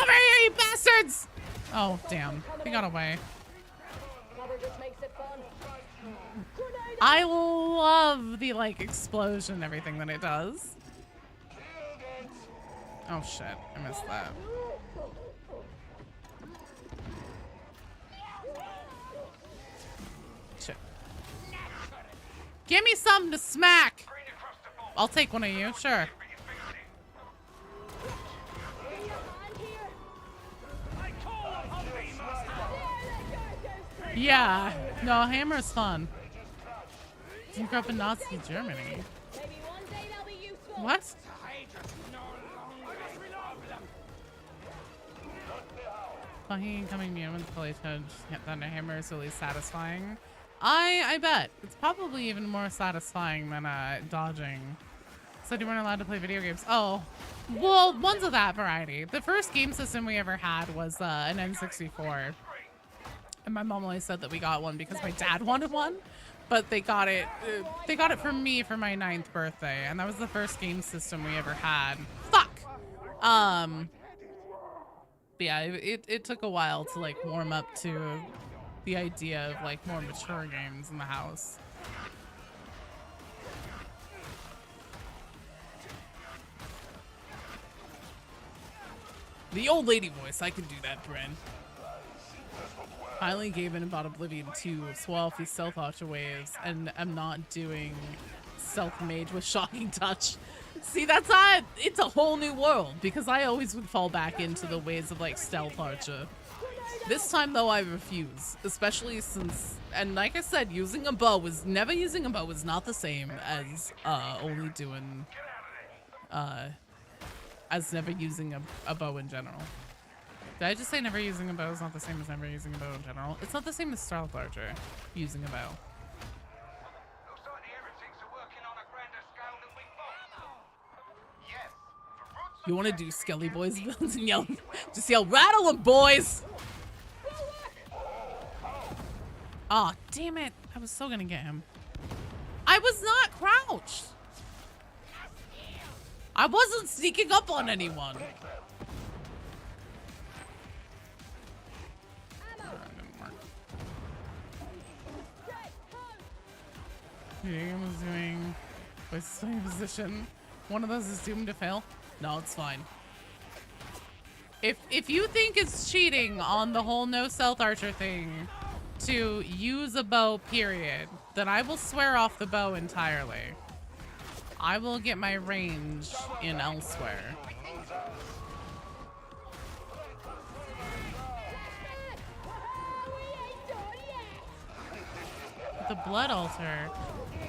over here, you bastards! Oh, damn. He got away. I love the, like, explosion and everything that it does. Oh, shit. I missed that. Shit. Give me something to smack! I'll take one of you, sure. Yeah, no, hammer's fun. You grew up in Nazi Germany. What? Fucking incoming mutants fully to hit Thunderhammer is really satisfying. I bet. It's probably even more satisfying than dodging. Said you weren't allowed to play video games. Oh, well, ones of that variety. The first game system we ever had was an N64. And my mom always said that we got one because my dad wanted one, but they got it for me for my 9th birthday, and that was the first game system we ever had. Fuck. But yeah, it took a while to like warm up to the idea of like more mature games in the house. The old lady voice, I can do that, Bren. Finally gave in about Oblivion 2, swallow these stealth archer waves, and I'm not doing stealth mage with shocking touch. See, that's not, it's a whole new world, because I always would fall back into the ways of like stealth archer. This time though, I refuse, especially since, and like I said, never using a bow is not the same as only doing, as never using a bow in general. Did I just say never using a bow is not the same as never using a bow in general? It's not the same as stealth archer using a bow. You want to do Skelly Boys builds and yell, just yell, rattle 'em, boys! Aw, oh, damn it. I was so gonna get him. I was not crouched. I wasn't sneaking up on anyone. I was doing my same position. One of those is doomed to fail. No, it's fine. If you think it's cheating on the whole no stealth archer thing to use a bow, period, then I will swear off the bow entirely. I will get my range in elsewhere. The blood altar.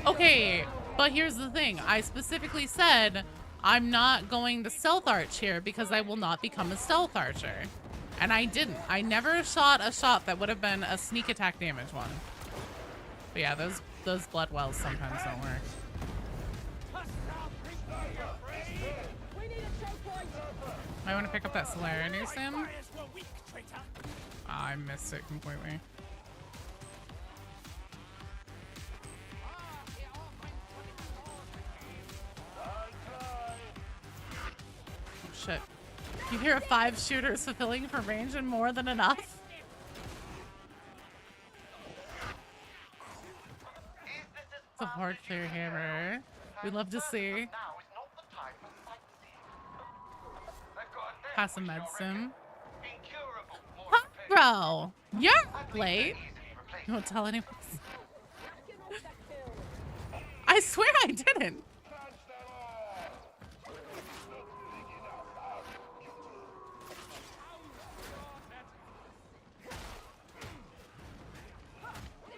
Okay, but here's the thing. I specifically said I'm not going to stealth arch here because I will not become a stealth archer. And I didn't. I never shot a shot that would have been a sneak attack damage one. But yeah, those blood wells sometimes don't work. I want to pick up that celerity sim. I missed it completely. Shit. You hear a 5 shooter is fulfilling for range and more than enough? It's a hard clear hammer. We'd love to see. Pass a med sim. Huh, bro, you're late. You won't tell anyone. I swear I didn't.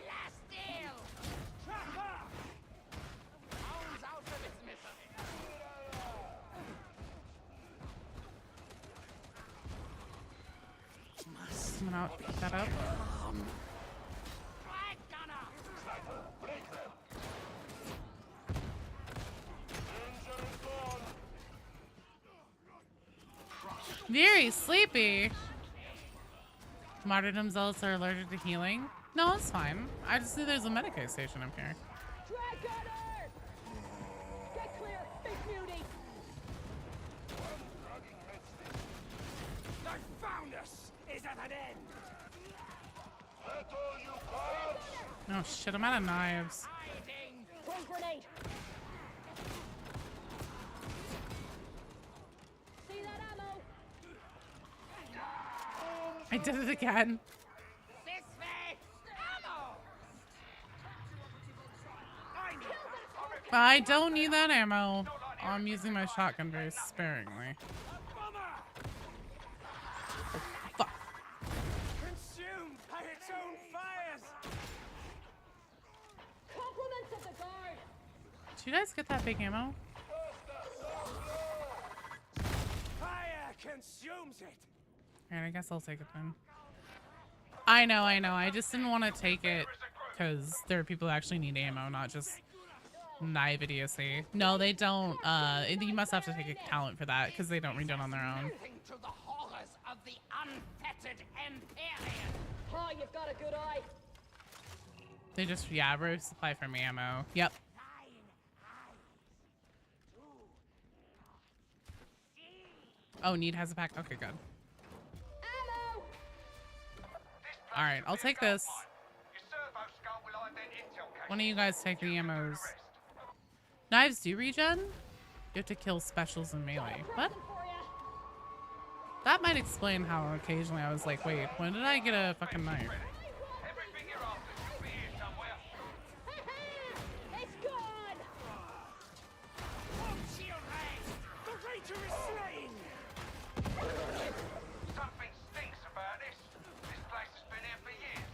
Last deal! Hounds out of its mission.
Someone out, pick that up.
Flag gunner!
Very sleepy. Martyrdom zealots are allergic to healing. No, it's fine. I just see there's a Medicaid station up here.
Drag gunner! Get clear! Big beauty!
They found us! Is at an end!
That's all you got?
Oh shit, I'm out of knives.
Hiding! Throw grenade! See that ammo?
I did it again.
This way! Ammo!
I don't need that ammo. I'm using my shotgun very sparingly. Fuck.
Consumed by its own fires!
Compliments of the guard!
Did you guys get that big ammo?
Fire consumes it!
Alright, I guess I'll take it then. I know. I just didn't want to take it because there are people who actually need ammo, not just knife idiocy. No, they don't. You must have to take a talent for that because they don't read it on their own.
Nothing to the horrors of the unfettered Empyrean! Oh, you've got a good eye!
They just, yeah, resupply from ammo. Yep. Oh, Need has a pack. Okay, good.
Ammo!
Alright, I'll take this. One of you guys take the ammos. Knives do regen? You have to kill specials in melee. What? That might explain how occasionally I was like, wait, when did I get a fucking knife?
It's gone!
Shield ray! The Raider is slain!
Something stinks about this. This place has been here for years.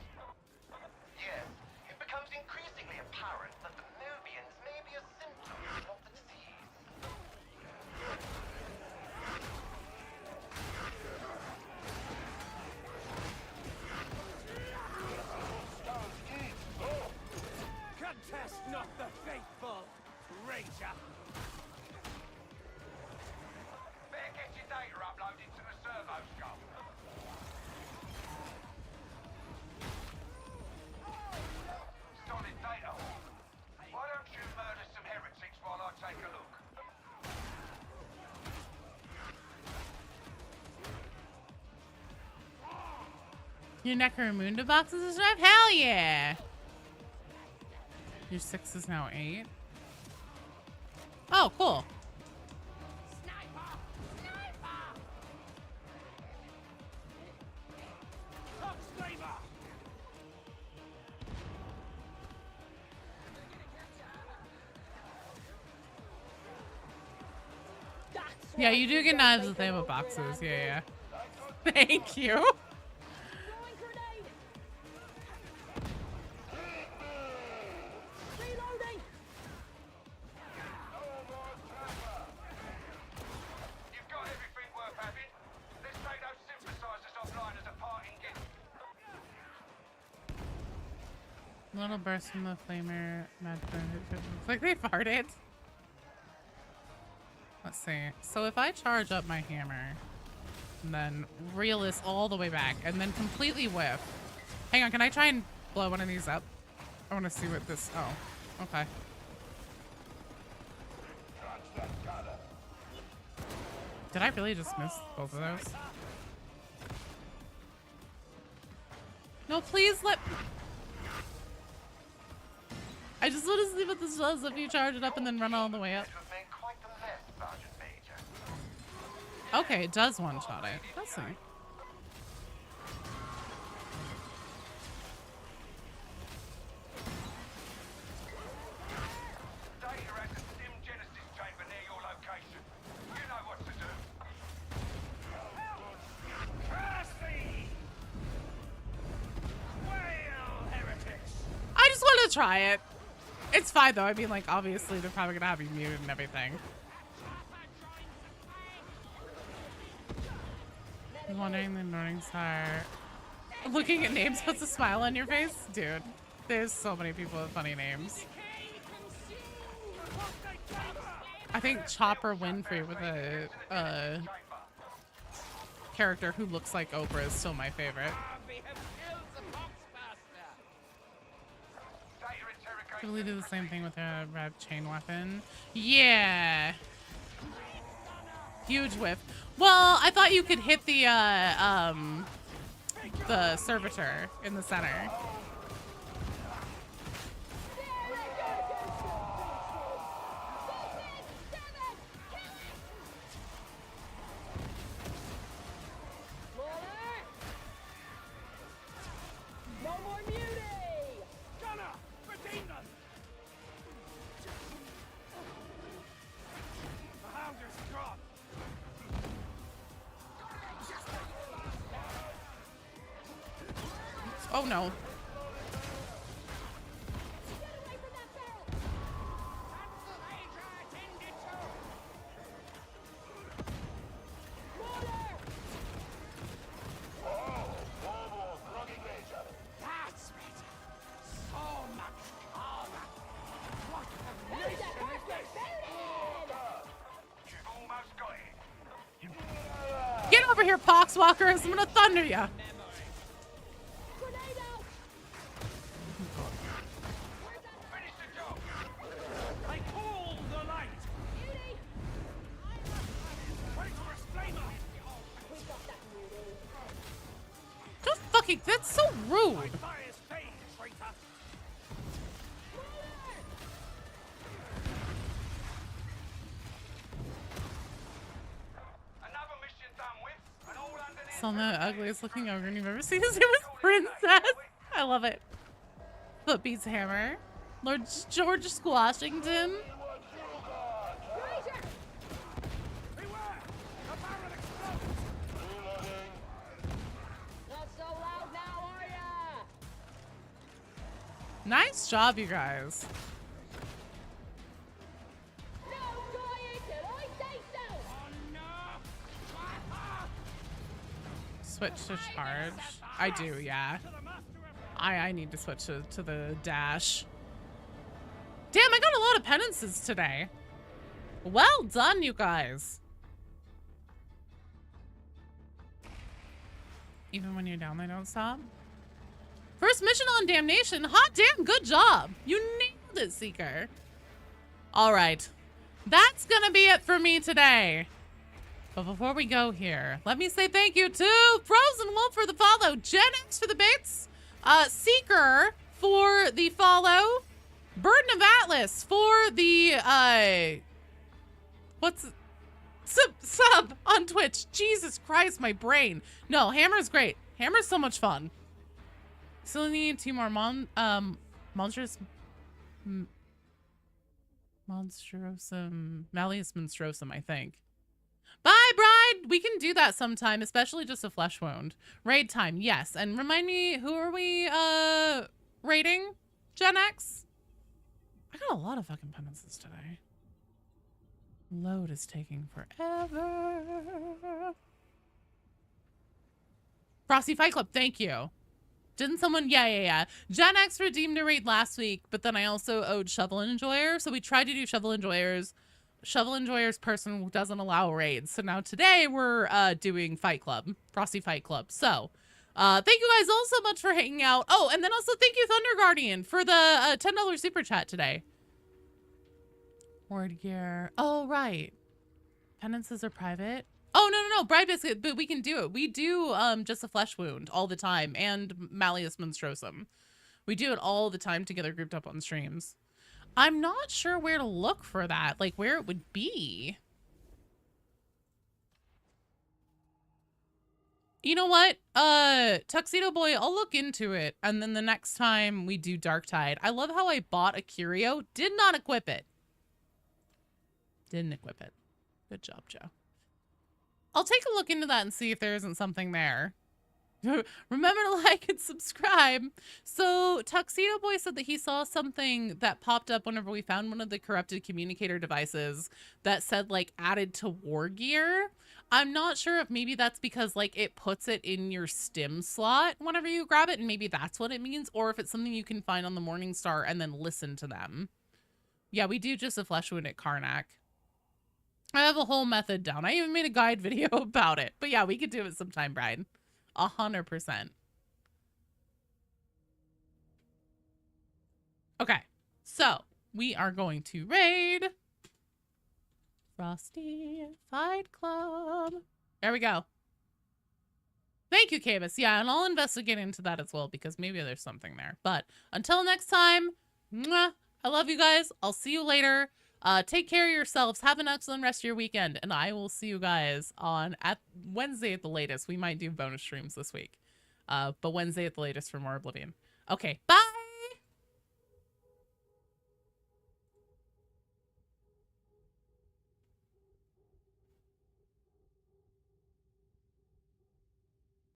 Yes, it becomes increasingly apparent that the Nubians may be a symptom of the disease.
Contest not the faithful, Ranger!
Better get your data uploaded to the servo scope. Solid data. Why don't you murder some heretics while I take a look?
Your Necromunda boxes is right? Hell yeah! Your 6 is now 8. Oh, cool.
Sniper! Sniper!
Top slaver!
That's
Yeah,
right,
you do get knives with ammo boxes. Yeah. Thank you.
Throwing grenade! Reloading!
You've got everything worth having. Let's take those synthesizers offline as a parting gift.
Little burst from the flamer. Looks like they farted. Let's see. So if I charge up my hammer, and then reel this all the way back, and then completely whiff. Hang on, can I try and blow one of these up? I want to see what this. Oh, okay. Did I really just miss both of those? No, please let. I just want to see what this does if you charge it up and then run all the way up.
You've made quite the mess, Sergeant Major.
Okay, it does one-shot it. That's nice. gonna try it. It's fine though. I mean, like, obviously they're probably gonna have you muted and everything. I was wondering the Morning Star. Looking at names puts a smile on your face? Dude, there's so many people with funny names. I think Chopper Winfrey with a character who looks like Oprah is still my favorite. Could we do the same thing with a red chain weapon? Yeah. Huge whiff. Well, I thought you could hit the servitor in the center.
No more mutiny!
Gunner! Redeem them! The hound is gone!
Oh no.
That's better! So much calmer! What a nation is this?
You've almost got it.
Get over here, Poxwalkers. I'm gonna thunder ya.
Grenade out!
Finish the job.
I call the light!
Mutiny!
Wait for a flamer!
We got that mutiny.
Don't fucking. That's so rude.
Fire's fade, traitor!
Another mission done with, and all underneath.
Some of the ugliest looking ogre you've ever seen. His name was Princess. I love it. Foot beats hammer. Lord George Squashington.
Beware! The barrel explodes!
Not so loud now, are ya?
Nice job, you guys.
No dying till I say so!
Switch to charge. I do, yeah. I need to switch to the dash. Damn, I got a lot of penances today. Well done, you guys. Even when you're down, they don't stop. First mission on Damnation. Hot damn, good job. You nailed it, Seeker. All right. That's gonna be it for me today. But before we go here, let me say thank you to Frozen Wolf for the follow, Gen X for the bits, Seeker for the follow, Burden of Atlas for the, sub on Twitch. Jesus Christ, my brain. No, Hammer's great. Hammer's so much fun. Still need 2 more monstrous, monstrosum, Malleus monstrosum, I think. Bye, Bride! We can do that sometime, especially just a flesh wound. Raid time, yes. And remind me, who are we, raiding? Gen X? I got a lot of fucking penances today. Load is taking forever. Frosty Fight Club, thank you. Didn't someone? Yeah. Gen X redeemed a raid last week, but then I also owed Shovel Enjoyer, so we tried to do Shovel Enjoyers. Shovel Enjoyer's person doesn't allow raids, so now today we're doing Fight Club, Frosty Fight Club. So, thank you guys all so much for hanging out. Oh, and then also thank you Thunder Guardian for the $10 super chat today. Word gear. Oh, right. Penances are private. Oh, no. Bride Biscuit, but we can do it. We do just a flesh wound all the time and Malleus Monstrosum. We do it all the time together, grouped up on streams. I'm not sure where to look for that, like where it would be. You know what? Tuxedo Boy, I'll look into it. And then the next time we do Darktide, I love how I bought a curio, did not equip it. Didn't equip it. Good job, Joe. I'll take a look into that and see if there isn't something there. Remember to like and subscribe. So Tuxedo Boy said that he saw something that popped up whenever we found one of the corrupted communicator devices that said like added to war gear. I'm not sure if maybe that's because like it puts it in your stim slot whenever you grab it, and maybe that's what it means, or if it's something you can find on the Morningstar and then listen to them. Yeah, we do just a flesh wound at Karnak. I have a whole method down. I even made a guide video about it. But yeah, we could do it sometime, Brian. 100%. Okay, so we are going to raid Frosty Fight Club. There we go. Thank you, Camus. Yeah, and I'll investigate into that as well because maybe there's something there. But until next time, mwah, I love you guys. I'll see you later. Take care of yourselves. Have an excellent rest of your weekend. And I will see you guys at Wednesday at the latest. We might do bonus streams this week. But Wednesday at the latest for more Oblivion. Okay, bye!